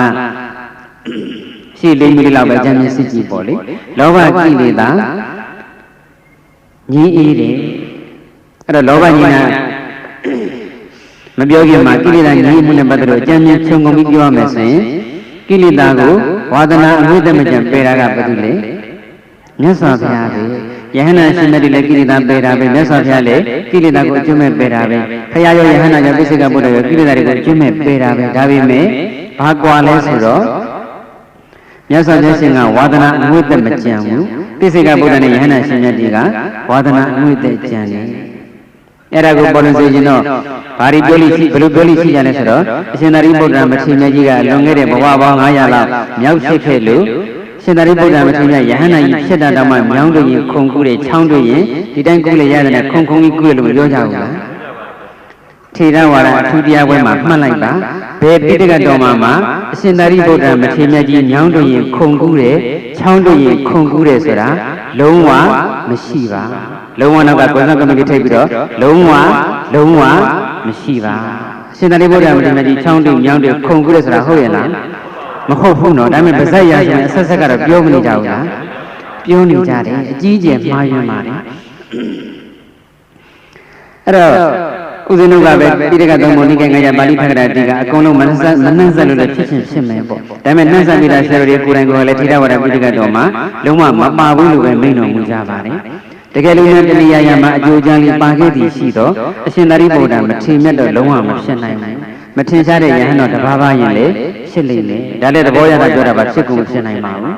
ရှိ၄မိနစ်လောက်ပဲအကျဉ်းမြင်စစ်ကြည့်ပေါ့လေလောဘကိလေသာငြိမ်းအေးတယ်အဲ့တော့လောဘကြီးနာမပြောခင်မှာကိလေသာငြိမ်းမှုနဲ့ပတ်သက်လို့အကျဉ်းမြင်ခြုံငုံပြီးပြောရမယ်ဆိုရင်ကိလေသာကို ဝါဒနာအငွေ့တမကြံပေတာကဘာလို့လဲမြတ်စွာဘုရားပဲယဟန္တာရှင်တဲ့လည်းကိလေသာပေတာပဲမြတ်စွာဘုရားလည်းကိလေသာကိုအကျွမ်းမဲ့ပေတာပဲဖရာရောယဟန္တာရောပိစိကဗုဒ္ဓရောကိလေသာတွေကိုအကျွမ်းမဲ့ပေတာပဲဒါပေမဲ့ဘာကွာလဲဆိုတော့မြတ်စွာဘုရားရှင်ကဝါဒနာအငွေ့တမကြံဘူးပိစိကဗုဒ္ဓနဲ့ယဟန္တာရှင်မြတ်ကြီးကဝါဒနာအငွေ့တကြံတယ်အဲ့ဒါကိုပေါ်လွင်စေခြင်းတော့ဘာဒီပြောလိရှိဘယ်လိုပြောလိရှိကြလဲဆိုတော့အရှင်သာရိပုတ္တရာမထေရကြီးကလွန်ခဲ့တဲ့ဘဝပေါင်း900လောက်မြောက်ဖြစ်ခဲ့လို့ရှင်သာရိပုတ္တရာမထေရယဟန္တာကြီးဖြစ်တာတောင်မှမြောင်းတို့ရင်ခုံကူးတဲ့ချောင်းတို့ရင်ဒီတိုင်းကူးလေရတယ်နဲ့ခုံကြီးကူးရလို့ပြောကြဘူးလားထေရဝါဒအထူးတရားပွဲမှာမှတ်လိုက်ပါဘယ်ပိဋကတော်မှာအရှင်သာရိပုတ္တရာမထေရကြီးမြောင်းတို့ရင်ခုံကူးတဲ့ချောင်းတို့ရင်ခုံကူးတယ်ဆိုတာလုံးဝမရှိပါလုံးဝနောက်ကကိုယ်ကမ္မတိထိပ်ပြီးတော့လုံးဝမရှိပါအရှင်သာရိပုတ္တရာမထေရကြီးချောင်းတို့မြောင်းတို့ခုံကူးတယ်ဆိုတာဟုတ်ရဲ့လားမဟုတ်ဘူးနော်ဒါပေမဲ့ဗဇက်ရဆိုရင်အဆက်ဆက်ကတော့ပြောမနေကြဘူးလားပြောနေကြတယ်အကြီးကျယ်မှားယွင်းပါတယ်အဲ့တော့ဦးဇင်းတို့ကပဲတိရကသုံးပုံနိကေငါရပါဠိဖက္ကရာတိကအကုန်လုံးမနှံ့ဆက်လို့လည်းဖြစ်မယ်ပေါ့ဒါပေမဲ့နှံ့ဆက်မိတာဆရာတော်တွေကိုယ်တိုင်ကလည်းထေရဝါဒပိဋကတော်မှာလုံးဝမပါဘူးလို့ပဲမိန့်တော်မူကြပါတယ်တကယ်လို့တဏှာရမှာအကျိုးချမ်းလေးပါခဲ့သည်ရှိတော့အရှင်သာရိပုတ္တရာမထေရမြတ်တော့လုံးဝမဖြစ်နိုင်ဘူးမထင်ရှားတဲ့ယဟန်တော်တပါးပါးရင်လေဖြစ်လိမ့်မယ်ဒါလည်းသဘောရတာပြောတာပါဖြစ်ကုန်ဖြစ်နိုင်ပါဘူး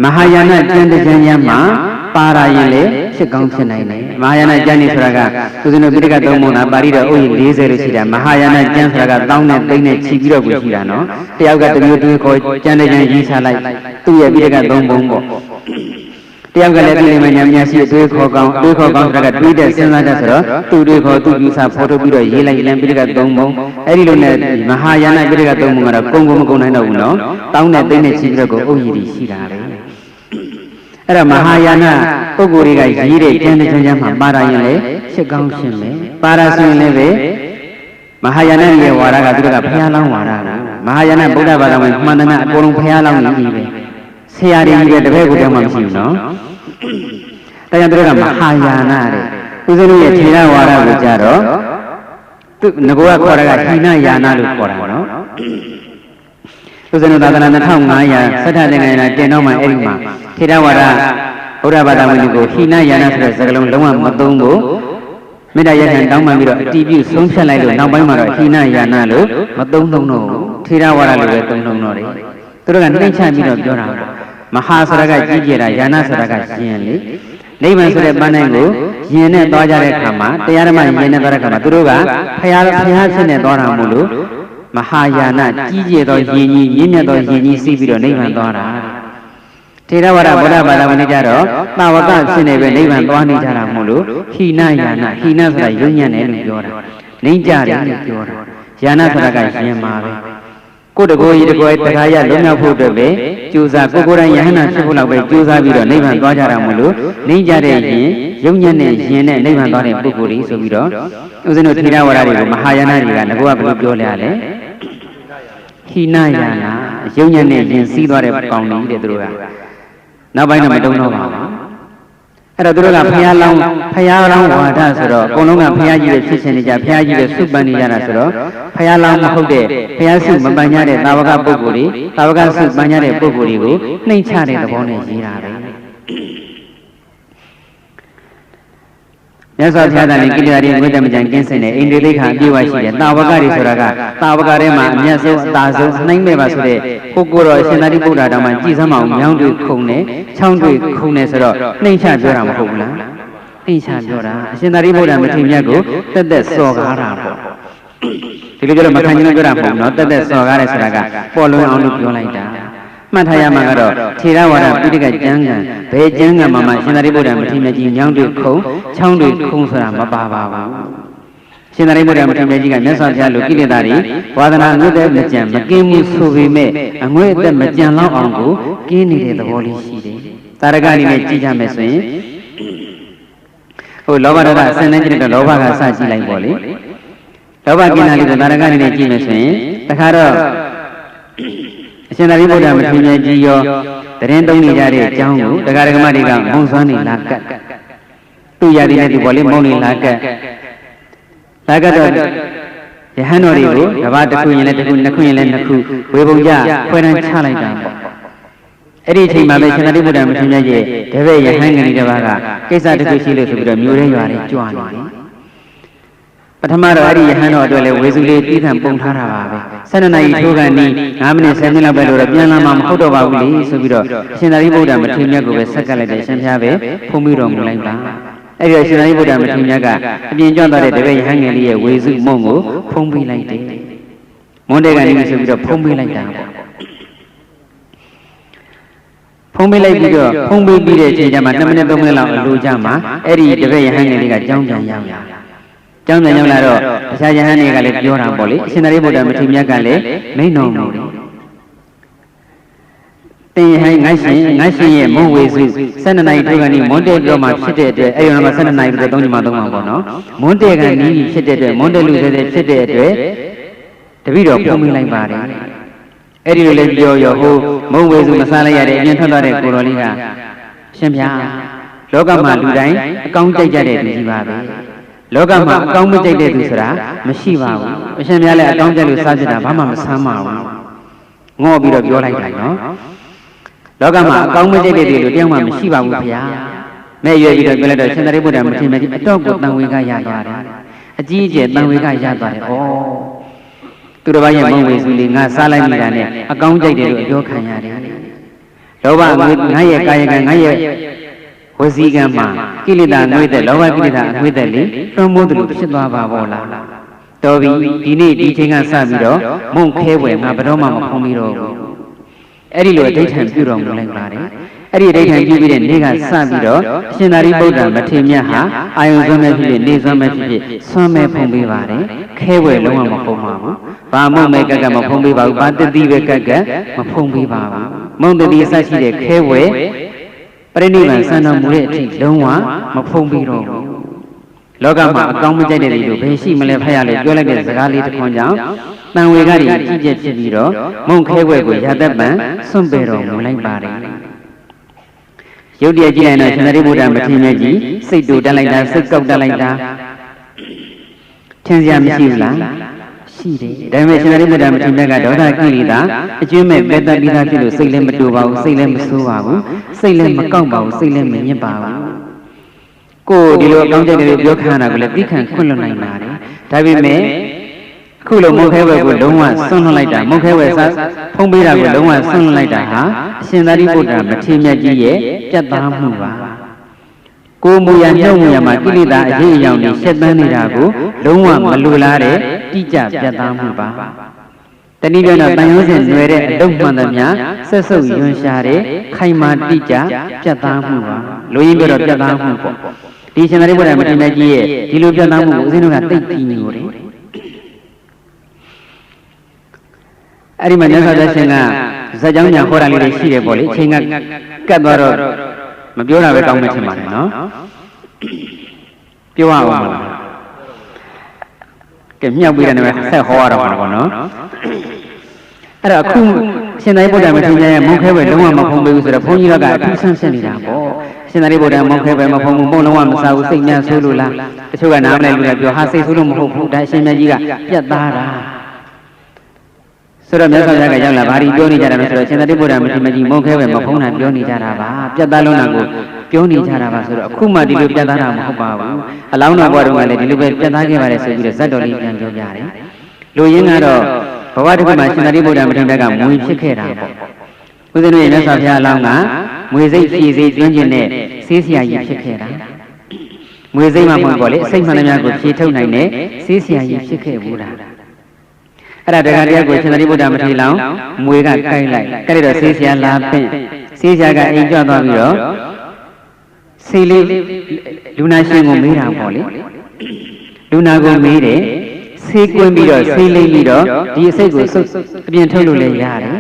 မဟာယာနကျမ်းတကျမ်းရမှာပါရရင်လေဖြစ်ကောင်းဖြစ်နိုင်တယ်မဟာယာနကျမ်းနေဆိုတာကသူစင်တို့ပိဋကသုံးပုံလားပါဠိတော်ဥယျာဉ်40လို့ရှိတာမဟာယာနကျမ်းဆိုတာကတောင်းနဲ့သိမ့်နဲ့ချီပြီးတော့ကိုရှိတာနော်တယောက်ကတမျိုးတွေးခေါ်ကျမ်းတကျမ်းရေးချလိုက်သူ့ရဲ့ပိဋကသုံးပုံပေါ့တယောက်ကလည်းဒီလိုမှညာများရှိတွေးခေါ်ကောင်းဆိုတာကတွေးတဲ့စဉ်းစားတတ်ဆိုတော့သူတွေးခေါ်သူယူဆဖော်ထုတ်ပြီးတော့ရေးလိုက်ရင်ပိဋကသုံးပုံအဲ့ဒီလိုနဲ့မဟာယာနပိဋကသုံးပုံကတော့ကုန်မကုန်နိုင်တော့ဘူးနော်တောင်းနဲ့သိမ့်နဲ့ချီပြီးတော့ကိုဥယျာဉ်ရှိတာလေအဲ့တော့မဟာယာနပုဂ္ဂိုလ်တွေကရေးတဲ့ကျမ်းတကျမ်းမှာပါရရင်လေဖြစ်ကောင်းဖြစ်မယ်ပါရဆိုရင်လည်းပဲမဟာယာနရဲ့ဝါဒကသူတို့ကဘုရားလောင်းဝါဒလားမဟာယာနဗုဒ္ဓဘာသာဝင်မှန်တယ်အကုန်လုံးဘုရားလောင်းနေပြီပဲဆရာတွေကြီးတဲ့တပည့်ကိုတည်းမှမရှိဘူးနော်ဒါကြောင့်သူတို့ကမဟာယာနတဲ့ဦးဇင်းတို့ရဲ့ထေရဝါဒကိုကြတော့သူငကောကခေါ်တာကဟိနယာနလို့ခေါ်တာနော်ဦးဇင်းတို့သာသနာ2500စဋ္ဌသင်္ကန်းတင်တော့မှအဲ့ဒီမှာထေရဝါဒဘုရားဘာသာဝင်တွေကိုဟိနယာနဆိုတဲ့စကားလုံးလုံးဝမသုံးဘူးမေတ္တာရက်ခံတောင်းပန်ပြီးတော့အတီးပြုဆုံးဖြတ်လိုက်လို့နောက်ပိုင်းမှာတော့ဟိနယာနလို့မသုံးတော့ထေရဝါဒလို့ပဲသုံးတော့တယ်သူတို့ကနှိမ့်ချပြီးတော့ပြောတာပေါ့မဟာဆိုတာကကြီးကျယ်တာယာနဆိုတာကရှင်လေနိဗ္ဗာန်ဆိုတဲ့ပန်းတိုင်းကိုယင်နဲ့သွားကြတဲ့အခါမှာတရားဓမ္မယင်နဲ့သွားတဲ့အခါမှာသူတို့ကဖရာဖြစ်နေသွားတာမို့လို့မဟာယာနကြီးကျယ်သောယင်ကြီးမြင့်မြတ်သောယင်ကြီးစီးပြီးတော့နိဗ္ဗာန်သွားတာထေရဝါဒဗုဒ္ဓဘာသာဝင်တွေကြတော့တာဝကဖြစ်နေပဲနိဗ္ဗာန်သွားနေကြတာမို့လို့ဟိနယာနဟိနဆိုတာယုံညံ့တယ်လို့ပြောတာနှိမ့်ကြတယ်လို့ပြောတာယာနဆိုတာကယင်ပါပဲကိုတကိုကြီးတကိုယ်တရားရလွတ်မြောက်ဖို့အတွက်ပဲကြိုးစားကိုယ်တိုင်ယဟန္တာဖြစ်ဖို့လောက်ပဲကြိုးစားပြီးတော့နိဗ္ဗာန်သွားကြတာမို့လို့နှိမ့်ကြတဲ့ရင်ယုံညံ့တဲ့ရင်နဲ့နိဗ္ဗာန်သွားတဲ့ပုဂ္ဂိုလ်ကြီးဆိုပြီးတော့ဦးဇင်းတို့ထေရဝါဒတွေကိုမဟာယာနတွေကငကောကဘယ်လိုပြောလဲရလဲဟိနယာနယုံညံ့တဲ့ရင်စီးသွားတဲ့ပေါင်းကြီးတဲ့သူတို့ကနောက်ပိုင်းတော့မတုံ့တော့ပါဘူးအဲ့တော့သူတို့ကဖျားလောင်းဝါဒဆိုတော့အကုန်လုံးကဖျားကြီးရဲ့ဖြစ်ရှင်နေကြဖျားကြီးရဲ့စုပန်နေကြတာဆိုတော့ဖျားလောင်းမဟုတ်တဲ့ဖျားစုမပန်ကြတဲ့သာဝကပုဂ္ဂိုလ်တွေသာဝကစုပန်ကြတဲ့ပုဂ္ဂိုလ်တွေကိုနှိမ့်ချတဲ့သဘောနဲ့ရေးတာပဲမြတ်စွာဘုရားကလည်းကိလေသာတွေဝိတ္တမကြံကင်းစင်တဲ့အိန္ဒြေလိခာအပြည့်အဝရှိတဲ့သာဝကတွေဆိုတာကသာဝကထဲမှာအမြတ်ဆုံးအသာဆုံးနှိမ့်မဲ့ပါဆိုတဲ့ပုဂ္ဂိုလ်တော်ရှင်သာရိပုတ္တရာတောင်မှကြည်စမ်းမအောင်မြောင်းတွေခုံနေချောင်းတွေခုံနေဆိုတော့နှိမ့်ချပြောတာမဟုတ်ဘူးလားနှိမ့်ချပြောတာအရှင်သာရိပုတ္တရာမထေရမြတ်ကိုတက်စော်ကားတာပေါ့ဒီလိုပြောလို့မခံကျင်လို့ပြောတာမဟုတ်ဘူးနော်တက်စော်ကားတယ်ဆိုတာကပေါ်လွင်အောင်လို့ပြောလိုက်တာမှတ်ထားရမှာကတော့ထေရဝါဒပိဋကကျမ်းဂန်ဘယ်ကျမ်းဂန်မှာရှင်သာရိပုတ္တရာမထေရမြတ်ကြီးညောင်းတွေခုံချောင်းတွေခုံဆိုတာမပါပါဘူးရှင်သာရိပုတ္တရာမထေရမြတ်ကြီးကမြတ်စွာဘုရားလိုကိလေသာတွေဝါဒနာငွေ့တဲ့မကြံမကင်းမှုဆိုပေမဲ့အငွေ့အသက်မကြံလောက်အောင်ကိုကင်းနေတဲ့သဘောလေးရှိတယ်တာရကအနေနဲ့ကြည့်ကြမယ်ဆိုရင်ဟိုလောဘဒေါသအစနဲ့ကြည့်တော့လောဘကစကြည့်လိုက်ပေါ့လေလောဘကင်းတာလေးကိုတာရကအနေနဲ့ကြည့်မယ်ဆိုရင်တခါတော့အရှင်သာရိပုတ္တရာမထေရမြတ်ကြီးရောတရင်သုံးနေကြတဲ့အကြောင်းကိုတရားဓမ္မတွေကမုံစွမ်းနေလာကတ်သူရည်နဲ့ဒီပေါ်လေးမုံနေလာကတ်တော့ ယဟန်တော်တွေကိုတပါးတစ်ခုရင်လည်းတစ်ခုနှစ်ခုရင်လည်းနှစ်ခုဝေပုံကြခွဲတန်းချလိုက်တာပေါ့အဲ့ဒီအချိန်မှာပဲရှင်သာရိပုတ္တရာမထေရကြီးတပည့်ယဟန်ငယ်လေးတစ်ပါးကကိစ္စတစ်ခုရှိလို့ဆိုပြီးတော့မျိုးရဲရွာလေးကြွနေတယ်ပထမတော့အဲ့ဒီယဟန်တော်အတွက်လည်းဝေစုလေးပြီးထန်ပုံထားတာပါပဲ12နာရီထိုးကန်နီး9မိနစ်10မိနစ်လောက်ပဲလို့တော့ပြန်လာမှမဟုတ်တော့ပါဘူးလေဆိုပြီးတော့ရှင်သာရိပုတ္တရာမထေရမြတ်ကိုပဲဆက်ကပ်လိုက်တယ်ရှင်ဘုရားပဲဖုံးပြီးတော်မူလိုက်ပါအဲ့ဒီရှင်သာရိပုတ္တရာမထေရမြတ်ကအပြင်ကျွမ်းသွားတဲ့တပည့်ယဟန်ငယ်လေးရဲ့ဝေစုမုံကိုဖုံးပေးလိုက်တယ်မွန်းတဲ့ကနေဆိုပြီးတော့ဖုံးပေးလိုက်တာပေါ့ဖုံးပေးလိုက်ပြီးတော့ဖုံးပေးပြီးတဲ့အချိန်ကျမှ2မိနစ်3မိနစ်လောက်အလိုကြမှာအဲ့ဒီတပည့်ယဟန်ငယ်လေးကကြောင်းပြန်ရောက်လာကျောင်းပြန်ရောက်လာတော့တခြားယဟန်တွေကလည်းပြောတာပေါ့လေအရှင်သာရိပုတ္တရာမထေရမြတ်ကလည်းမိန့်တော်မူတယ်တင်ယဟန်ငါရှင်ရဲ့မုံဝေစု12နာရီထိုးကနေမွန်းတဲပြောမှဖြစ်တဲ့အတွက်အဲ့ဒီမှာ12နာရီပြီးတော့3ညမှာ3မှာပေါ့နော်မွန်းတဲကနီးဖြစ်တဲ့အတွက်မွန်းတဲလူတွေဖြစ်တဲ့အတွက်တပည့်တော်ပုံမိလိုက်ပါတယ်အဲ့ဒီလိုလည်းပြောရောဟိုမုံဝေစုမစားလိုက်ရတဲ့အပြင်ထွက်သွားတဲ့ကိုတော်လေးကရှင်ဗျာလောကမှာလူတိုင်းအကောင်းကြိုက်ကြတဲ့သူကြီးပါပဲလောကမှာအကောင်းမကြိုက်တဲ့သူဆိုတာမရှိပါဘူးအရှင်များလည်းအကောင်းကြိုက်လို့စားကြတာဘာမှမဆမ်းပါဘူးငေါ့ပြီးတော့ပြောလိုက်တာနော်လောကမှာအကောင်းမကြိုက်တဲ့သူလို့တယောက်မှမရှိပါဘူးဗျာမဲ့ရွယ်ပြီးတော့ပြောလိုက်တော့ရှင်သာရိပုတ္တရာမထေရမြတ်ကြီးအတော့ကိုတန်ဝေကရသွားတယ်အကြီးအကျယ်တန်ဝေကရသွားတယ်ဩသူတစ်ပါးရဲ့မုံဝေစုလေးငါစားလိုက်မိတာနဲ့အကောင်းကြိုက်တယ်လို့အပြောခံရတယ်လောဘငါရဲ့ကာယကံငါရဲ့ဝစီကံမှာကိလေသာငွေသက်လောဘကိလေသာအငွေသက်လေးတွန်းမိုးတယ်လို့ဖြစ်သွားပါဘောလားတော်ပြီဒီနေ့ဒီချိန်ကစပြီးတော့မုံခဲွယ်ငါဘယ်တော့မှမဖုံးပြီးတော့ဘူးအဲ့ဒီလိုအဋ္ဌံပြုတော်မူလိုက်ပါတယ်အဲ့ဒီအဋ္ဌံပြုပြီးတဲ့နေ့ကစပြီးတော့အရှင်သာရိပုတ္တရာမထေရမြတ်ဟာအာယုံစွမ်းမဲ့ဖြစ်ဖြစ်နေစွမ်းမဲ့ဖြစ်ဖြစ်စွမ်းမဲ့ဖုံးပေးပါတယ်ခဲွယ်လုံးဝမဖုံးပါဘူးဘာမုံမဲ့ကက်ကမဖုံးပေးပါဘူးဘာတတိပဲကက်ကမဖုံးပေးပါဘူးမုံတတိအစရှိတဲ့ခဲွယ်ပရိနိဗ္ဗာန်စံတော်မူတဲ့အထိလုံးဝမဖုံးပြီးတော့ဘူးလောကမှာအကောင်းမကြိုက်တဲ့လူတွေဘယ်ရှိမလဲဖတ်ရလေပြောလိုက်တဲ့စကားလေးတစ်ခွန်းကြောင့်တန်ဝေကတွေအကြည့်ကျက်ဖြစ်ပြီးတော့မုံခဲွယ်ကိုရသက်ပံစွန့်ပယ်တော်မူလိုက်ပါတယ်ရုပ်တရက်ကြည့်လိုက်တော့ရှင်သာရိပုတ္တရာမထေရမြတ်ကြီးစိတ်တူတက်လိုက်တာစိတ်ကောက်တက်လိုက်တာထင်စရာမရှိဘူးလားရှိတယ်ဒါပေမဲ့ရှင်သာရိပုတ္တရာမထေရမြတ်ကဒေါသကိလေသာအကျွမ်းမဲ့ပဲတတ်ပြီးသားဖြစ်လို့စိတ်လည်းမတူပါဘူးစိတ်လည်းမဆိုးပါဘူးစိတ်လည်းမကောက်ပါဘူးစိတ်လည်းမညစ်ပါဘူးကိုဒီလိုအကောင်းကြတဲ့လူပြောခံတာကိုလည်းသိခံခွင့်လွှတ်နိုင်ပါတယ်ဒါပေမဲ့အခုလိုမုံခဲဝဲကိုလုံးဝဆွန့်လွှတ်လိုက်တာမုံခဲဝဲစားဖုံးပေးတာကိုလုံးဝဆွန့်လွှတ်လိုက်တာဟာအရှင်သာရိပုတ္တရာမထေရမြတ်ကြီးရဲ့ပြတ်သားမှုပါကိုမူရနှုတ်မူရမှာကိလေသာအရေးအယောင်တွေရှက်တန်းနေတာကိုလုံးဝမလိုလားတဲ့တိကျပြတ်သားမှုပါတနည်းပြောတော့တန်ရုံးစဉ်နွယ်တဲ့အတုံးမှန်သမျှဆက်စုပ်ယွန်ရှာတဲ့ခိုင်မာတိကျပြတ်သားမှုပါလိုရင်းပြောတော့ပြတ်သားမှုပေါ့ဒီရှင်သာရိပုတ္တရာမထေရမြတ်ကြီးရဲ့ဒီလိုပြတ်သားမှုကိုဦးဇင်းတို့ကသိပြီးနေလို့အဲ့ဒီမှာမြတ်စွာဘုရားရှင်ကဇာကြောင်းညာဟောတာလေးတွေရှိတယ်ပေါ့လေအချိန်ကကတ်သွားတော့မပြောတာပဲကောင်းမှထင်ပါတယ်နော်ပြောရအောင်မလားကဲမြောက်ပြီးတယ်နဲ့ဆက်ဟောရတော့မှာပေါ့နော်အဲ့တော့အခုရှင်သာရိပုတ္တရာမထေရမြတ်ရဲ့မုံခဲပဲလုံးဝမဖုံးပေးဘူးဆိုတော့ဘုန်းကြီးတို့ကအထူးဆန်းစစ်နေတာပေါ့ရှင်သာရိပုတ္တရာမုံခဲပဲမဖုံးဘူးမုံလုံးဝမစားဘူးစိတ်များဆိုးလို့လားတချို့ကနားမလဲလူကပြောဟာစိတ်ဆိုးလို့မဟုတ်ဘူးဒါရှင်မြတ်ကြီးကပြတ်သားတာဆိုတော့မြတ်စွာဘုရားကရောက်လာဘာဒီပြောနေကြတာလဲဆိုတော့ရှင်သာရိပုတ္တရာမထေရမြတ်ကြီးမုံခဲပဲမဖုံးတာပြောနေကြတာပါပြတ်သားလုံးတာကိုပြောနေကြတာပါဆိုတော့အခုမှဒီလိုပြတ်သားတာမဟုတ်ပါဘူးအလောင်းတော်ဘွားတော်ကလည်းဒီလိုပဲပြတ်သားခဲ့ပါတယ်ဆိုပြီးတော့ဇတ်တော်လေးပြန်ပြောကြတယ်လူရင်းကတော့ဘဝတစ်ခုမှာရှင်သာရိပုတ္တရာမထေရမြတ်ကမွေဖြစ်ခဲ့တာပေါ့ဦးဇင်းတို့ရဲ့မြတ်စွာဘုရားအလောင်းကမွေစိတ်ဖြည့်စေကျွမ်းကျင်တဲ့ဆေးဆရာကြီးဖြစ်ခဲ့တာမွေစိတ်မှမဟုတ်ပေါ့လေစိတ်မှန်သမျှကိုဖြည့်ထုတ်နိုင်တဲ့ဆေးဆရာကြီးဖြစ်ခဲ့ဘူးလားအဲ့ဒါတရားတရားကိုရှင်သာရိပုတ္တရာမထေရလောင်းမွေကကိုက်လိုက်အဲ့ဒါတော့ဆေးဆရာလာပင့်ဆေးဆရာကအိမ်ကြွသွားပြီးတော့ဆေးလေးလူနာရှင်ကိုမေးတာပေါ့လေလူနာကိုမေးတယ်ဆေးကွင်းပြီးတော့ဆေးလိမ့်ပြီးတော့ဒီအစိတ်ကိုစုပ်အပြင်ထုတ်လို့လည်းရတယ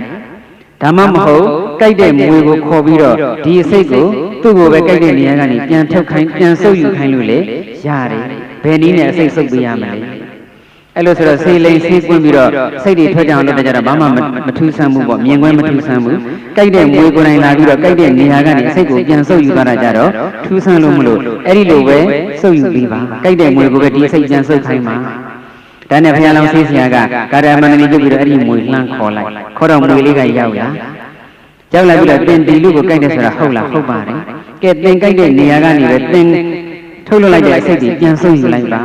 ်ဒါမှမဟုတ်ကြိုက်တဲ့မွေကိုခေါ်ပြီးတော့ဒီအစိတ်ကိုသူ့ကိုပဲကြိုက်တဲ့နေရာကနေပြန်ထုတ်ခိုင်းပြန်ဆုပ်ယူခိုင်းလို့လည်းရတယ်ဘယ်နည်းနဲ့အစိတ်ဆုပ်ပေးရမလဲအဲ့လိုဆိုတော့ဆေးလိမ့်ဆေးကွင်းပြီးတော့စိတ်တွေထွက်ကြအောင်လုပ်ကြတာဘာမှမထူးဆန်းဘူးပေါ့မြင်ကွင်းမထူးဆန်းဘူးကြိုက်တဲ့မွေကိုယ်တိုင်လာပြီးတော့ကြိုက်တဲ့နေရာကနေအစိတ်ကိုပြန်ဆုပ်ယူသွားတာကြတော့ထူးဆန်းလို့မလို့အဲ့ဒီလိုပဲဆုပ်ယူပြီးပါကြိုက်တဲ့မွေကိုပဲဒီစိတ်ပြန်ဆုပ်ခိုင်းပါဒါ ဒါနဲ့ဘုရားလောင်းဆေးဆရာကကာရမန္တလေးပြုတ်ပြီးတော့အဲ့ဒီမွေလှမ်းခေါ်လိုက်ခေါ်တော့မွေလေးကရောက်လာရောက်လာပြီးတော့တင်ဒီလူကိုကြိုက်တယ်ဆိုတာဟုတ်လားဟုတ်ပါတယ်ကဲတင်ကြိုက်တဲ့နေရာကနေပဲတင်ထုတ်လွှတ်လိုက်တဲ့အစိတ်ကြီးပြန်ဆုပ်ယူလိုက်ပါ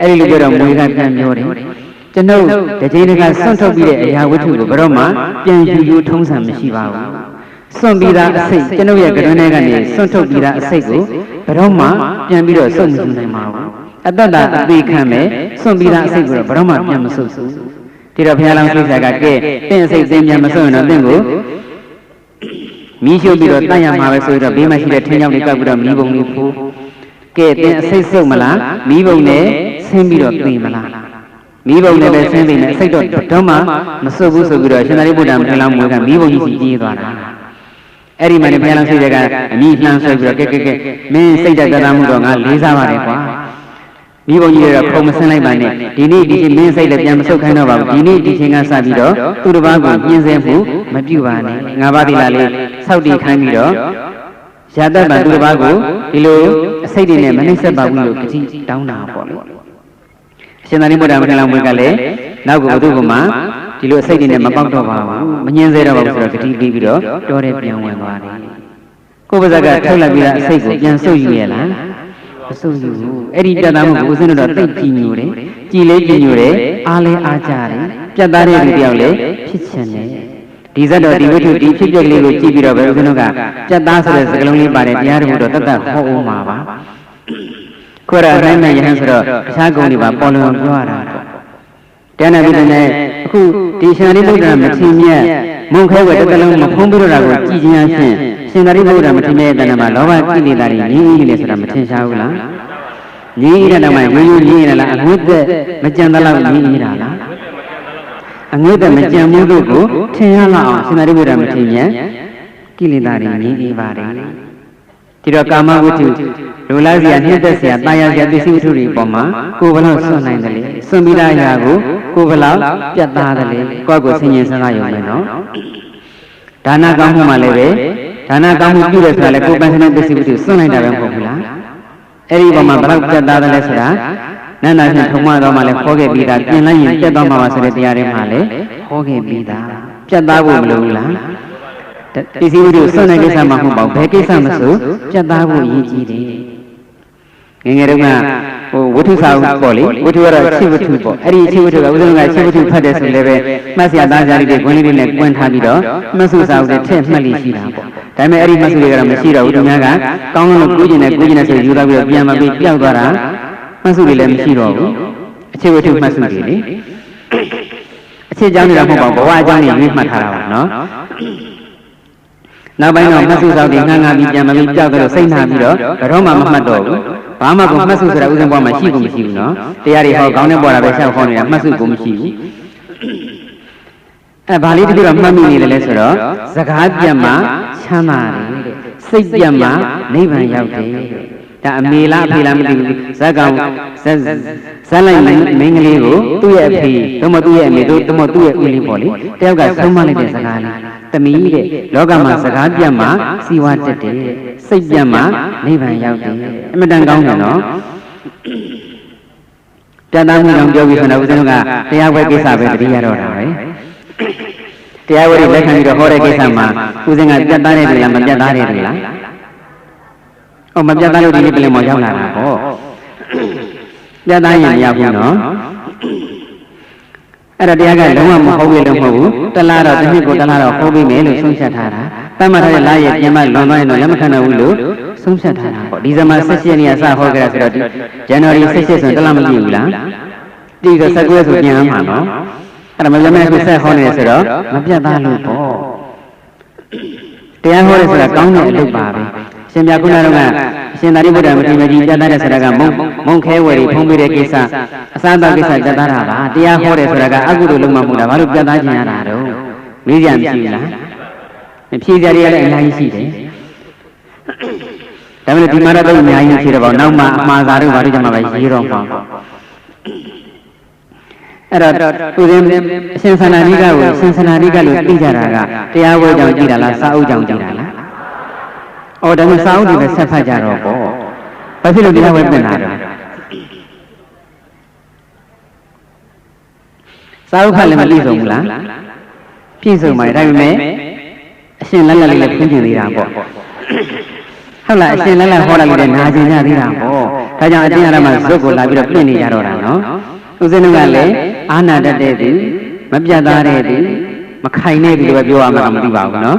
အဲ့ဒီလိုပြောတော့မွေကပြန်ပြောတယ်ကျွန်ုပ်တကြီးတကဆွန့်ထုတ်ပြီးတဲ့အရာဝတ္ထုကိုဘယ်တော့မှပြန်ယူယူထုံးစံမရှိပါဘူးစွန့်ပြီးသားအစိတ်ကျွန်ုပ်ရဲ့ကတွင်ထဲကနေစွန့်ထုတ်ပြီးသားအစိတ်ကိုဘယ်တော့မှပြန်ပြီးတော့ဆုပ်မယူနိုင်ပါဘူးအတ္တတာအသေးခံမဲ့စွန့်ပြီးသားအစိတ်ကိုတော့ဘယ်တော့မှပြန်မဆုပ်ဘူးဒီတော့ဘုရားလောင်းဆေးဆရာကကဲတင့်အစိတ်သိမ်းပြန်မဆုပ်ရင်တော့တင့်ကိုမီးရှို့ပြီးတော့တတ်ရမှာပဲဆိုတော့ဘေးမှာရှိတဲ့ထင်းကြောင်တွေကောက်ပြီးတော့မီးပုံလေးဖိုးကဲတင်အစိတ်ဆုပ်မလားမီးပုံနဲ့ဆင်းပြီးတော့သိမလားမီးပုံနဲ့ပဲဆင်းသိနေအစိတ်တော့မှမဆုပ်ဘူးဆိုပြီးတော့ရှင်သာရိပုတ္တရာမထေရလောင်းမွေးကမီးပုံကြီးစီကြီးသွားတာအဲ့ဒီမှာလည်းဘုရားလောင်းစိတ်ကအမိလှမ်းဆွဲပြီးတော့ကဲမင်းစိတ်တက်တာမှုတော့ငါလေးစားပါတယ်ကွာမိဘကြီးတွေကခုံမဆင်းလိုက်ပါနဲ့ဒီနေ့ဒီချိန်မင်းစိတ်လည်းပြန်မဆုတ်ခိုင်းတော့ပါဘူးဒီနေ့ဒီချိန်ကစပြီးတော့သူတစ်ပါးကိုညှင်းဆဲမှုမပြုပါနဲ့ငါးပါးသီလလေးစောက်တည်ခိုင်းပြီးတော့ရတတ်ပါသူတစ်ပါးကိုဒီလိုအစိတ်တွေနဲ့မနှိမ့်ဆက်ပါဘူးလို့ကတိတောင်းတာပေါ့လေအရှင်သာရိပုတ္တရာမထေရလောင်းမွေးကလည်းနောက်ကဘုသူ့ကမှဒီလိုအစိတ်တွေနဲ့မပေါက်တော့ပါဘူးမညှင်းဆဲတော့ပါဘူးဆိုတော့ကတိပြီးပြီးတော့တောထဲပြန်ဝင်သွားတယ်ကိုယ်ပါဇက်ကထုတ်လိုက်ပြီးတော့အစိတ်ကိုပြန်ဆုပ်ယူရလားမဆုပ်ယူဘူးအဲ့ဒီပြတ်သားမှုကိုဦးဇင်းတို့တော့သိကြည်ညိုတယ်ကြည်လေးကြည်ညိုတယ်အားလဲအားကြတယ်ပြတ်သားတဲ့လူတယောက်လည်းဖြစ်ချင်တယ်ဒီဇတ်တော်ဒီဝိထုဒီဖြစ်ပျက်ကလေးကိုကြည့်ပြီးတော့ပဲဦးဇင်းတို့ကပြတ်သားဆိုတဲ့စကားလုံးလေးပါတယ်တရားတော်တော့တတ်တတ်ဟောအောင်ပါပါကိုယ်ရအတိုင်းနဲ့ယဟန်ဆိုတော့တခြားကုံတွေပါပေါ်လွန်ပြောရတာပေါ့တရားနာပြီးတဲ့အခုဒီရှင်သာရိပုတ္တရာမထေရမြတ်မုံခဲဝဲတစ်တလုံးမဖုံးပြတော့တာကိုကြည်ခြင်းအချင်းရှင်သာရိပုတ္တရာမထေရမြတ်ရဲ့တဏ္ဍာမှာလောဘကိလေသာတွေငြိမ်းကြီးလေဆိုတာမထင်ရှားဘူးလားငြိမ်းကြီးတဲ့နောက်မှာရိုးရိုးငြိမ်းရလားအငွေ့သက်မကြံသလောက်ငြိမ်းကြီးတာလားအငွေ့သက်မကြံမှုတို့ကိုထင်ရလောက်အောင်ရှင်သာရိပုတ္တရာမထေရမြတ်ကိလေသာတွေငြိမ်းကြီးပါတယ်ဒီတော့ကာမဝတ္ထုလူလားစရာနှိမ့်သက်စရာတာယာစရာပစ္စည်းဝတ္ထုတွေပေါ်မှာကိုယ်ဘလောက်စွန့်နိုင်တယ်လေစွန့်ပြီးသားအရာကိုကိုယ်ဘလောက်ပြတ်သားတယ်လေကိုယ့်ကိုဆင်ញင်စကားရုံပဲနော်ဒါနကောင်းမှုမှလည်းပဲဒါနကောင်းမှုပြုတယ်ဆိုတာလေကိုယ်ပိုင်ဆိုင်တဲ့ပစ္စည်းဝတ္ထုစွန့်လိုက်တာပဲမဟုတ်ဘူးလားအဲ့ဒီပေါ်မှာဘလောက်ပြတ်သားတယ်လဲဆိုတာနန္ဒာရှင်ထုံမတော်မှလည်းခေါ်ခဲ့ပြီးသားပြင်လိုက်ရင်ပြတ်သွားမှာပါဆိုတဲ့တရားတွေမှလည်းခေါ်ခဲ့ပြီးသားပြတ်သားဖို့မလိုဘူးလားပစ္စည်းဝတ္ထုစွန့်တဲ့ကိစ္စမှမဟုတ်ပါဘူးဘယ်ကိစ္စမဆိုပြတ်သားဖို့အရေးကြီးတယ်ငယ်ငယ်တုန်းကဝတ္ထုစာအုပ်ပေါ့လေဝတ္ထုကတော့ခြေဝတ္ထုပေါ့အဲ့ဒီခြေဝတ္ထုကဦးဇင်းကခြေဝတ္ထုဖတ်တယ်ဆိုလည်းပဲမှတ်စရာသားကြလေးတွေခွင်းလေးတွေနဲ့ကွန်းထားပြီးတော့မှတ်စုစာအုပ်တွေထည့်မှတ်လိရှိတာပေါ့ဒါပေမဲ့အဲ့ဒီမှတ်စုတွေကတော့မရှိတော့ဘူးသူများကကောင်းလို့ကူးကျင်တယ်ဆိုယူသွားပြီးတော့ပြန်မပြီးပျောက်သွားတာမှတ်စုတွေလည်းမရှိတော့ဘူးအခြေဝတ္ထုမှတ်စုတွေလေအခြေအကြောင်းတွေတော့မဟုတ်ပါဘူးဘဝအကြောင်းတွေရွေးမှတ်ထားတာပါနော်နောက်ပိုင်းတော့မှတ်စုစာအုပ်တွေငှားပြီးပြန်မပြီးပျောက်တော့စိတ်နာပြီးတော့ဘယ်တော့မှမမှတ်တော့ဘူးဘာမှကိုမှတ်စုဆိုတာဥစဉ်ဘွားမှာရှိကုန်မရှိဘူးနော်တရားတွေဟောကောင်းတဲ့ပေါ်တာပဲရှောက်ခေါ်နေတာမှတ်စုကိုမရှိဘူးဘာလေးတခုတော့မှတ်မိနေတယ်လဲဆိုတော့စကားပြတ်မှချမ်းသာတယ်တဲ့စိတ်ပြတ်မှနိဗ္ဗာန်ရောက်တယ်ဒါအမေလားအဖေလားမသိဘူးဇက်ကောင်ဇက်လိုက်မင်းကလေးကိုသူ့ရဲ့အဖေသို့မဟုတ်သူ့ရဲ့အမေသို့မဟုတ်သူ့ရဲ့ဦးလေးပေါ့လေတယောက်ကဆုံးမလိုက်တဲ့စကားလေးသမီးတဲ့လောကမှာစကားပြတ်မှစီဝါတက်တယ်စိတ်ပြတ်မှနိဗ္ဗာန်ရောက်တယ်အမတန်ကောင်းတယ်နော်ပြတ်သားမှုကြောင့်ပြောပြီးဆိုတော့ဦးဇင်းတို့ကတရားဝဲကိစ္စပဲတတိယတော့တာပဲတရားဝဲလက်ခံပြီးတော့ဟောတဲ့ကိစ္စမှာဦးဇင်းကပြတ်သားတဲ့တွေလားမပြတ်သားတဲ့တွေလားမပြတ်သားလို့ဒီနေ့ပြင်မောရောက်လာတာပေါ့ပြတ်သားရင်မရောက်ဘူးနော်အဲ့တော့တရားကလုံးဝမဟုတ်ဘူးလို့မဟုတ်ဘူးတလားတော့တစ်နှစ်ကိုတလားတော့ဟောပြီးမယ်လို့ဆုံးဖြတ်ထားတာတတ်မှတ်ထားတဲ့လားရဲ့ပြင်မလွန်သွားရင်တော့လက်မခံနိုင်ဘူးလို့ဆုံးဖြတ်ထားတာပေါ့ဒီဇင်ဘာ17ရက်နေ့ကစဟောကြတာဆိုတော့ဇန်နဝါရီ17ဆိုရင်တလားမကြည့်ဘူးလားဒီဆို19ဆိုပြန်မှာနော်အဲ့ဒါမပြတ်မဲ့အခုဆက်ဟောနေတယ်ဆိုတော့မပြတ်သားလို့ပေါ့တရားဟောတယ်ဆိုတာကောင်းတဲ့အလုပ်ပါပဲရှင်ပြခုနကတော့အရှင်သာရိပုတ္တရာမထေရကြီးပြတ်သားတဲ့ဆိုတာကမုံခဲဝယ်ဖုံးပေးတဲ့ကိစ္စအစသာကိစ္စပြတ်သားတာပါတရားဟောတယ်ဆိုတာကအကုသိုလ်လုံးမမှုတာဘာလို့ပြတ်သားခြင်းရတာတော့မေးကြမရှိဘူးလားဖြေကြရလည်းအများကြီးရှိတယ်ဒါပေမဲ့ဒီမှာတော့အများကြီးရှိတယ်ပေါ့နောက်မှအမှားစာတို့ဘာလို့ကြမှာပဲရေးတော့မှာအဲ့တော့သူရင်အရှင်သန္တာနိကကိုရှင်သန္တာနိကလို့သိကြတာကတရားဝဲကြောင့်ကြည်တာလားစာအုပ်ကြောင့်ကြည်တာလားဒါမှစာအုပ်တွေပဲဆက်ဖတ်ကြတော့ပေါ့ဘာဖြစ်လို့တရားဝဲပြင်လာတော့ စာအုပ်ခလည်းမပြည့်စုံဘူးလားပြည့်စုံပါတယ်ဒါပေမဲ့အရှင်လက်လက်လေးလည်းဖွင့်ပြသေးတာပေါ့ဟုတ်လားအရှင်လက်လက်ဟောတာလေးလည်းနာကျင်ကြသေးတာပေါ့ဒါကြောင့်အတင်းအဓမ္မဇုတ်ကိုလာပြီးတော့ပြင့်နေကြတော့တာနော်ဦးဇင်းတို့ကလည်းအာနာတတ်တဲ့သူမပြတ်သားတဲ့သူမခိုင်တဲ့သူလိုပဲပြောရမှာမသိပါဘူးနော်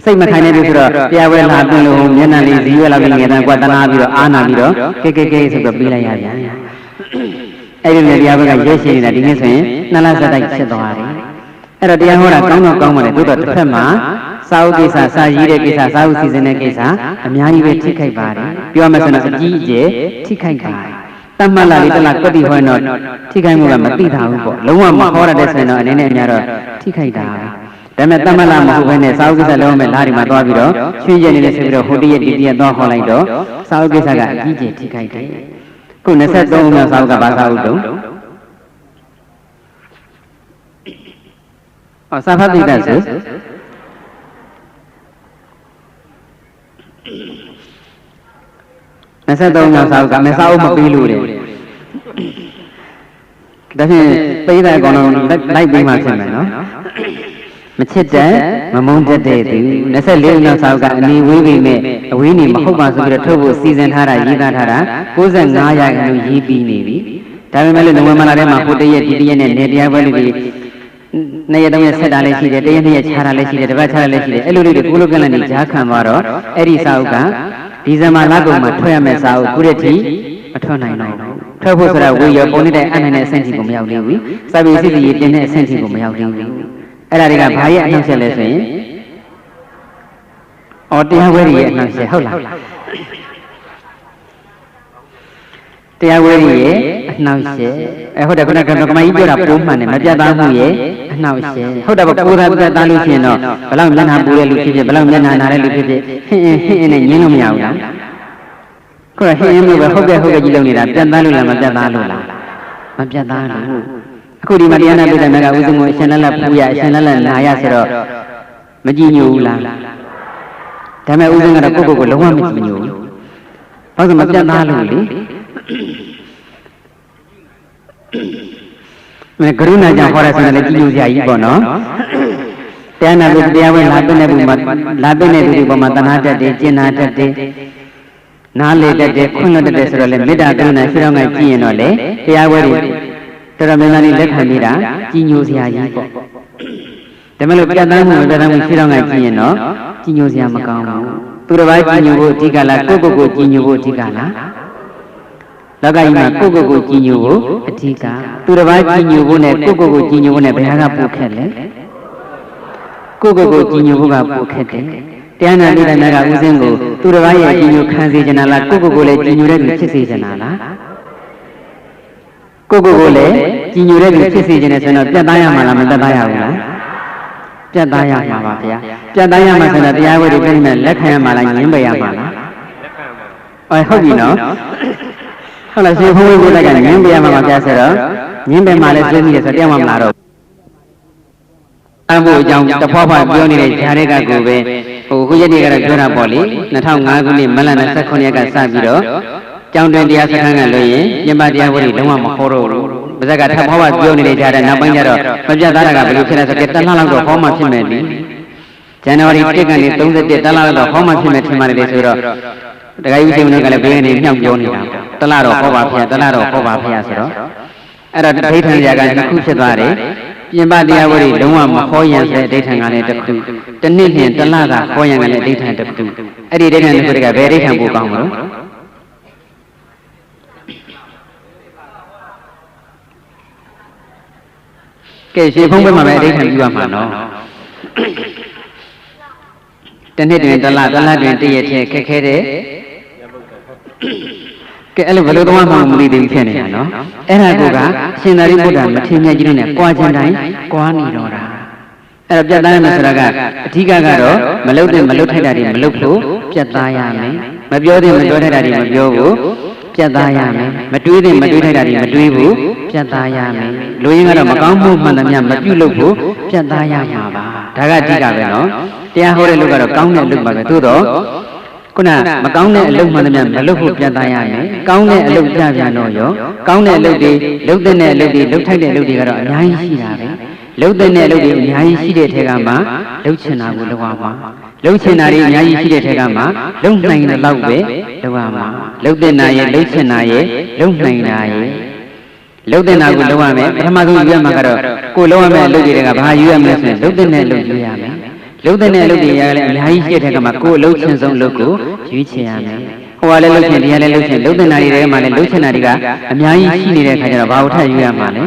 စိတ်မခိုင်တဲ့သူဆိုတော့တရားဝဲလာပြလို့မျက်နှာလေးဇီးဝဲလာပြီးငယ်တန်းကွာတနာပြီးတော့အာနာပြီးတော့ကဲကဲကဲဆိုတော့ပြီးလိုက်ရပြန်အဲ့ဒီနဲ့တရားဝဲကရွှေရှိနေတာဒီနေ့ဆိုရင်နှစ်လဆက်တိုက်ဖြစ်သွားတယ်အဲ့တော့တရားဟောတာကောင်းတော့ကောင်းပါလေသို့တော့တစ်ဖက်မှာစာအုပ်ကိစ္စစာရေးတဲ့ကိစ္စစာအုပ်စီစဉ်တဲ့ကိစ္စအများကြီးပဲထိခိုက်ပါတယ်ပြောမှဆိုတော့အကြီးအကျယ်ထိခိုက်ပါတယ်တတ်မှတ်လာလေးတလားကွက်တိဟောတော့ထိခိုက်မှုကမသိတာဘူးပေါ့လုံးဝမဟောရတဲ့ဆိုရင်တော့အနေနဲ့အများတော့ထိခိုက်တာဒါပေမဲ့တတ်မှတ်လာမဟုတ်ဘဲနဲ့စာအုပ်ကိစ္စလုံးဝမဲ့လားဒီမှာသွားပြီးတော့ချွေးရက်နေတယ်ဆိုပြီးတော့ဟိုတရက်ဒီတရက်သွားဟောလိုက်တော့စာအုပ်ကိစ္စကအကြီးကျယ်ထိခိုက်တယ်ခု23ဦးမြောက်စာအုပ်ကဘာစာအုပ်တုံးစာဖတ်တိတ္တဆို23မြောက်စာအုပ်ကမစာအုပ်မပြီးလို့တယ်ဒါဖြင့်ပေးတဲ့အကောင်လုံးလိုက်ပြီးမှဖြစ်မယ်နော်မချစ်တဲ့မမုန်းတတ်တဲ့သူ24မြောက်စာအုပ်ကအနီဝေးပေမဲ့အဝေးနေမဟုတ်ပါဆိုပြီးတော့ထုတ်ဖို့စီစဉ်ထားတာရေးသားထားတာ95ရာခိုင်နှုန်းရေးပြီးနေပြီဒါပေမဲ့လည်းနိုဝင်ဘာလထဲမှာဟိုတရက်ဒီတရက်နဲ့နေတရားပွဲလေးတွေနေ့ရက်3ရက်ဆက်တာလည်းရှိတယ်တရက်2ရက်ခြားတာလည်းရှိတယ်တစ်ပတ်ခြားတာလည်းရှိတယ်အဲ့လိုလေးတွေကိုလိုကလန်နေကြားခံသွားတော့အဲ့ဒီစာအုပ်ကဒီဇင်ဘာလကုန်မှာထွက်ရမယ့်စာအုပ်ခုတည်းထိမထွက်နိုင်တော့ဘူးထွက်ဖို့ဆိုတာဝေရပုံနေတဲ့အနိုင်တဲ့အဆင့်ထိကိုမရောက်သေးဘူးစာပေစစ်စီတင်တဲ့အဆင့်ထိကိုမရောက်သေးဘူးအဲ့ဒါတွေကဘာရဲ့အနှောက်အယှက်လဲဆိုရင်တရားဝဲရဲ့အနှောက်အယှက်ဟုတ်လားတရားဝဲရဲ့အနှောက်အယှက်ဟုတ်တယ်ခုနကကမကြီးပြောတာပိုးမှန်တယ်မပြတ်သားမှုရဲ့အနှောက်အယှက်ဟုတ်တယ်ပေါ့ကိုယ်သာပြတ်သားလို့ရှိရင်တော့ဘလောက်မျက်နှာပူတဲ့လူဖြစ်ဖြစ်ဘလောက်မျက်နှာနာတဲ့လူဖြစ်ဖြစ်ဟင်းနဲ့ညင်းလို့မရဘူးလားခုနဟင်းမျိုးပဲဟုတ်ကဲ့ကြီးလုံးနေတာပြတ်သားလို့လားမပြတ်သားလို့လားမပြတ်သားလို့အခုဒီမှာတရားနာပိဋကမကဥစဉ်ကိုအရှင်လက်လက်ပူရအရှင်လက်လက်နာရဆိုတော့မကြည်ညိုဘူးလားဒါပေမဲ့ဥစဉ်ကတော့ကိုယ့်ကိုယ်လုံးဝမကြည်ညိုဘူးဘာလို့မပြတ်သားလို့လေမင်းကရုဏာကြောင့်ဟောရဆိုတယ်ကြည်ညိုစရာကြီးပေါ့နော်တရားနာပိဋကတရားဝင်လာတဲ့နေပုံမှာလာတဲ့နေသူဒီပုံမှာတဏှာတက်တယ်ကျင်နာတက်တယ်နားလေတက်တယ်ခွင့်လွတ်တက်တယ်ဆိုတော့လေမေတ္တာကရုဏာရှိတော့ငါကြည်ရင်တော့လေတရားဝဲတွေတော်တော်များများလေးလက်ခံနေတာကြီးညိုစရာကြီးပေါ့ဒါမဲ့လို့ပြတ်သားမှုမပြတ်သားမှုရှိတော့ငါကြည့်ရင်တော့ကြီးညိုစရာမကောင်းဘူးသူတစ်ပါးကြီးညိုဖို့အဓိကလားကိုယ့်ကိုယ်ကိုကြီးညိုဖို့အဓိကလားလောကကြီးမှာကိုယ့်ကိုယ်ကိုကြီးညိုဖို့အဓိကသူတစ်ပါးကြီးညိုဖို့နဲ့ကိုယ့်ကိုယ်ကိုကြီးညိုဖို့နဲ့ဘယ်ဟာကပိုခက်လဲကိုယ့်ကိုယ်ကိုကြီးညိုဖို့ကပိုခက်တယ်တရားနာပိဋကနာကဥစဉ်ကိုသူတစ်ပါးရဲ့ကြီးညိုခံစေချင်တာလားကိုယ့်ကိုယ်ကိုလည်းကြီးညိုတဲ့သူဖြစ်စေချင်တာလားကိုယ့်ကိုယ်ကိုလည်းကြည်ညိုတဲ့သူဖြစ်စေခြင်းနဲ့ဆိုတော့ပြတ်သားရမှာလားမပြတ်သားရဘူးလားပြတ်သားရမှာပါဗျာပြတ်သားရမှာဆိုတော့တရားဝဲတွေပြည့်နေလက်ခံရမှာလားညှင်းပယ်ရမှာလားလက်ခံပါဟုတ်ပြီနော်ဟုတ်လားရှင်ဘုန်းကြီးကိုလက်ကညှင်းပယ်ရမှာပါဗျာဆိုတော့ညှင်းပယ်မှာလည်းသိမိတယ်ဆိုတော့တရားမှမလားတော့အဖို့အကြောင်းတဖွားဖွားပြောနေတဲ့ဂျာရဲကကိုပဲခုရက်နေ့ကတော့ပြောတာပေါ့လေ2005ခုနှစ်မလ29ရက်ကစပြီးတော့ကျောင်းတွင်တရားစခန်းကလို့ရင်ပြင်ပတရားဝဲတွေလုံးဝမဟောတော့ဘူးပါဇက်ကထပ်ဟောပါပြောနေကြတဲ့နောက်ပိုင်းကျတော့မပြတ်သားတာကဘယ်လိုဖြစ်လဲဆိုတော့တလလောက်တော့ဟောမှဖြစ်မယ်လေဇန်နဝါရီ1ကနေ31တလလောက်တော့ဟောမှဖြစ်မယ်ထင်ပါတယ်လေဆိုတော့တခါကြီးရှင်မတို့ကလည်းဘေးကနေမြှောက်ပြောနေတာတလတော့ဟောပါဖေတလတော့ဟောပါဖေဆိုတော့အဲ့တော့ဒိဋ္ဌံရာကတစ်ခုဖြစ်သွားတယ်ပြင်ပတရားဝဲတွေလုံးဝမဟောရန်ဆိုတဲ့ဒိဋ္ဌံကလည်းတစ်ခုတနည်းဖြင့်တလကဟောရန်ကလည်းဒိဋ္ဌံတစ်ခုအဲ့ဒီဒိဋ္ဌံတစ်ခုတကဘယ်ဒိဋ္ဌံပိုကောင်းမလို့ကဲရှင်ဖုံးဘက်မှာပဲအဋ္ဌံပြုရမှာနော်တနေ့တွင်တလတွင်တရက်ထဲခက်ခဲတဲ့ကဲအဲ့လိုဘယ်လိုတော့မှမသိသေးဘူးဖြစ်နေတာနော်အဲ့ဒါကရှင်သာရိပုတ္တရာမထေရမြတ်ကြီးနဲ့ကြွားခြင်းတိုင်းကြွားနေတော့တာအဲ့တော့ပြတ်သားရမယ်ဆိုတာကအဓိကကတော့မလုတ်တဲ့မလုတ်ထိုက်တာတွေမလုတ်ဖို့ပြတ်သားရမယ်မပြောတဲ့မပြောထိုက်တာတွေမပြောဘူးပြတ်သားရမယ်မတွေးတဲ့မတွေးထိုက်တာတွေမတွေးဘူးပြတ်သားရမယ်လူရင်းကတော့မကောင်းမှုမှန်သမျှမပြုလုပ်ဖို့ပြတ်သားရမှာပါဒါကအဓိကပဲနော်တရားဟောတဲ့လူကတော့ကောင်းတဲ့လူပါပဲသို့တော့ ခုနမကောင်းတဲ့အလုပ်မှန်သမျှမလုပ်ဖို့ပြတ်သားရမယ်ကောင်းတဲ့အလုပ်ကြပြန်တော့ရောကောင်းတဲ့အလုပ်တွေလုပ်တဲ့အလုပ်တွေလုပ်ထိုက်တဲ့အလုပ်တွေကတော့အများကြီးရှိတာပဲလုပ်တဲ့အလုပ်တွေအများကြီးရှိတဲ့ထဲကမှလုပ်ချင်တာကိုလုပ်ရမှာလုပ်ချင်တာတွေအများကြီးရှိတဲ့ထဲကမှလုပ်နိုင်တဲ့လောက်ပဲလုပ်ရမှာလုပ်တဲ့နာရဲ့လုပ်ချင်တာရဲ့လုပ်နိုင်တာရဲ့လုပ်တဲ့နာကိုလုပ်ရမယ်ပထမဆုံးယူရမှာကတော့ကိုလုပ်ရမယ့်အလုပ်တွေကဘာယူရမလဲဆိုရင်လုပ်တဲ့အလုပ်ယူရမယ်လုပ်တဲ့အလုပ်တွေကလည်းအများကြီးရှိတဲ့ထဲကမှကိုလှုပ်ချင်ဆုံးလုပ်ကိုရွေးချယ်ရမယ်ဟိုကလည်းလှုပ်ချင်ဒီကလည်းလှုပ်ချင်လုပ်တဲ့နာတွေထဲမှာလည်းလှုပ်ချင်တာတွေကအများကြီးရှိနေတဲ့ခါကျတော့ဘာလို့ထပ်ယူရမှာလဲ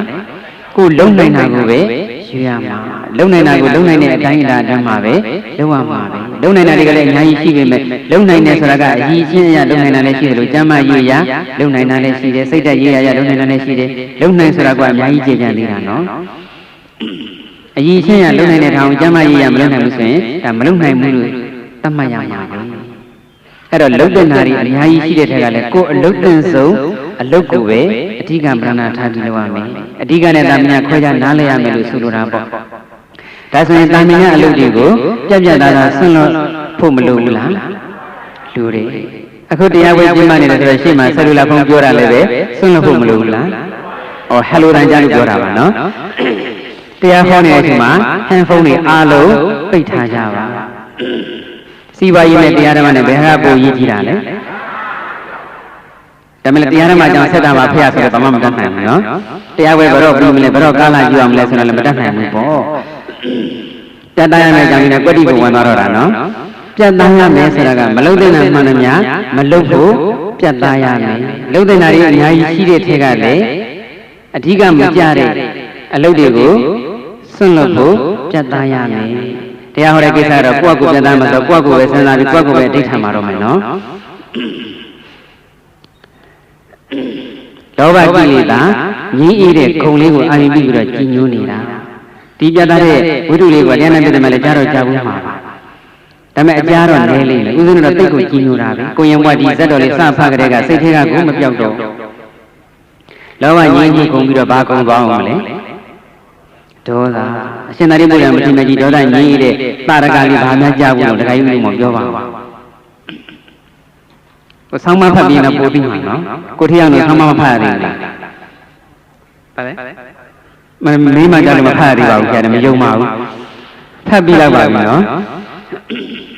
ကိုလုံနိုင်တာကိုပဲယူရမှာလုံနိုင်တာကိုလုံနိုင်တဲ့အတိုင်းအတာအတွင်းမှာပဲလုံရမှာပဲလုံနိုင်တာတွေကလည်းအများကြီးရှိပေမဲ့လုံနိုင်တယ်ဆိုတာကအကြီးအချင်းအရာလုံနိုင်တာလည်းရှိတယ်လို့ကျမ်းမာရေးရလုံနိုင်တာလည်းရှိတယ်စိတ်ဓာတ်ရေးရလုံနိုင်တာလည်းရှိတယ်လုံနိုင်ဆိုတာကအများကြီးကျေပြန်နေတာနော်အကြီးအချင်းအရာလုံနိုင်တဲ့ထောင်ကျမ်းမာရေးရမလုံနိုင်ဘူးဆိုရင်ဒါမလုံနိုင်ဘူးလို့သတ်မှတ်ရမှာပဲအဲ့တော့လုံတဲ့နာတွေအများကြီးရှိတဲ့ထက်ကလည်းကိုယ်အလုတ်တင်ဆုံးအလုတ်ကိုပဲအဓိကပရဏာထားပြီးလုပ်ရမယ်အဓိကနဲ့တာမညာခွဲခြားနားလည်ရမယ်လို့ဆိုလိုတာပေါ့ဒါဆိုရင်တာမညာအလုတ်တွေကိုပြတ်ပြတ်သားသားဆွန့်လွတ်ဖို့မလိုဘူးလားလူတွေအခုတရားဝဲကျင်းပနေတယ်ဆိုတော့ရှေ့မှာဆယ်လူလာဖုန်းပြောတာလည်းပဲဆွန့်လွတ်ဖို့မလိုဘူးလားဟောဟယ်လိုတန်ကြားလို့ပြောတာပါနော်တရားဟောနေတဲ့အချိန်မှာဟန်ဖုန်းတွေအားလုံးပိတ်ထားကြပါစီပါရေးနဲ့တရားဓမ္မနဲ့ဘယ်ဟာပိုရေးကြည့်တာလဲဒါမဲ့တရားဓမ္မကြောင့်ဆက်တာပါဖះဆိုတော့ဘာမှမတတ်နိုင်ဘူးနော်တရားဝဲဘယ်တော့ပြီးမလဲဘယ်တော့ကားလာကြည့်အောင်မလဲဆိုတော့လည်းမတတ်နိုင်ဘူးပေါ့ပြတ်သားရမယ်ကြောင့်ဒီနဲ့ကွက်တိကိုဝင်သွားတော့တာနော်ပြတ်သားရမယ်ဆိုတာကမလုံတဲ့နာမှန်သမျှမလုံဖို့ပြတ်သားရမယ်လုံတဲ့နာတွေအများကြီးရှိတဲ့ထက်ကလည်းအဓိကမကြတဲ့အလုပ်တွေကိုဆွန့်လွတ်ဖို့ပြတ်သားရမယ်တရားဟောတဲ့ကိစ္စတော့ကိုယ့်ကိုယ်ပြတ်သားမှာဆိုကိုယ့်ကိုယ်ပဲစဉ်းစားပြီးကိုယ့်ကိုယ်ပဲအဋ္ဌာန်မှာတော့မယ်နော်လောဘကိလေသာငြိအေးတဲ့ဂုံလေးကိုအာရုံပြုပြီးတော့ကြီးညိုနေတာဒီပြတ်သားတဲ့ဝိတုလေးကတရားနဲ့ပြတ်တယ်မှလည်းကြားတော့ကြားဘူးမှာပါဒါပေမဲ့အကြားတော့လဲလိမ့်မယ်ဥစဉ်တော့တိတ်ကိုကြီးညိုတာပဲကိုရင်ဘွားဒီဇက်တော်လေးစဖကတဲ့ကစိတ်ထဲကကိုမပြောက်တော့လောဘငြိကြီးဂုံပြီးတော့ဘာဂုံသွားအောင်မလဲဒေါသအရှင်သာရိပုတ္တရာမထေရကြီးဒေါသငြိတဲ့တာရကလေးဘာမှကြားဘူးလို့တခါကြီးမျိုးမပြောပါဘူးကိုဆောင်းမဖတ်ပြီးတော့ပို့ပြီးမှာနော်ကိုထီအောင်လို့ဆောင်းမဖတ်ရသေးဘူးလားပါတယ်မင်းမကြောက်လို့မဖတ်ရသေးပါဘူးကျတယ်မယုံပါဘူးဖတ်ပြီးတော့ပါပြီနော်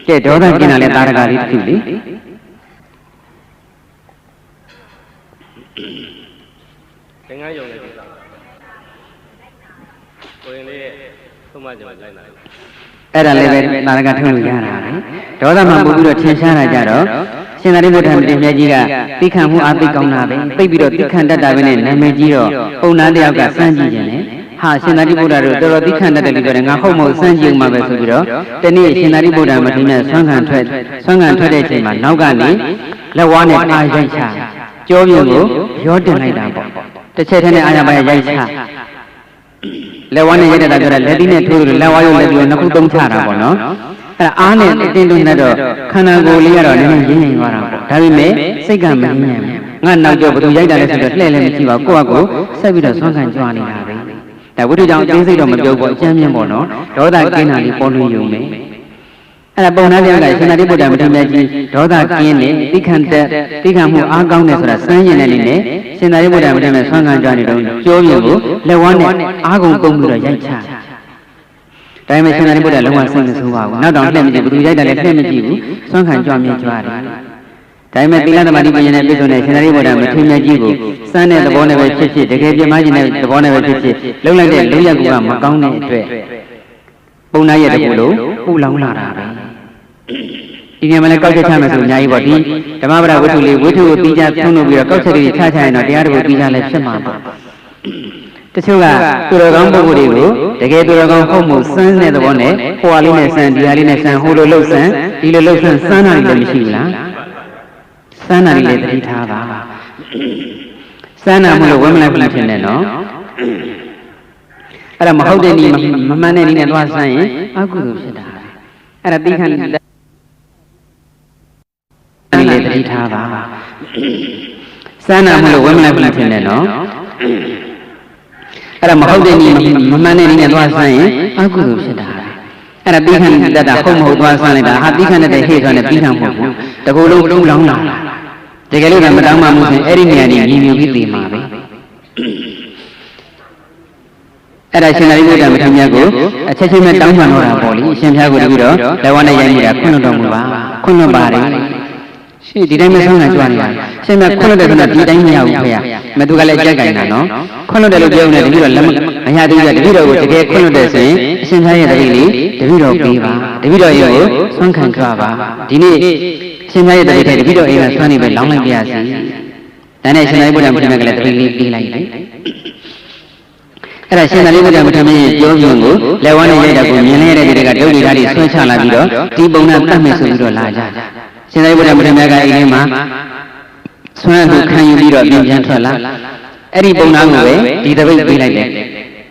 ကဲဒေါသကျင်တာလဲတာရကလေးတစ်ခုလေသင်္ကန်းယုံတဲ့ကိစ္စကိုရင်လေးသုံးမကြမှာလိုက်လာတယ်အဲ့ဒါလည်းပဲတာရကထုတ်လို့ရတာပဲဒေါသမှပို့ပြီးတော့ထင်ရှားတာကြတော့ရှင်သာရိပုတ္တရာမထေရကြီးကသိခံမှုအားသိကောင်းတာပဲသိပြီးတော့သိခံတတ်တာပဲနဲ့နာမည်ကြီးတော့ပုံနာတယောက်ကစမ်းကြည့်ခြင်းနဲ့ဟာရှင်သာရိပုတ္တရာတို့တော်တော်သိခံတတ်တယ်လို့ပြောတယ်ငါဟုတ်မဟုတ်စမ်းကြည့်ဦးမှာပဲဆိုပြီးတော့တနေ့ရှင်သာရိပုတ္တရာမထေရဆွမ်းခံထွက်တဲ့အချိန်မှာနောက်ကနေလက်ဝါးနဲ့အားရိုက်ချကြောပြင်းကိုရောတင်လိုက်တာပေါ့တစ်ချက်တည်းနဲ့အားရပါရိုက်ချလက်ဝါးနဲ့ရိုက်တဲ့တာပြောတာလက်သီးနဲ့ထိုးလို့လက်ဝါးရုပ်လက်ပြီးတော့နှစ်ခုသုံးချတာပေါ့နော်အဲ့အားနဲ့အတင်းတွန်းတော့ခန္ဓာကိုယ်လေးကတော့နည်းနည်းရင်းရင်သွားတာပေါ့ဒါပေမဲ့စိတ်ကမရင်းရင်ငါနောက်ကျော်ဘသူရိုက်တာလဲဆိုတော့လှည့်လည်းမရှိပါဘူးကိုယ့်အကိုဆက်ပြီးတော့ဆွမ်းခံကြွားနေတာပဲဒါဝိတုကြောင့်အသေးစိတ်တော့မပြောဘူးအကျမ်းမြင့်ပေါ့နော်ဒေါသကင်းတာလေးပေါ်လို့ယုံမယ်အဲ့ဒါပုံနာပြောတာရှင်သာရိပုတ္တရာမထေရကြီးဒေါသကင်းနေသိခံမှုအားကောင်းတယ်ဆိုတာစမ်းရင်လည်းနဲ့ရှင်သာရိပုတ္တရာမထေရဆွမ်းခံကြွားနေတော့ကြောပြကိုလက်ဝါးနဲ့အားကုန်ပုံပြီးတော့ရိုက်ချဒါပေမဲ့ရှင်သာရိပုတ္တရာလုံးဝစိတ်မဆိုးပါဘူးနောက်တော့လှည့်မကြည့်ဘူးသူရိုက်တာလည်းလှည့်မကြည့်ဘူးဆွမ်းခံကြွားမြင်ကြွားတယ်ဒါပေမဲ့သီလသမာဓိပညာနဲ့ပြည့်စုံတဲ့ရှင်သာရိပုတ္တရာမထေရကြီးကိုစမ်းတဲ့သဘောနဲ့ပဲဖြစ်ဖြစ်တကယ်ပြမခြင်းတဲ့သဘောနဲ့ပဲဖြစ်ဖြစ်လုံလိုက်တဲ့လုံရကူကမကောင်းတဲ့အတွက်ပုံနာရဲ့တကူလို့ပူလောင်လာတာပဲဒီနေရာမှာလည်းကောက်ချက်ချမယ်ဆိုအများကြီးပေါ့ဒီဓမ္မပဒဝိထုလေးဝိထုကိုပြီးကြသုံးလို့ပြီးတော့ကောက်ချက်လေးချချရင်တော့တရားတော်ကိုပြီးကြလည်းဖြစ်မှာပေါ့တချို့ကသူတော်ကောင်းပုဂ္ဂိုလ်တွေကိုတကယ်သူတော်ကောင်းဟုတ်မှုစမ်းတဲ့သဘောနဲ့ဟိုဟာလေးနဲ့စမ်းဒီဟာလေးနဲ့စမ်းဟိုလိုလှုပ်စမ်းဒီလိုလှုပ်စမ်းစမ်းတာတွေလည်းမရှိဘူးလားစမ်းတာတွေလည်းသတိထားပါစမ်းတာမလို့ဝဲမလိုက်ဘူးဖြစ်နေနော်အဲ့ဒါမဟုတ်တဲ့နည်းမမှန်တဲ့နည်းနဲ့သွားစမ်းရင်အကုသိုလ်ဖြစ်တာအဲ့ဒါသိခံလည်းသတိထားပါစမ်းတာမလို့ဝဲမလိုက်ဘူးဖြစ်နေနော်အဲ့ဒါမဟုတ်တဲ့နည်းမမှန်တဲ့နည်းနဲ့သွားစမ်းရင်အကုသိုလ်ဖြစ်တာ အဲ့ဒါပြီးခံတတ်တာဟုတ်မဟုတ်သွားဆန်းလိုက်တာဟာပြီးခံတဲ့ဟေ့ဆိုတဲ့ပြီးခံမဟုတ်ဘူးတကူလုံးလုံးလောင်းလာတကယ်လို့မတောင်းမှမဟုတ်ရင်အဲ့ဒီနေရာကြီးမြင်ပြီးသိမှာပဲအဲ့ဒါရှင်သာရိပုတ္တရာမထေရမြတ်ကိုအချက်ချင်းပဲတောင်းပန်တော့တာပေါ့လေအရှင်ဘုရားကိုတကူတော့လက်ဝါးနဲ့ရိုက်မိတာခွင့်လွှတ်တော်မူပါခွင့်လွှတ်ပါတယ်ရှင်ဒီတိုင်းမဆုံးနိုင်ကြွနေတာရှင်မြတ်ခွင့်လွှတ်တယ်ဆိုတာဒီတိုင်းမရဘူးဖေ။မသူကလည်းကြက်ကြိုင်တာနော်ခွင့်လွှတ်တယ်လို့ပြောနေတတိတော့လက်မရသေးဘူးတတိတော့ကိုတကယ်ခွင့်လွှတ်တယ်ဆိုရင်အရှင်ဘုရားရဲ့တတိလေးတတိတော့ပေးပါတတိတော့ရေကိုဆွမ်းခံကြပါဒီနေ့အရှင်ဘုရားရဲ့တတိတတိတော့အိမ်ကဆွမ်းနေပဲလောင်းလိုက်ပြရစီဒါနဲ့ရှင်သာရိပုတ္တရာမထေရမြတ်ကလည်းတတိလေးပေးလိုက်တယ်အဲ့ဒါရှင်သာရိပုတ္တရာမထေရမြတ်ရဲ့ပြောပြကိုလက်ဝါးနဲ့ရိုက်တာကိုမြင်လိုက်ရတဲ့တွေကဒုတိယဓာတ်တွေဆွဲချလာပြီးတော့ဒီပုံနဲ့တတ်မယ်ဆိုပြီးတော့လာကြရှင်သာရိပုတ္တရာမထေရမြတ်ကအိမ်ထဲမှာဆွမ်းလို့ခံယူပြီးတော့ပြန်ထွက်လာအဲ့ဒီပုံနာကိုပဲဒီတပိတ်ပေးလိုက်တယ်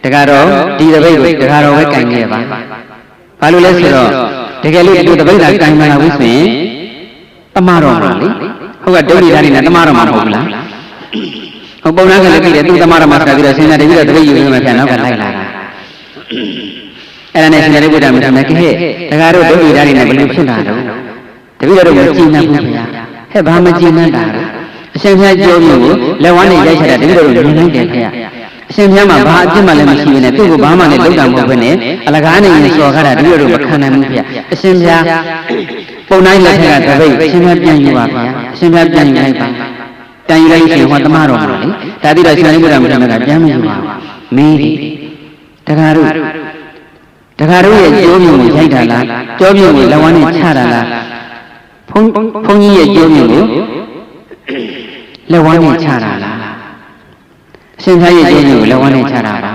တကတော့ဒီတပိတ်ကိုတကတော့ပဲကင်ခဲ့ပါဘာလို့လဲဆိုတော့တကယ်လို့ဒီတပိတ်ကကင်မလာဘူးဆိုရင်တမတော်မှာလေဟုတ်ကဒုတိယဓာတ်တွေနဲ့တမတော်မှာမဟုတ်ဘူးလားဟိုပုံနာကလည်းကြည့်တယ်သူတမတော်မှာဆက်ပြီးတော့စဉ်းစားတယ်ပြီးတော့တပိတ်ယူနေမှပြန်နောက်ကလိုက်လာတာအဲ့ဒါနဲ့ရှင်သာရိပုတ္တရာမထေရမြတ်ကဟဲ့တကတော့ဒုတိယဓာတ်တွေနဲ့ဘယ်လိုဖြစ်လာတော့တပိတ်တော့မကြည်နပ်ဘူးခင်ဗျာဟဲ့ဘာမကြည်နပ်တာလဲအရှင်ဘုရားကြောမျိုးကိုလက်ဝါးနဲ့ရိုက်ချတာတကယ်တော့မြင်လိုက်တယ်ခင်ဗျအရှင်ဘုရားမှာဘာအပြစ်မှလည်းမရှိဘဲနဲ့သူ့ကိုဘာမှလည်းလုပ်တာမဟုတ်ဘဲနဲ့အလကားနဲ့ရင်စော်ကားတာတကယ်တော့မခံနိုင်ဘူးခင်ဗျအရှင်ဘုရားပုံတိုင်းလက်ထက်ကတပိတ်အရှင်ဘုရားပြန်ယူပါဗျာအရှင်ဘုရားပြန်ယူလိုက်ပါပြန်ယူလိုက်ရင်ဟောတမတော်မှာလေဒါတိတော့ရှင်ရိပုတ္တရာမထေရမြတ်ကပြန်မယူပါဘူးမင်းတခါတို့ရဲ့ကြောမျိုးကိုရိုက်တာလားကြောမျိုးကိုလက်ဝါးနဲ့ချတာလားဘုန်းကြီးရဲ့ကြောမျိုးကိုလက်ဝါးနဲ့ချတာလားအရှင်ဘုရားရဲ့ကျိုးမျိုးကိုလက်ဝါးနဲ့ချတာပါ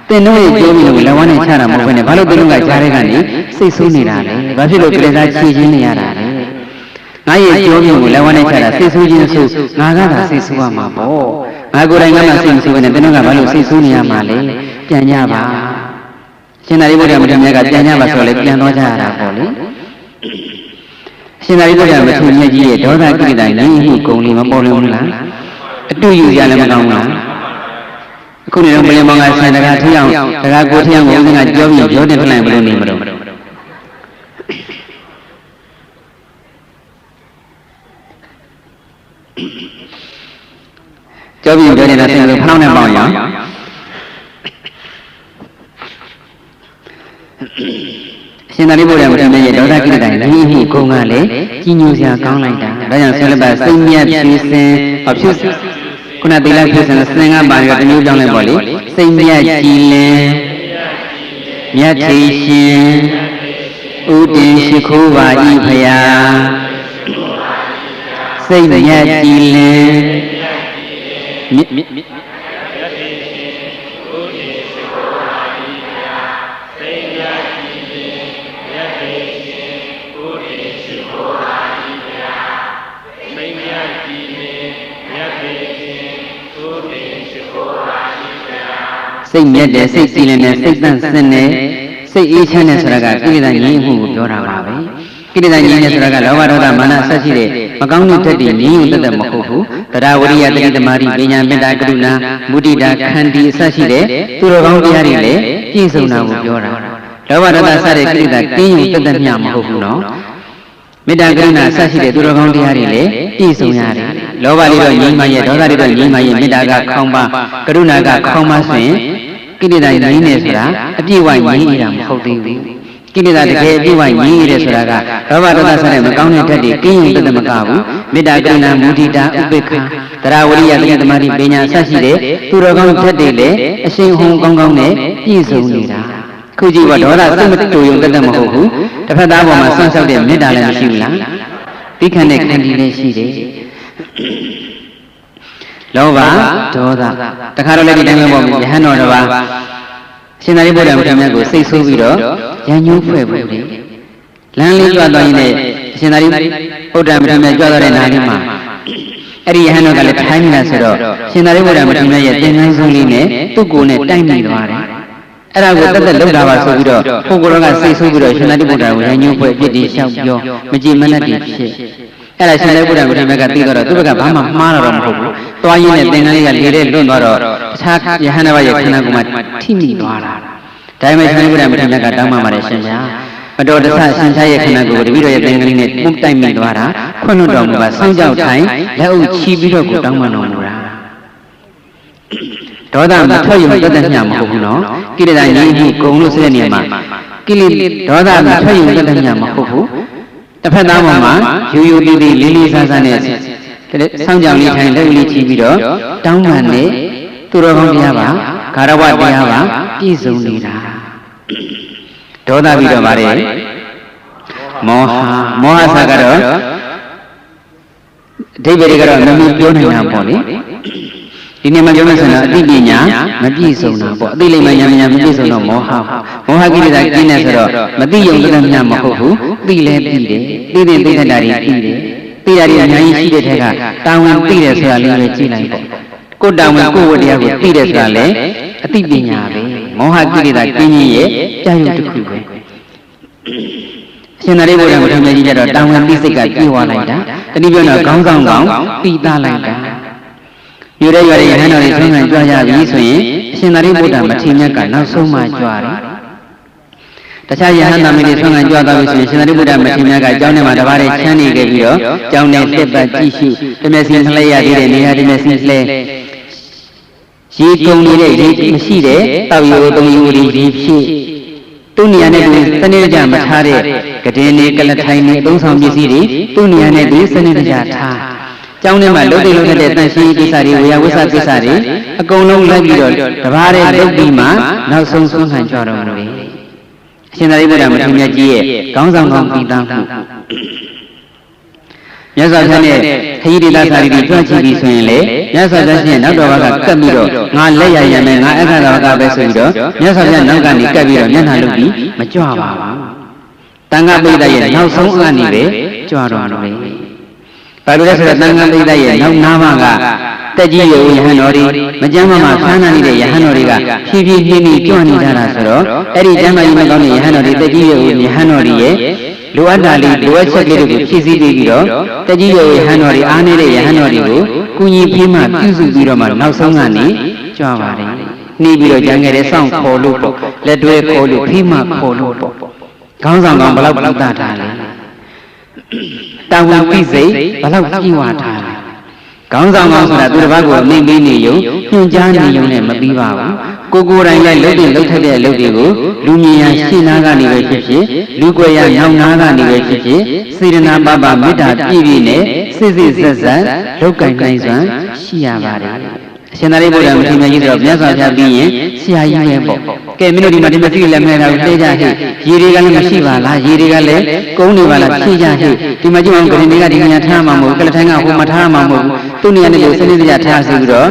သင်တို့ရဲ့ကျိုးမျိုးကိုလက်ဝါးနဲ့ချတာမဟုတ်ဘဲနဲ့ဘာလို့သင်တို့ကကြားတဲ့ကနေစိတ်ဆိုးနေတာလဲဘာဖြစ်လို့ကြင်စားချီချင်းနေရတာလဲငါရဲ့ကျိုးမျိုးကိုလက်ဝါးနဲ့ချတာစိတ်ဆိုးခြင်းဆိုငါကသာစိတ်ဆိုးရမှာပေါ့ငါကိုယ်တိုင်ကမှစိတ်မဆိုးဘဲနဲ့သင်တို့ကဘာလို့စိတ်ဆိုးနေရမှာလဲပြန်ကြပါရှင်သာရိပုတ္တရာမထေရမြတ်ကပြန်ကြပါဆိုတော့လေပြန်တော့ကြရတာပေါ့လေရှင်သာရိပုတ္တရာမထေရမြတ်ကြီးရဲ့ဒေါသကိရိတာညီမှုဂုဏ်လေးမပေါ်လွင်ဘူးလားအတူယူရလည်းမကောင်းဘူးအခုနေတော့ဘယ်မောင်ကဆန်တကားထီအောင်တကားကိုထီအောင်ကိုဦးကကြောပြီးပြောတင်ထွက်လိုက်ဘလို့နေမလို့ကြောပြီးပြောနေတာဆင်လို့ဖနှောင်းနဲ့ပေါင်းရအောင်ရှင်သာရိပုတ္တရာမထေရမြတ်ရဲ့ဒေါသကိရိတာညီမှုဂုဏ်ကလည်းကြီးညိုစရာကောင်းလိုက်တာဒါကြောင့်ဆရာလည်းစိတ်မြတ်ဖြူစင်ဖြစ်ခုနသီလဖြူစင်စင်ကပါရတမျိုးကြောင်းလိုက်ပေါ့လေစိတ်မြတ်ကြည်လင်မြတ်ထေရှင်ဥတည်ရှိခိုးပါ၏ဖရာစိတ်မြတ်ကြည်လင်စိတ်မြတ်တဲ့စိတ်စီလင်းတဲ့စိတ်တန့်စင်တဲ့စိတ်အေးချမ်းတဲ့ဆိုတာကကိလေသာငြိမ်းမှုကိုပြောတာပါပဲကိလေသာငြိမ်းတဲ့ဆိုတာကလောဘဒေါသမာနဆက်ရှိတဲ့မကောင်းတဲ့ဓာတ်တွေငြိမ်းရုံသက်သက်မဟုတ်ဘူးတရားဝရိယတတိသမารိပညာမေတ္တာကရုဏာမုဒိတာခန္တီအဆက်ရှိတဲ့သူတော်ကောင်းတရားတွေလည်းပြည့်စုံတာကိုပြောတာလောဘဒေါသစတဲ့ကိလေသာကင်းရုံသက်သက်မျှမဟုတ်ဘူးနော်မေတ္တာကရုဏာဆက်ရှိတဲ့သူတော်ကောင်းတရားတွေလည်းပြည့်စုံရတယ်လောဘလေးတော့ငြိမ်းမှရဲ့ဒေါသလေးတော့ငြိမ်းမှရဲ့မေတ္တာကခေါင်းပါကရုဏာကခေါင်းပါဆိုရင်ကိလေသာငြိမ်းနေဆိုတာအပြည့်အဝငြိမ်းနေတာမဟုတ်သေးဘူးကိလေသာတကယ်အပြည့်အဝငြိမ်းနေတယ်ဆိုတာကလောဘဒေါသစတဲ့မကောင်းတဲ့ဓာတ်တွေကင်းရုံသက်သက်မကဘူးမေတ္တာကရုဏာမုဒိတာဥပေက္ခတရားဝရိယတတိသမารိပညာဆက်ရှိတဲ့သူတော်ကောင်းဓာတ်တွေလည်းအရှင်ဟုန်ကောင်းကောင်းနဲ့ပြည့်စုံနေတာခုကြည့်ပါဒေါသစိတ်မတူရုံသက်သက်မဟုတ်ဘူးတစ်ဖက်သားပေါ်မှာဆွန့်ဆောက်တဲ့မေတ္တာလည်းမရှိဘူးလားသိခံတဲ့ခန္တီလည်းရှိတယ်လောဘဒေါသတခါတော့လည်းဒီတိုင်းပဲပေါ့ယဟန်တော်တစ်ပါးရှင်သာရိပုတ္တရာမထေရမြတ်ကိုစိတ်ဆိုးပြီးတော့ရန်ညှိုးဖွဲ့ဖို့လေလမ်းလေးကြွသွားရင်းနဲ့ရှင်သာရိပုတ္တရာမထေရမြတ်ကြွသွားတဲ့နားလေးမှာအဲ့ဒီယဟန်တော်ကလည်းထိုင်းနေတာဆိုတော့ရှင်သာရိပုတ္တရာမထေရမြတ်ရဲ့သင်္ကန်းဆုံးလေးနဲ့သူ့ကိုယ်နဲ့တိုက်မိသွားတယ်အဲ့ဒါကိုတက်တက်လောက်တာပါဆိုပြီးတော့ပုဂ္ဂိုလ်ကစိတ်ဆိုးပြီးတော့ရှင်သာရိပုတ္တရာကိုရန်ညှိုးဖွဲ့ပြစ်တီးလျှောက်ပြောမကြည်မနှက်တည်ဖြစ်အဲ့ဒါရှင်သာရိပုတ္တရာမထေရမြတ်ကသိတော့သူ့ဘက်ကဘာမှမှားတော့မဟုတ်ဘူး။သွားရင်းနဲ့သင်္ကန်းလေးကလေတဲ့လွတ်သွားတော့အခြားယဟန်တစ်ပါးရဲ့ခန္ဓာကိုယ်မှာထိမိသွားတာ။ဒါပေမဲ့ရှင်သာရိပုတ္တရာမထေရမြတ်ကတောင်းပန်ပါတယ်ရှင်ဗျာ။ အတော်တဆဆန်ချရဲ့ခန္ဓာကိုယ်တပည့်တော်ရဲ့သင်္ကန်းလေးနဲ့ပုံတိုက်မိသွားတာခွန်းလွတ်တော်မူပါဆောင်းကြောက်ထိုင်လက်အုပ်ချီပြီးတော့ကိုတောင်းပန်တော်မူတာဒေါသမထွက်ရုံတက်တဲ့ညမဟုတ်ဘူးနော်ကိလေသာငြိမ်းမှုဂုံလို့ဆိုတဲ့နေရာမှာကိလေဒေါသမထွက်ရုံတက်တဲ့ညမဟုတ်ဘူးတစ်ဖက်သားပေါ်မှာယူယူတီတီလေးလေးဆန်းဆန်းနဲ့ဆောင်းကြောင်လေးထိုင်လက်လေးချီပြီးတော့တောင်းပန်နဲ့သူတော်ကောင်းတရားပါဂါရဝတရားပါပြည့်စုံနေတာဒေါသပြီးတော့ပါတယ်မောဟဆာကတော့အဓိပ္ပာယ်တွေကတော့မမီပြောနိုင်တာပေါ့လေဒီနေ့မှပြောမယ်ဆိုတော့အသိပညာမပြည့်စုံတာပေါ့အသိလိမ္မာဉာဏ်မပြည့်စုံတော့မောဟကိလေသာကျင်းနေဆိုတော့မသိယုံတဲ့မြတ်မဟုတ်ဘူးသိလဲသိတယ်သိတဲ့သိတဲ့တာတွေသိတယ်သိတာတွေအများကြီးရှိတဲ့ထက်ကတာဝန်သိတယ်ဆိုတာလေးပဲကြည့်လိုက်ပေါ့ကိုယ်တာဝန်ကိုယ်ဝတ္တရားကိုသိတယ်ဆိုတာလေအသိပညာပဲမောဟကိလေသာကျင်းရဲ့ကြာရုံတစ်ခုပဲရှင်သာရိပုတ္တရာဘုရားမြတ်ကြီးကတော့တာဝန်သိစိတ်ကပြေဝလိုက်တာတနည်းပြောတော့ခေါင်းဆောင်ကောင်ပြီးသားလိုက်တာယူရဲရဟန်းတော်တွေဆွမ်းခံကြွရပြီဆိုရင်အရှင်သာရိပုတ္တရာမထေရမြတ်ကနောက်ဆုံးမှကြွတယ်တခြားယဟန်သမီးတွေဆွမ်းခံကြွသွားလို့ရှိရင်ရှင်သာရိပုတ္တရာမထေရမြတ်ကအကြောင်းထဲမှာတပါးတွေချမ်းနေခဲ့ပြီးတော့ကြောင်းနဲ့တက်ပတ်ကြည့်ရှုတမျက်စိလှည့်ရသေးတယ်နေရာတမျက်စိလှည့်ရေကုန်နေတဲ့ရေမရှိတဲ့တောက်ရိုးသုံးရိုးတွေရေဖြစ်သူ့နေရာနဲ့သူစနစ်တကျမထားတဲ့ကဒင်းတွေကလထိုင်တွေအသုံးဆောင်ပစ္စည်းတွေသူ့နေရာနဲ့သူစနစ်တကျထားကျောင်းထဲမှာလုပ်တဲ့တန်ရှင်းကိစ္စတွေဝေယဝိသကိစ္စတွေအကုန်လုံးလိုက်ပြီးတော့တပါးတဲ့လုပ်ပြီးမှနောက်ဆုံးဆုံးခံကြတော်မူတယ်အရှင်သာရိပုတ္တရာမထေရမြတ်ကြီးရဲ့ခေါင်းဆောင်ကောင်းပြီးသားမှုမြတ်စွာဘုရားနဲ့ခရီးဒေသစာရီတွေကြွချပြီးဆိုရင်လေမြတ်စွာဘုရားရှင်နောက်တော်ဘက်ကကပ်ပြီးတော့ငါလက်ရရမယ်ငါအခါတော်ကပဲဆိုပြီးတော့မြတ်စွာဘုရားနောက်ကနေကပ်ပြီးတော့မျက်နှာလုပ်ပြီးမကြွပါဘူးတန်ခါပိဋကရဲ့နောက်ဆုံးအနေပဲကြွတော်မူတယ်ဘာလို့လဲဆိုတော့တန်ခါပိဋကရဲ့နောက်နာမကတက်ကြီးရုံယဟန်တော်တွေမကြမ်းမမှဖမ်းနာနေတဲ့ယဟန်တော်တွေကဖြည်းဖြည်းနှင်းနှင်းကြွနေကြတာဆိုတော့အဲ့ဒီကျမ်းမာရေးမကောင်းတဲ့ယဟန်တော်တွေတက်ကြီးရုံယဟန်တော်တွေရဲ့လိုအပ်တာလေးလိုအပ်ချက်ကလေးတွေကိုဖြည့်ဆည်းပြီးတော့တက်ကြီးရုံယဟန်တော်တွေအားနေတဲ့ယဟန်တော်တွေကိုကုညီဖေးမှပြုစုပြီးတော့မှနောက်ဆုံးကနေကြွပါတယ်နှီးပြီးတော့ကြံခဲ့တဲ့စောင့်ခေါ်လို့ပေါ့လက်တွဲခေါ်လို့ဖေးမှခေါ်လို့ပေါ့ခေါင်းဆောင်ကောင်ဘလောက်ပုဒ္ဒထားလဲတာဝန်ပိစိတ်ဘလောက်ကြီးဝါထားလဲခေါင်းဆောင်ကောင်ဆိုတာသူတစ်ပါးကိုမိမ့်ပေးနေရုံညွှန်ကြားနေရုံနဲ့မပြီးပါဘူးကိုယ်တိုင်လည်းလုပ်ထက်တဲ့အလုပ်တွေကိုလူမြင်ရရှင်းနာကနေပဲဖြစ်ဖြစ်လူကွယ်ရနောက်နာကနေပဲဖြစ်ဖြစ်စေတနာပပမေတ္တာပြည့်ပြည့်နဲ့စစ်စစ်ဆက်ဆက်လုပ်ကင်နိုင်စွမ်းရှိရပါတယ်အရှင်သာရိပုတ္တရာမထေရမြတ်ကြီးဆိုတော့မြတ်စွာဘုရားပြီးရင်ဆရာကြီးပဲပေါ့ကဲမင်းတို့ဒီမှာဒီမသိလည်းမဲ့တာကိုသိကြဟဲ့ရေတွေကလည်းမရှိပါလားရေတွေကလည်းကုန်းနေပါလားဖြည့်ကြဟဲ့ဒီမှာကြည့်အောင်ဂရင်တွေကဒီညာထားမှာမဟုတ်ကလထိုင်းကဟိုမှာထားမှာမဟုတ်သူ့နေရာနဲ့ကိုစနစ်တကျထားစီပြီးတော့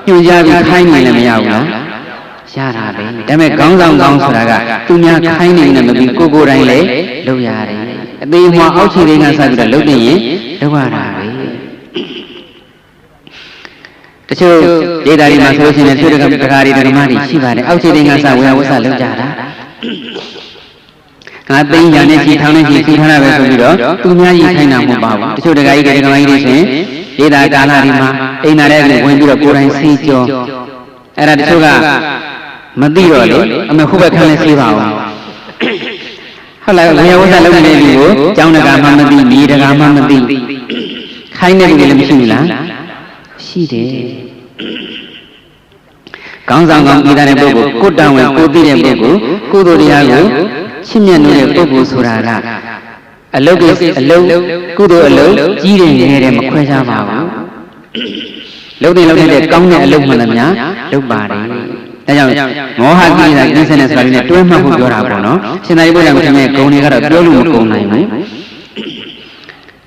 ညွှန်ကြားပြီးခိုင်းနေလည်းမရဘူးလားရတာပဲဒါပေမဲ့ခေါင်းဆောင်ကောင်းဆိုတာကသူများခိုင်းနေနေမပြီးကိုယ်တိုင်လည်းလုပ်ရတယ်အသေးမှအောက်ခြေတွေကစပြီးတော့လုပ်နေရင်လုပ်ရတာပဲတချို့ဒေသတွေမှာဆိုလို့ရှိရင်သူတို့ကတကားတွေဓမ္မတွေရှိပါတယ်အောက်ခြေတွေကစဝေယဝဆလုပ်ကြတာငါသိညာနဲ့ကြည်ထောင်းနဲ့ကြည်စီထားတာပဲဆိုပြီးတော့သူများကြီးခိုင်းတာမဟုတ်ပါဘူးတချို့တကားကြီးတွေဓမ္မကြီးတွေဆိုရင်ဒေသကာလတွေမှာအိမ်သာတဲ့ကိုဝင်ပြီးတော့ကိုယ်တိုင်စီးကြောအဲ့ဒါတချို့ကမသိတော့လေအမေခုဘက်ခန်းလေးစီးပါအောင်ဟုတ်လားဝေယဝဆလုပ်နေတဲ့လူကိုကျောင်းတကာမှမသိမြေတကာမှမသိခိုင်းတဲ့လူတွေလည်းမရှိဘူးလားရှိတယ်ခေါင်းဆောင်ကောင်းပြီးတဲ့ပုဂ္ဂိုလ်ကိုတန်ဝင်ကိုသိတဲ့ပုဂ္ဂိုလ်ကုသိုလ်တရားကိုချစ်မြတ်နေတဲ့ပုဂ္ဂိုလ်ဆိုတာကအလုတ်အလုတ်ကုသိုလ်အလုတ်ကြီးတယ်ငယ်တယ်မခွဲခြားပါဘူးလုံတဲ့ကောင်းတဲ့အလုတ်မှလည်းများလုပ်ပါတယ်ဒါကြောင့်မောဟကိလေသာကိစ္စနဲ့ဆိုတာလေးနဲ့တွဲမှတ်ဖို့ပြောတာပေါ့နော်ရှင်သာရိပုတ္တရာမထေရရဲ့ဂုဏ်တွေကတော့ပြောလို့မကုန်နိုင်ဘူး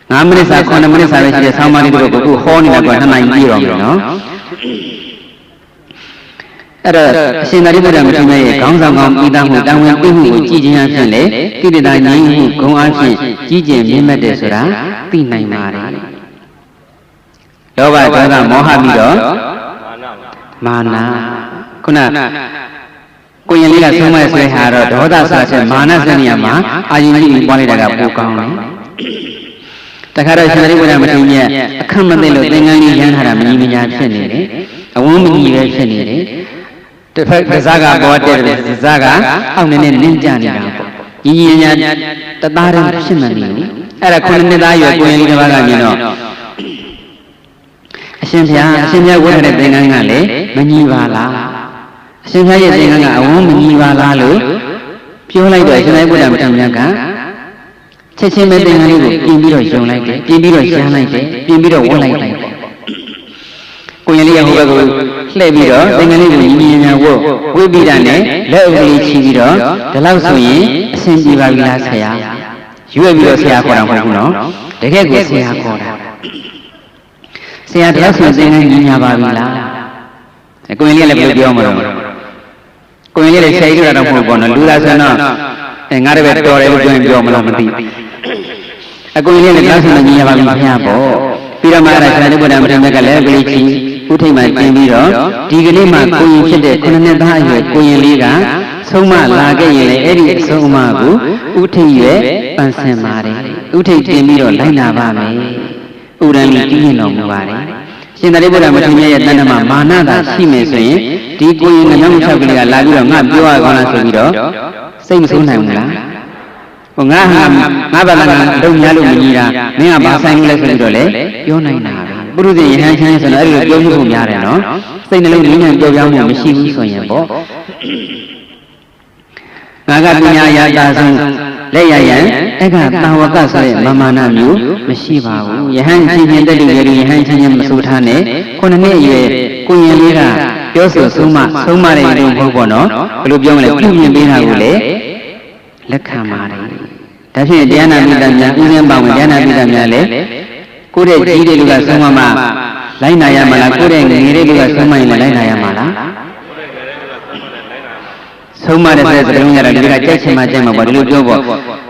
9 မိနစ်စာ9 မိနစ်စာပဲရှိတဲ့ဆောင်းပါးလေးတို့ကိုဟောနေတာက2 နာရီပြည့်တော့မယ်နော်အဲ့တော့အရှင်သာရိပုတ္တရာမထေရရဲ့ခေါင်းဆောင်ကောင်းပြီးသားမှုတာဝန်သိမှုကိုကြည်ခြင်းအဖြစ်လေကိလေသာငြိမ်းမှုဂုဏ်အဖြစ်ကြီးကျယ်မြင့်မြတ်တယ်ဆိုတာသိနိုင်ပါတယ်လောဘဒေါသမောဟပြီးတော့မာနခုနကိုရင်လေးကဆုံးမဆွဲဟာတော့ဒေါသဆာချက်မာနစနေရမှာအာရင်ကြီးပွားလိုက်တာကပိုကောင်းတယ်တခါတော့ရှင်သာရိပုတ္တရာမထေရမြတ်အခက်မသိလို့သင်္ကန်းကြီးရမ်းထားတာမကြီးမညာဖြစ်နေတယ်အဝန်းမကြီးပဲဖြစ်နေတယ်တစ်ဖက်ကစားကပေါ်တဲ့ဇာကအောက်နေနဲ့နင်းကြနေတာပေါ့ ညီညီညာတသားတည်းဖြစ်မှန်ပြီအဲ့ဒါခုနှစ်သားရွယ်ကိုရင်လေးတစ်ပါးကမြင်တော့အရှင်ဘုရားဝတ်တဲ့သင်္ကန်းကလည်းမညီပါလားအရှင်ဘုရားရဲ့သင်္ကန်းကအဝန်းမညီပါလားလို့ပြောလိုက်တော့ရှင်ဘုရားမတော်မြတ်ကချက်ချင်းပဲသင်္ကန်းလေးကိုပြင်ပြီးတော့ယုံလိုက်တယ်ပြင်ပြီးတော့ရှမ်းလိုက်တယ်ပြင်ပြီးတော့ဝတ်လိုက်တယ်ကိုရင်လေးကဟိုဘက်ကိုလှည့်ပြီးတော့သင်္ကန်းလေးကိုညီညီညာဝတ်ဝိပိဒနဲ့လက်အုပ်လေးချီပြီးတော့ဒီလောက်ဆိုရင်အရှင်ပြေပါပြီလားဆရာရွေ့ပြီးတော့ဆရာခေါ်တာမဟုတ်ဘူးနော်တကယ်ကိုဆရာခေါ်တာဆရာတရားဆိုသင်္ကန်းညီညာပါပြီလားကိုရင်လေးလည်းဘယ်လိုပြောမလို့ကိုရင်လေးလည်းဆရာကြီးတို့တော့မဟုတ်ဘူးနော်လူသားဆိုတော့ငါတပည့်တော်တယ်လို့ပြောမလားမသိအကိုရင်လေးလည်းတရားဆိုညီညာပါပြီဖျားပေါ့ပြီးတော့မှအဲ့ဒါဆရာတို့ဘုရားမထေရကလည်းဂလိချီဥထိတ်မှကျင်းပြီးတော့ဒီကနေ့မှကိုရင်ဖြစ်တဲ့ခုနှစ်သားအရွယ်ကိုရင်လေးကဆုံးမလာခဲ့ရင်လည်းအဲ့ဒီအဆုံးအမကိုဥထိတ်ရဲ့ပန်းစင်ပါတယ်ဥထိတ်တင်ပြီးတော့လိုက်လာပါမယ်ဥရန်ကြီးပြည့်တော်မူပါတယ်ရှင်သာရိပုတ္တရာမထေရရဲ့တဏ္ဍမှာမာနသာရှိမယ်ဆိုရင်ဒီကိုရင်ငမြောင်းချောက်ကလေးကလာပြီးတော့ငါပြောရကောင်းလားဆိုပြီးတော့စိတ်မဆိုးနိုင်ဘူးလားဟိုငါဘာသာလုံများလို့မကြီးတာမင်းကဘာဆိုင်လို့လဲဆိုပြီးတော့လေပြောနိုင်တာပုရုဇဉ်ယဟန်ချမ်းဆိုတော့အဲ့ဒီလိုပြောမှုများတယ်နော်စိတ်နှလုံးလေးနဲ့ပြောပြမှုမရှိဘူးဆိုရင်ပေါ့ငါကပညာရတာဆုံးလက်ရရန်အဲ့ကတာဝကဆိုတဲ့မမာနမျိုးမရှိပါဘူးယဟန်ချင်းချင်းတက်လူရည်ယဟန်ချင်းချင်းမဆိုးထားနဲ့ခုနှစ်အရွယ်ကိုရင်လေးကပြောဆိုဆုံးမတဲ့လူမဟုတ်ပေါ့နော်ဘယ်လိုပြောမလဲပြုမြင်ပေးတာကိုလေလက်ခံပါတယ်ဒါဖြင့်တရားနာပိဋကများဥစဉ်ပါဝင်တရားနာပိဋကများလည်းကိုယ့်ရဲ့ကြီးတဲ့လူကဆုံးမမှလိုက်နာရမှာလားကိုယ့်ရဲ့ငယ်တဲ့လူကဆုံးမရင်လည်းလိုက်နာရမှာလားဆုံးမတဲ့စကားလုံးရတာဒီကကြိုက်ချင်မှကြိုက်မှာပေါ့ဒီလိုပြောပေါ့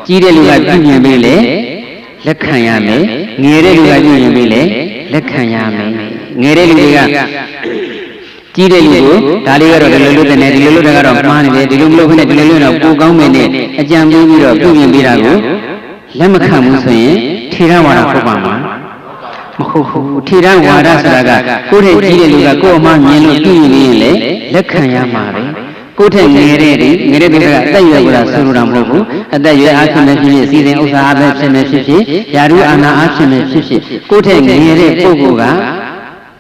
ကြီးတဲ့လူကပြုမြင်ပေးလေလက်ခံရမယ်ငယ်တဲ့လူကပြုမြင်ပေးလေလက်ခံရမယ်ငယ်တဲ့လူတွေကကြီးတဲ့လူကိုဒါလေးကတော့ဒီလိုလုပ်တဲ့နဲ့ဒီလိုလုပ်တဲ့ကတော့မှားနေတယ်ဒီလိုမလုပ်ဘဲနဲ့ဒီလိုလုပ်တော့ပိုကောင်းမယ်နဲ့အကြံပေးပြီးတော့ပြုမြင်ပေးတာကိုလက်မခံဘူးဆိုရင်ထေရဝါဒဟုတ်ပါမှာမဟုတ်ဘူးထေရဝါဒဆိုတာကကိုယ့်ရဲ့ကြီးတဲ့လူကကိုယ့်အမှမြင်လို့ပြုမြင်ရင်လေလက်ခံရမှာပဲကိုယ့်ထက်ငယ်တဲ့လူကအသက်ရွယ်ကဆိုလိုတာမဟုတ်ဘူးအသက်ရွယ်အားဖြင့်ဖြစ်ဖြစ်စီစဉ်ဥစ္စာအားဖြင့်ဖြစ်ဖြစ်ယာရုအာနာအားဖြင့်ဖြစ်ဖြစ်ကိုယ့်ထက်ငယ်တဲ့ပုဂ္ဂိုလ်က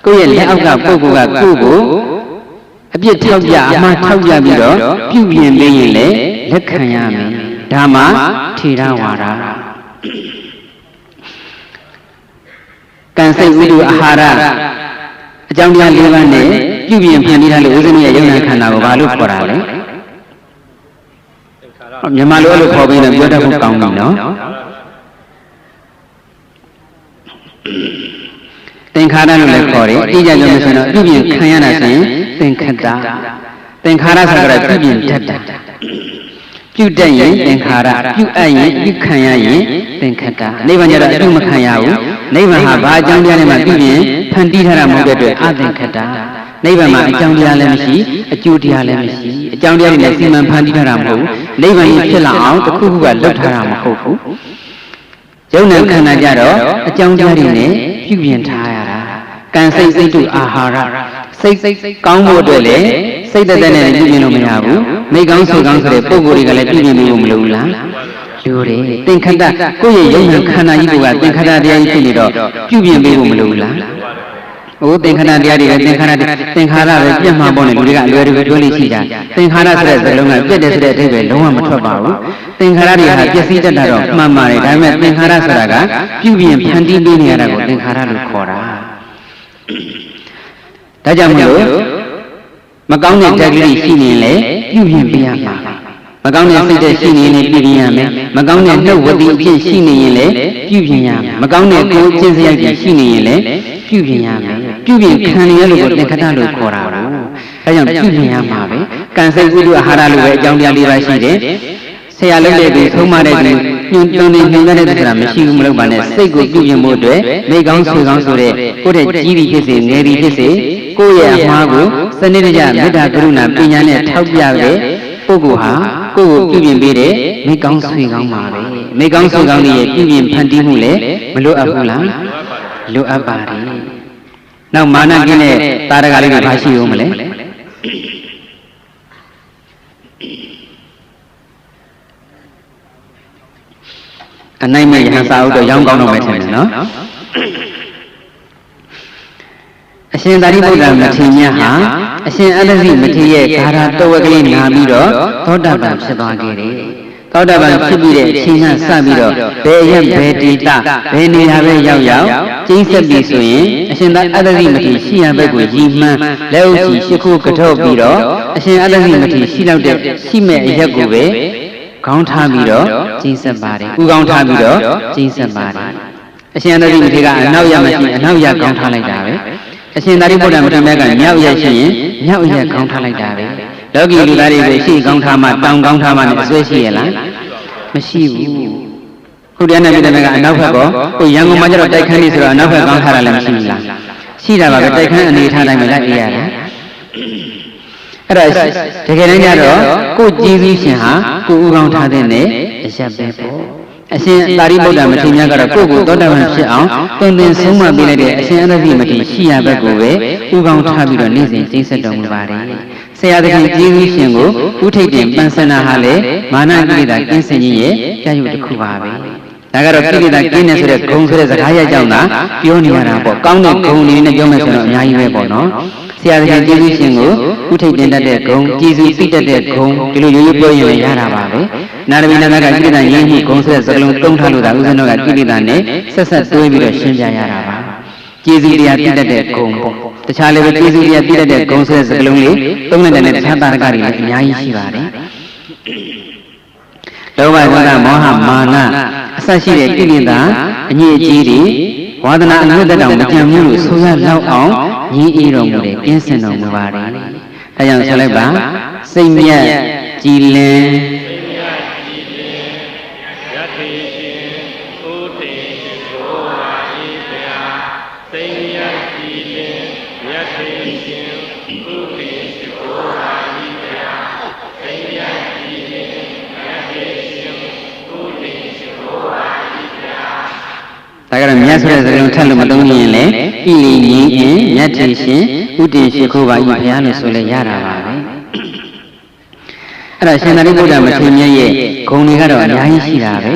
ကိုယ့်ရဲ့လက်အောက်ကပုဂ္ဂိုလ်ကကိုယ့်ကိုအပြစ်ထောက်ပြအမှားထောက်ပြပြီးတော့ပြုပြင်ပေးရင်လေလက်ခံရမယ်ဒါမှထေရဝါဒကံစိတ်ဝိတုအာဟာရအကြောင်းတရား၄ပါးနဲ့ပြုပြင်ဖန်တီးထားလို့ဦးဇင်းရဲ့ယုံနာခန္ဓာကိုဘာလို့ခေါ်တာလဲမြန်မာလိုအဲ့လိုခေါ်ပြီးတော့ပြောတတ်ဖို့ကောင်းပြီနော်သင်္ခါရလို့လည်းခေါ်တယ်အတိအကျပြောလို့ဆိုတော့ပြုပြင်ခံရတာဆိုရင်သင်္ခတ္တသင်္ခါရဆိုတာပြုပြင်တတ်တာပြုတတ်ရင်သင်္ခါရပြုအပ်ရင်ပြုခံရရင်သင်္ခတ္တနိဗ္ဗာန်ကျတော့အပြုမခံရဘူးနိဗ္ဗာန်ဟာဘာအကြောင်းတရားနဲ့မှပြုပြင်ဖန်တီးထားတာမဟုတ်တဲ့အတွက်အသင်္ခတ္တနိဗ္ဗာန်မှာအကြောင်းတရားလည်းမရှိအကျိုးတရားလည်းမရှိအကြောင်းတရားတွေနဲ့စီမံဖန်တီးထားတာမဟုတ်ဘူးနိဗ္ဗာန်ကြီးဖြစ်လာအောင်တစ်ခုခုကလွတ်ထားတာမဟုတ်ဘူးယုံနာခန္ဓာကြတော့အကြောင်းတရားတွေနဲ့ပြုပြင်ထားရတာကံစိတ်စိတ်တုအာဟာရစိတ်ကောင်းဖို့အတွက်လည်းစိတ်သက်သက်နဲ့ပြုပြင်လို့မရဘူးမိကောင်းစိတ်ကောင်းဆိုတဲ့ပုံကိုယ်တွေကလည်းပြုပြင်လို့မလိုဘူးလားလူတွေသင်္ခတ္တကိုယ့်ရဲ့ယုံနာခန္ဓာကြီးကသင်္ခတ္တတရားကြီးဖြစ်နေတော့ပြုပြင်ပေးဖို့မလိုဘူးလားဟိုသင်္ခါရတရားတွေလည်းသင်္ခါရပဲပြတ်မှာပေါ့နဲ့လူတွေကအလွယ်တကူပြောလို့ရှိတာသင်္ခါရဆိုတဲ့စကားလုံးကပြတ်တယ်ဆိုတဲ့အဓိပ္ပာယ်လုံးဝမထွက်ပါဘူးသင်္ခါရတွေဟာပျက်စီးတတ်တာတော့မှန်ပါတယ်ဒါပေမဲ့သင်္ခါရဆိုတာကပြုပြင်ဖန်တီးပေးနေရတာကိုသင်္ခါရလို့ခေါ်တာဒါကြောင့်မလို့မကောင်းတဲ့ဓာတ်ကလေးရှိနေရင်လည်းပြုပြင်ပေးရမှာမကောင်းတဲ့စိတ်တွေရှိနေရင်လည်းပြုပြင်ရမယ်မကောင်းတဲ့နှုတ်ဝတိအဖြစ်ရှိနေရင်လည်းပြုပြင်ရမယ်မကောင်းတဲ့ကိုယ်ကျင့်စရိုက်တွေရှိနေရင်လည်းပြုပြင်ရမယ်ပြုပြင်ခံရလို့သင်္ခတ္တလို့ခေါ်တာပါအဲကြောင့်ပြုပြင်ရမှာပဲကံစိတ်ဝိတုအာဟာရလို့ပဲအကြောင်းတရား၄ပါးရှိတယ်ဆရာလုပ်တဲ့သူဆုံးမတဲ့သူညွှန်တဲ့သူဆိုတာမရှိဘူးမလုပ်ပါနဲ့စိတ်ကိုပြုပြင်ဖို့အတွက်မိကောင်းဆွေကောင်းဆိုတဲ့ကိုယ့်ရဲ့ကြီးပြီးဖြစ်စေငယ်ပြီးဖြစ်စေကိုယ့်ရဲ့အမှားကိုစနစ်တကျမေတ္တာကရုဏာပညာနဲ့ထောက်ပြတဲ့ပုဂ္ဂိုလ်ဟာကိုယ့်ကိုပြုပြင်ပေးတဲ့မိကောင်းဆွေကောင်းပါပဲမိကောင်းဆွေကောင်းရဲ့ပြုပြင်ဖန်တီးမှုလည်းမလိုအပ်ဘူးလားလိုအပ်ပါတယ်နောက်မာနကင်းတဲ့တာရကလေးတွေဘာရှိဦးမလဲ အနိုင်မဲ့ယဟန်စာအုပ်တော့ရောင်းကောင်းတော့မယ်ထင်တယ်နော်အရှင်သာရိပုတ္တရာမထေရမြတ်ဟာအရှင်အတ္တဇိမထေရရဲ့ဂါထာတဝက်ကလေးနာပြီးတော့သောတာပန်ဖြစ်သွားခဲ့တယ်သောတာပန်ဖြစ်ပြီးတဲ့အချိန်ကစပြီးတော့ဘယ်ရက်ဘယ်ဒေတာဘယ်နေရာပဲရောက်ကျိန်းဆက်ပြီးဆိုရင်အရှင်သာအတ္တဇိမထေရရှိရဘက်ကိုရည်မှန်းလက်ဥချီရှိခိုးကတော့ပြီးတော့အရှင်အတ္တဇိမထေရရှိလောက်တဲ့ရှိမဲ့အရက်ကိုပဲခေါင်းထားပြီးတော့ကျိန်းဆက်ပါတယ်ဥကောင်းထားပြီးတော့ကျိန်းဆက်ပါတယ်အရှင်အတ္တဇိမထေရကအနောက်ရမရှိအနောက်ရခေါင်းထားလိုက်တာပဲအရှင်သာရိပုတ္တရာမထေရမြတ်ကမြောက်ရရှိရင်မြောက်ရခေါင်းထားလိုက်တာပဲလောကီလူသားတွေကိုရှေ့ခေါင်းထားမှတောင်ခေါင်းထားမှနဲ့အစွဲရှိရလားမရှိဘူးခုတရားနဲ့ပြည်တယ်ကအနောက်ဘက်ကောဟိုရန်ကုန်မှာကျတော့တိုက်ခန်းလေးဆိုတော့အနောက်ဘက်ခေါင်းထားတာလည်းမရှိဘူးလားရှိတာပါပဲတိုက်ခန်းအနေထားတိုင်းပဲလိုက်ပြရတယ်အဲ့ဒါတကယ်တမ်းကျတော့ကိုကြည်စည်းရှင်ဟာကိုဥကောင်းထားတဲ့နဲ့အရက်ပဲပေါ့အရှင်သာရိပုတ္တရာမထေရမြတ်ကတော့ကိုယ့်ကိုသောတာပန်ဖြစ်အောင်တုံသင်ဆုံးမပေးလိုက်တဲ့အရှင်အတ္တဇိမထေရရှိရဘက်ကိုပဲဥကောင်းထားပြီးတော့နေ့စဉ်ကျိန်းဆက်တော်မူပါတယ်ဆရာသခင်ကြည်စည်းရှင်ကိုဥထိတ်တင်ပန်းစနာဟာလေမာနကိလေသာကင်းစင်ခြင်းရဲ့ပြရုပ်တစ်ခုပါပဲဒါကတော့ကိလေသာကင်းနေဆိုတဲ့ဂုံဆိုတဲ့စကားရကြောင့်သာပြောနေရတာပေါ့ကောင်းတဲ့ဂုံအနေနဲ့ပြောမယ်ဆိုတော့အများကြီးပဲပေါ့နော်ဆရာသခင်ကြည်စည်းရှင်ကိုဥထိတ်တင်တတ်တဲ့ဂုံကြည်စည်းသိတတ်တဲ့ဂုံဒီလိုရိုးရိုးပြောရင်လည်းရတာပါပဲနာရဝိနန္ဒကကိလေသာရင်းမှုဂုံဆိုတဲ့စကားလုံးသုံးထားလို့သာဥစ္စနောကကိလေသာနဲ့ဆက်ဆက်တွဲပြီးတော့ရှင်းပြရတာပါကျေးဇူးတရားသိတတ်တဲ့ဂုံပေါ့တခြားလည်းပဲကျေးဇူးတရားသိတတ်တဲ့ဂုံဆိုတဲ့စကားလုံးလေးသုံးတဲ့နဲ့တခြားတာရကတွေလည်းအများကြီးရှိပါတယ်လောဘဒေါသမောဟမာနအစရှိတဲ့ကိလေသာအညစ်အကြေးတွေဝါဒနာအနုတ္တတောင်မကြံမှုလို့ဆိုရလောက်အောင်ညီအေးတော်မူတဲ့ကင်းစင်တော်မူပါတယ်။ဒါကြောင့်ဆိုလိုက်ပါစိတ်မြတ်ကြည်လင်ယတိရှင်ဥတေကိုပါဤဗျာစိတ်မြတ်ကြည်လင်ယတိရှင်ဥတေကိုပါဤဗျာစိတ်မြတ်ကြည်လင်ယတိရှင်ဥတေကိုပါဤဗျာဒါကတော့မြတ်ဆိုတဲ့စကားလုံးထပ်လို့မသုံးရင်လည်းဤလီငင်းရင်မြတ်ထေရှင်ဥတေရှိခိုးပါဤဘုရားလို့ဆိုလဲရတာပါပဲအဲ့ဒါရှင်သာရိပုတ္တရာမထေရမြတ်ရဲ့ဂုဏ်တွေကတော့အများကြီးရှိတာပဲ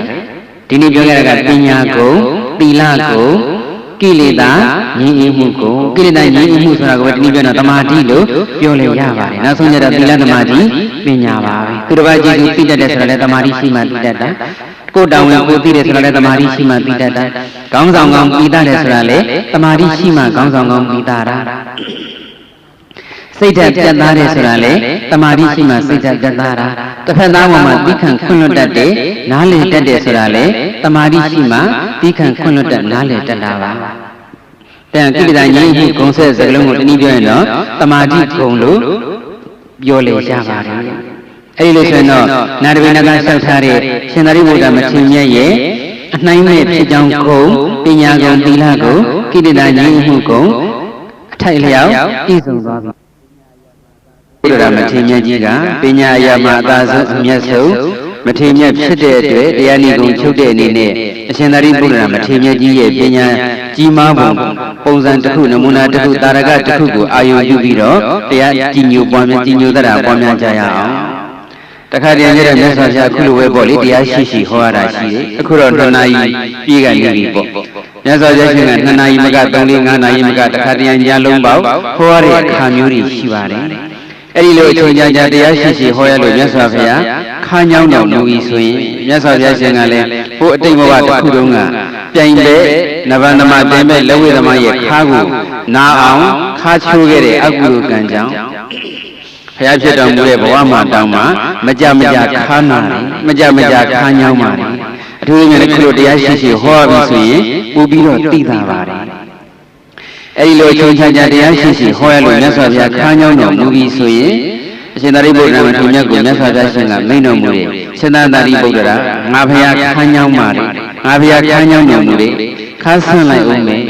ဒီနေ့ပြောခဲ့တာကပညာဂုဏ်သီလဂုဏ်ကိလေသာငြိမ်းအေးမှုဂုဏ်ကိလေသာငြိမ်းအေးမှုဆိုတာကိုဒီနေ့ပြောတော့သမာဓိလို့ပြောလဲရပါတယ်နောက်ဆုံးကျတော့သီလသမာဓိပညာပါပဲသူတစ်ပါးကျေးဇူးသိတတ်တယ်ဆိုတာလည်းသမာဓိရှိမှသိတတ်တာကိုယ်တောင်းဝင်ကိုသိတယ်ဆိုတာလည်းသမာဓိရှိမှသိတတ်တာခေါင်းဆောင်ကောင်းပြီးသားတယ်ဆိုတာလည်းသမာဓိရှိမှခေါင်းဆောင်ကောင်းပြီးသားတာစိတ်ဓာတ်ပြတ်သားတယ်ဆိုတာလေတမာတိရှိမှစိတ်ဓာတ်ပြတ်သားတာတစ်ဖက်သားပေါ်မှာသီးခံခွင့်လွတ်တတ်တယ်နားလည်တတ်တယ်ဆိုတာလေတမာတိရှိမှသီးခံခွင့်လွတ်တတ်နားလည်တတ်တာပါတဲ့ကိလေသာငြိမ်းမှုဂုံဆက်စကလုံးကိုတနည်းပြောရင်တော့တမာတိဂုံလို့ပြောလေရပါတယ်အဲဒီလိုဆိုရင်တော့နာတဝိနကလျှောက်ထားတဲ့ရှင်သာရိပုတ္တရာမထေရမြတ်ရဲ့အနှိုင်းမဲ့ဖြစ်ကြောင်းဂုံပညာဂုံသီလဂုံကိလေသာငြိမ်းမှုဂုံအထိုက်လျောက်ပြည့်စုံသွားပြီဘုရားမထေရမြတ်ကြီးကပညာအရာမှာအသာဆုံးအမြတ်ဆုံးမထေရမြတ်ဖြစ်တဲ့အတွက်တရားနည်းကုံချုပ်တဲ့အနေနဲ့အရှင်သာရိပုတ္တရာမထေရမြတ်ကြီးရဲ့ပညာကြီးမားပုံစံတစ်ခုနမူနာတစ်ခုတာရကတစ်ခုကိုအာရုံပြုပြီးတော့တရားကြီးညိုပွားများကြီးညိုတတ်တာပွားများကြရအောင်တခါတည်းကျတော့မြတ်စွာဘုရားအခုလိုပဲပေါ့လေတရားရှိဟောရတာရှိတယ်အခုတော့2နာရီပြည့်ကနေပြီပေါ့မြတ်စွာဘုရားရှင်က2နာရီမက3 4 5နာရီမကတခါတည်းညလုံးပေါက်ဟောရတဲ့အခါမျိုးတွေရှိပါတယ်အဲ့ဒီလိုအချိန်ကြာတရားရှိဟောရလို့မြတ်စွာဘုရားခါညောင်းတော်မူ၏ဆိုရင်မြတ်စွာဘုရားရှင်ကလည်းဟိုအတိတ်ဘဝတစ်ခုတုန်းကပြိုင်ပဲနဗန္ဓမတင်မဲ့လက်ဝိသမားရဲ့ခါကိုနာအောင်ခါချိုးခဲ့တဲ့အကုသိုလ်ကံကြောင့်ဘုရားဖြစ်တော်မူတဲ့ဘဝမှာတောင်းမှာမကြခါနာတယ်မကြခါညောင်းပါတယ်အထူးသဖြင့်ခုလိုတရားရှိဟောပြီဆိုရင်ပို့ပြီးတော့သိတာပါတယ်အဲ့ဒီလိုအချိန်ကြာတရားရှိဟောရလို့မြတ်စွာဘုရားခါညောင်းတော်မူပြီးဆိုရင်အရှင်သာရိပုတ္တရာမထေရမြတ်ကိုမြတ်စွာဘုရားရှင်ကမိန့်တော်မူတယ်ရှင်သာရိပုတ္တရာငါဘုရားခါညောင်းပါတယ်ငါဘုရားခါညောင်းတော်မူတယ်ခါဆန့်လိုက်ဦးမယ်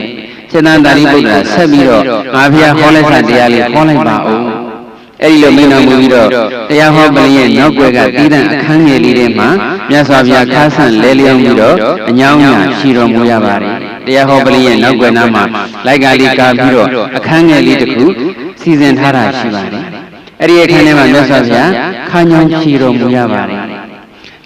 ရှင်သာရိပုတ္တရာဆက်ပြီးတော့ငါဘုရားဟောလိုက်တဲ့တရားလေးဟောလိုက်ပါဦးအဲ့ဒီလိုမိန့်တော်မူပြီးတော့တရားဟောပလင်ရဲ့နောက်ွယ်ကသီးသန့်အခန်းငယ်လေးထဲမှာမြတ်စွာဘုရားခါဆန့်လဲလျောင်းပြီးတော့အညောင်းညာရှိတော်မူရပါတယ်တရားဟောပလင်ရဲ့နောက်ွယ်နားမှာလိုက်ကလေးကာပြီးတော့အခန်းငယ်လေးတစ်ခုစီစဉ်ထားတာရှိပါတယ်အဲ့ဒီအခန်းထဲမှာမြတ်စွာဘုရားခါညောင်းချီတော်မူရပါတယ်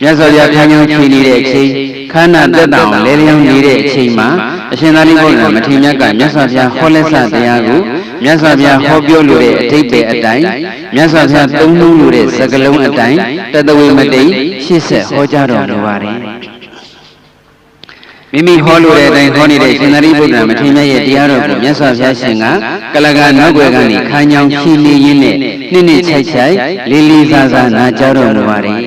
မြတ်စွာဘုရားခါညောင်းချီနေတဲ့အချိန် ခန္ဓာတက်တောင်လဲလျောင်းနေတဲ့အချိန်မှာအရှင်သာရိပုတ္တရာမထေရမြတ်ကမြတ်စွာဘုရားဟောလက်စတရားကိုမြတ်စွာဘုရားဟောပြောလိုတဲ့အဓိပ္ပာယ်အတိုင်းမြတ်စွာဘုရားသုံးနှုန်းလိုတဲ့စကားလုံးအတိုင်းတတဝေမတိရှေ့ဆက်ဟောကြားတော်မူပါတယ်မိမိဟောလိုတဲ့အတိုင်းဟောနေတဲ့ရှင်သာရိပုတ္တရာမထေရမြတ်ရဲ့တရားတော်ကိုမြတ်စွာဘုရားရှင်ကကလကနောက်ွယ်ကနေခါညောင်ချီနေရင်းနဲ့နှစ်ချိုက်ချိုက်လေးလေးစားစားနာကြားတော်မူပါတယ်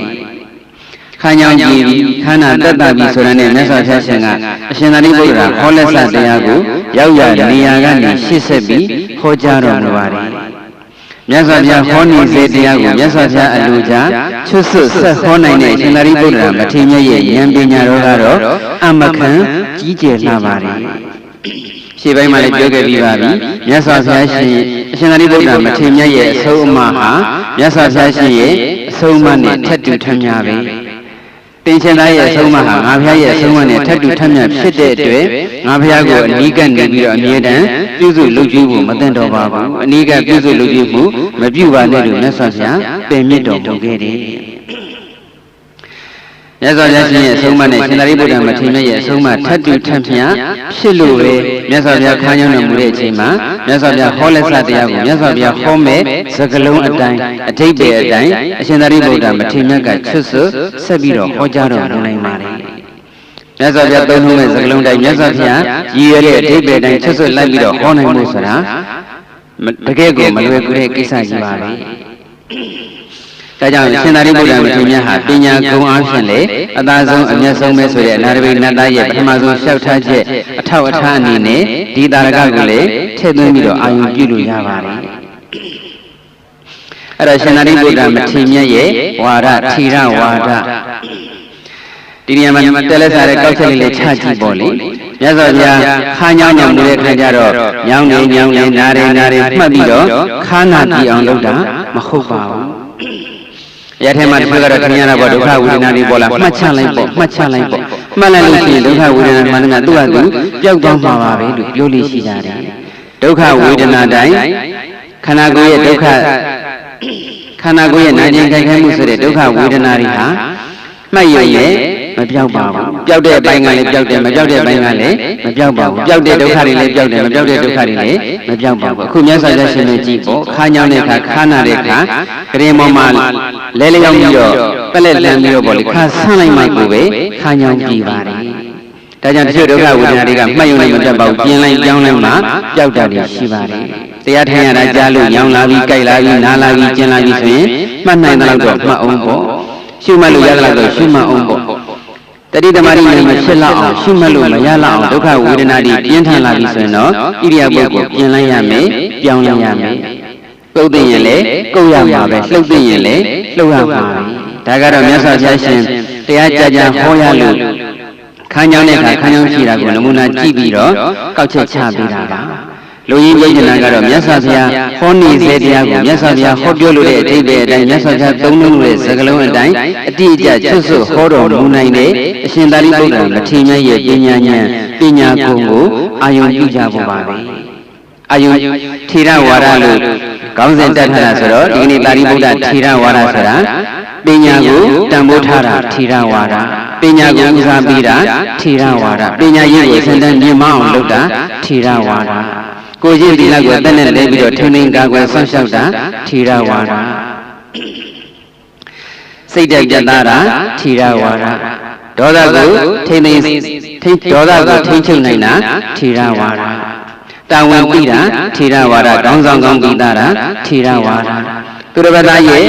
ခါညောင်ကြည့်ပြီးခန္ဓာတက်တာပြီဆိုတဲ့မြတ်စွာဘုရားရှင်ကအရှင်သာရိပုတ္တရာဟောလက်စတရားကိုရောက်ရနေရာကနေရှေ့ဆက်ပြီးဟောကြားတော်မူပါတယ်မြတ်စွာဘုရားဟောနေစေတရားကိုမြတ်စွာဘုရားအလိုချချွတ်ဆွတ်ဆက်ဟောနိုင်တဲ့ရှင်သာရိပုတ္တရာမထေရမြတ်ရဲ့ဉာဏ်ပညာတော်ကတော့အမခံကြီးကျယ်လှပါတယ်ရှေ့ပိုင်းမှာလည်းပြောခဲ့ပြီးပါပြီမြတ်စွာဘုရားရှင်အရှင်သာရိပုတ္တရာမထေရမြတ်ရဲ့အဆုံးအမဟာမြတ်စွာဘုရားရှင်ရဲ့အဆုံးအမနဲ့ထက်တူထမြပဲတင်ရှင်သားရဲ့အဆုံးအမဟာငါဘုရားရဲ့အဆုံးအမနဲ့ထက်တူထမြဖြစ်တဲ့အတွက်ငါဘုရားကိုအနီးကပ်နေပြီးတော့အမြဲတမ်းပြုစုလုပ်ကြည့်ဖို့မသင့်တော်ပါဘူးအနီးကပ်ပြုစုလုပ်ကြည့်မှုမပြုပါနဲ့လို့မြတ်စွာဘုရားပင်မြင့်တော်မူခဲ့တယ်မြတ်စွာဘုရားရှင်ရဲ့အဆုံးအမနဲ့ရှင်သာရိပုတ္တရာမထေရမြတ်ရဲ့အဆုံးအမထပ်တူထပ်မြဖြစ်လို့ပဲမြတ်စွာဘုရားခါးညောင်းတော်မူတဲ့အချိန်မှာမြတ်စွာဘုရားဟောလက်စတရားကိုမြတ်စွာဘုရားဟောမဲ့စကားလုံးအတိုင်းအဓိပ္ပာယ်အတိုင်းအရှင်သာရိပုတ္တရာမထေရမြတ်ကချွတ်ဆွတ်ဆက်ပြီးတော့ဟောကြားတော်မူနိုင်ပါတယ်မြတ်စွာဘုရားသုံးနှုန်းတဲ့စကားလုံးတိုင်းမြတ်စွာဘုရားရည်ရွယ်တဲ့အဓိပ္ပာယ်တိုင်းချွတ်ဆွတ်လိုက်ပြီးတော့ဟောနိုင်ဖို့ဆိုတာတကယ်ကိုမလွယ်ကူတဲ့ကိစ္စကြီးပါပဲဒါကြောင့်ရှင်သာရိပုတ္တရာမထေရမြတ်ဟာပညာဂုဏ်အားဖြင့်လေအသာဆုံးအမျက်ဆုံးပဲဆိုတဲ့အနာရပိနတ်သားရဲ့ပထမဆုံးလျှောက်ထားချက်အထောက်အထားအနေနဲ့ဒီတာရကကိုလည်းထည့်သွင်းပြီးတော့အာရုံပြုလို့ရပါတယ်အဲ့တော့ရှင်သာရိပုတ္တရာမထေရမြတ်ရဲ့ဝါဒထီရဝါဒဒီနေရာမှာတဲလက်စားတဲ့ကောက်ချက်လေးချကြည့်ပေါ့လေမြတ်စွာဘုရားခါညောင်းတော်မူတဲ့ခါကျတော့ညောင်းနေနားရဲမှတ်ပြီးတော့ခါနာကြည့်အောင်လုပ်တာမဟုတ်ပါဘူးရထဲမှာတစ်ခါကတော့ခင်ဗျားတော့ဒုက္ခဝေဒနာတွေပေါ်လာမှတ်ချလိုက်ပေါ့မှတ်လိုက်လို့ရှိရင်ဒုက္ခဝေဒနာမှန်တယ်သူ့ဟာသူပျောက်သွားမှာပါပဲလို့ပြောလို့ရှိကြတယ်ဒုက္ခဝေဒနာတိုင်းခန္ဓာကိုယ်ရဲ့ဒုက္ခခန္ဓာကိုယ်ရဲ့နာကျင်ခိုက်ခဲမှုဆိုတဲ့ဒုက္ခဝေဒနာတွေဟာမှတ်ရရဲ့မပြောက်ပါဘူးပျောက်တဲ့အပိုင်းကလည်းပျောက်တယ်မပျောက်တဲ့အပိုင်းကလည်းမပျောက်ပါဘူးပျောက်တဲ့ဒုက္ခတွေလည်းပျောက်တယ်မပျောက်တဲ့ဒုက္ခတွေလည်းမပျောက်ပါဘူးအခုမြတ်စွာဘုရားရှင်တို့ကြည့်ပေါ့ခါညောင်းတဲ့အခါခါနာတဲ့အခါကရင်ပေါ်မှာလဲလျောင်းပြီးတော့ပလက်လန်ပြီးတော့ပေါ့လေခါဆန်းလိုက်မှကိုပဲခါညောင်းပြီးပါတယ်ဒါကြောင့်တချို့ဒုက္ခဝေဒနာတွေကမှတ်ယုံနိုင်မတတ်ပါဘူးပြင်လိုက်ကြောင်းလိုက်မှပျောက်တာတွေရှိပါတယ်တရားထိုင်ရတာကြားလို့ညောင်းလာပြီးကြိုက်လာပြီးနားလာပြီးကျင်လာပြီးဆိုရင်မှတ်နိုင်တဲ့လောက်တော့မှတ်အောင်ပေါ့ရှုမှတ်လို့ရတဲ့လောက်တော့ရှုမှတ်အောင်ပေါ့တတိသမารိနဲ့မဖြစ်လောက်အောင်ရှုမှတ်လို့မရလောက်အောင်ဒုက္ခဝေဒနာတွေပြင်းထန်လာပြီဆိုရင်တော့ဣရိယာပုဂ္ဂိုလ်ပြင်လိုက်ရမယ်ပြောင်းလိုက်ရမယ်ကုတ်သိရင်လည်းကုတ်ရမှာပဲလှုပ်သိရင်လည်းလှုပ်ရမှာပဲဒါကတော့မြတ်စွာဘုရားရှင်တရားကြကြဟောရလို့ခန်းချောင်းတဲ့အခါခန်းချောင်းရှိတာကိုနမူနာကြည့်ပြီးတော့ကောက်ချက်ချပေးတာပါလူကြီးပြိဋ္ဌာန်ကတော့မြတ်စွာဘုရားဟောနေစေတရားကိုမြတ်စွာဘုရားဟောပြောလို့တဲ့အဓိပ္ပာယ်အတိုင်းမြတ်စွာဘုရားသုံးလို့တဲ့စကားလုံးအတိုင်းအတိအကျချွတ်ဆွတ်ဟောတော်မူနိုင်တဲ့အရှင်သာရိပုတ္တရာမထေရမြတ်ရဲ့ပညာဉာဏ်ပညာကုံကိုအာယုံပြုကြဖို့ပါပဲအာယုံထေရဝါဒလို့ခေါင်းစဉ်တက်ထားတာဆိုတော့ဒီကနေ့သာရိပုတ္တထေရဝါဒဆိုတာပညာကိုတန်ဖိုးထားတာထေရဝါဒပညာကိုဥစားပေးတာထေရဝါဒပညာရည်ကိုစံတန်းမြင့်မအောင်လုပ်တာထေရဝါဒကိုကြီးဒီလောက်ကိုတက်နဲ့လဲပြီးတော့ထုံနေကာကွယ်ဆောင်းလျှောက်တာထေရဝါဒစိတ်တက်ကြတာထေရဝါဒဒေါသကိုထိမ့်ဒေါသကိုထိမ့်ချုပ်နိုင်တာထေရဝါဒတာဝန်ပြီးတာထေရဝါဒတောင်းဆောင်ကောင်းပြီးတာထေရဝါဒသူတစ်ဖက်သားရဲ့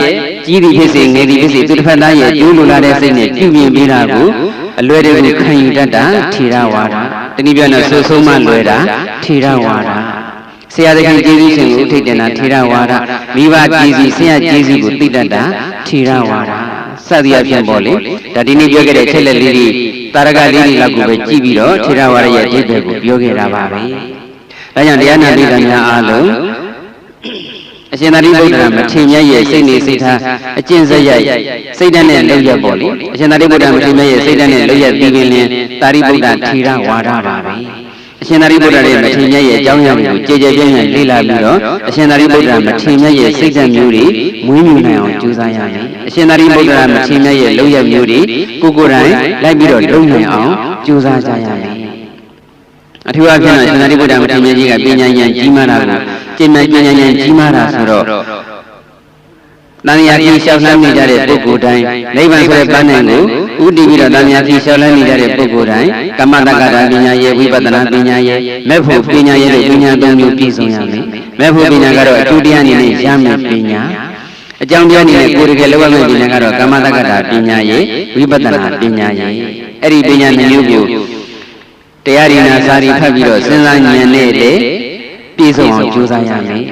ကြီးသည်ဖြစ်စေငယ်သည်ဖြစ်စေသူတစ်ဖက်သားရဲ့ကျိုးလိုလာတဲ့စိတ်နဲ့ပြုမြင်ပေးတာကိုအလွယ်တကူခံယူတတ်တာထေရဝါဒတနည်းပြောရင်ဆိုဆုံးမလွယ်တာထေရဝါဒဆရာသခင်ကျေးဇူးရှင်ကိုထိတ်တင်တာထေရဝါဒမိဘကျေးဇူးဆရာကျေးဇူးကိုသိတတ်တာထေရဝါဒစသည်အဖြစ်ပေါ့လေဒါဒီနေ့ပြောခဲ့တဲ့ချက်လက်လေးတွေတာရကလေးတွေလောက်ကိုပဲကြည့်ပြီးတော့ထေရဝါဒရဲ့အဓိပ္ပာယ်ကိုပြောခဲ့တာပါပဲဒါကြောင့်တရားနာပိဋကများအားလုံးအရှင်သာရိပုတ္တရာမထေရမြတ်ရဲ့စိတ်နေစိတ်ထားအကျင့်စရိုက်စိတ်ဓာတ်နဲ့လောက်ရပေါ့လေအရှင်သာရိပုတ္တရာမထေရမြတ်ရဲ့စိတ်ဓာတ်နဲ့လောက်ရပြီးရင်သာရိပုတ္တထေရဝါဒပါပဲ အရှင်သာရိပုတ္တရာရဲ့မထေရမြတ်ရဲ့အကြောင်းအရာတွေကိုကြည်ကြဲပြန့်ပြန့်လေ့လာပြီးတော့အရှင်သာရိပုတ္တရာမထေရမြတ်ရဲ့စိတ်ဓာတ်မျိုးတွေမွေးမြူနိုင်အောင်ကြိုးစားရမယ်အရှင်သာရိပုတ္တရာမထေရမြတ်ရဲ့လုပ်ရမျိုးတွေကိုယ်တိုင်လိုက်ပြီးတော့လုပ်နိုင်အောင်ကြိုးစားကြရမယ်အထူးအဖြင့်တော့ရှင်သာရိပုတ္တရာမထေရမြတ်ကြီးကပညာဉာဏ်ကြီးမားတာကိုကျင့်ပညာဉာဏ်ကြီးမားတာဆိုတော့တန်ရာကြီးလျှောက်လှမ်းနေကြတဲ့ပုဂ္ဂိုလ်တိုင်းနိဗ္ဗာန်ဆိုတဲ့ပန်းနိုင်ကိုဥတည်ပြီးတော့တန်ရာကြီးလျှောက်လှမ်းနေကြတဲ့ပုဂ္ဂိုလ်တိုင်းကမ္မတက္ကတာပညာရဲ့ဝိပဿနာပညာရဲ့မဲ့ဖို့ပညာရဲ့လို့ပညာသုံးမျိုးပြည့်စုံရမယ်မဲ့ဖို့ပညာကတော့အထူးတရားအနေနဲ့ရမယ်ပညာအကြောင်းတရားအနေနဲ့ကိုယ်တကယ်လောက်ရမယ့်ပညာကတော့ကမ္မတက္ကတာပညာရဲ့ဝိပဿနာပညာရဲ့အဲ့ဒီပညာမျိုးကိုတရားရည်နာစာရီဖတ်ပြီးတော့စဉ်းစားဉာဏ်နဲ့တည်းပြည့်စုံအောင်ကြိုးစားရမယ်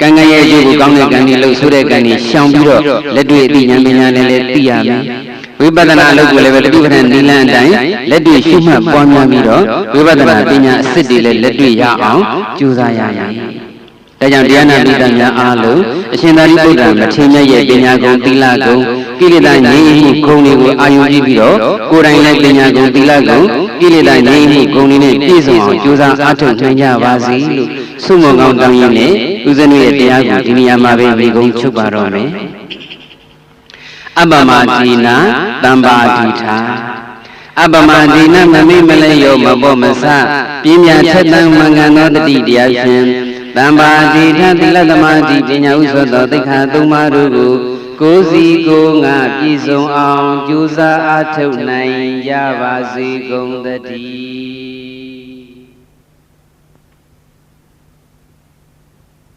ကံကံရဲ့အကျိုးကိုကောင်းတဲ့ကံတွေလို့ဆိုတဲ့ကံတွေရှောင်ပြီးတော့လက်တွေ့အသိဉာဏ်ပညာနဲ့လည်းသိရမယ်ဝိပဿနာအလုပ်ကိုလည်းပဲတတိပဌာန်နိလန်းအတိုင်းလက်တွေ့ရှုမှတ်ပွားများပြီးတော့ဝိပဿနာပညာအစစ်တွေလည်းလက်တွေ့ရအောင်ကြိုးစားရမယ်ဒါကြောင့်တရားနာပိဋကများအားလုံးအရှင်သာရိပုတ္တရာမထေရမြတ်ရဲ့ပညာဂုဏ်သီလဂုဏ်ကိလေသာငြိမ်းမှုဂုဏ်တွေကိုအာရုံပြုပြီးတော့ကိုယ်တိုင်လည်းပညာဂုဏ်သီလဂုဏ်ကိလေသာငြိမ်းမှုဂုဏ်တွေနဲ့ပြည့်စုံအောင်ကြိုးစားအားထုတ်နိုင်ကြပါစေလို့ဆုမွန်ကောင်းတောင်းရင်းနဲ့ဦးဇင်းတို့ရဲ့တရားကိုဒီနေရာမှာပဲမိဂုံးချုပ်ပါတော့မယ်အပ္ပမတိနာတမ္ပါတိထာအပ္ပမတိနာမမိမလဲယောမဘောမစပြင်းပြထက်တန်မင်္ဂန်သောတတိတရားဖြင့်တမ္ပါတိထာသီလသမာဓိပညာဥသောသောသိက္ခာသုံးပါးတို့ကိုကိုယ်စီကိုယ်ငါပြည့်စုံအောင်ကြိုးစားအားထုတ်နိုင်ကြပါစေကုန်သတည်း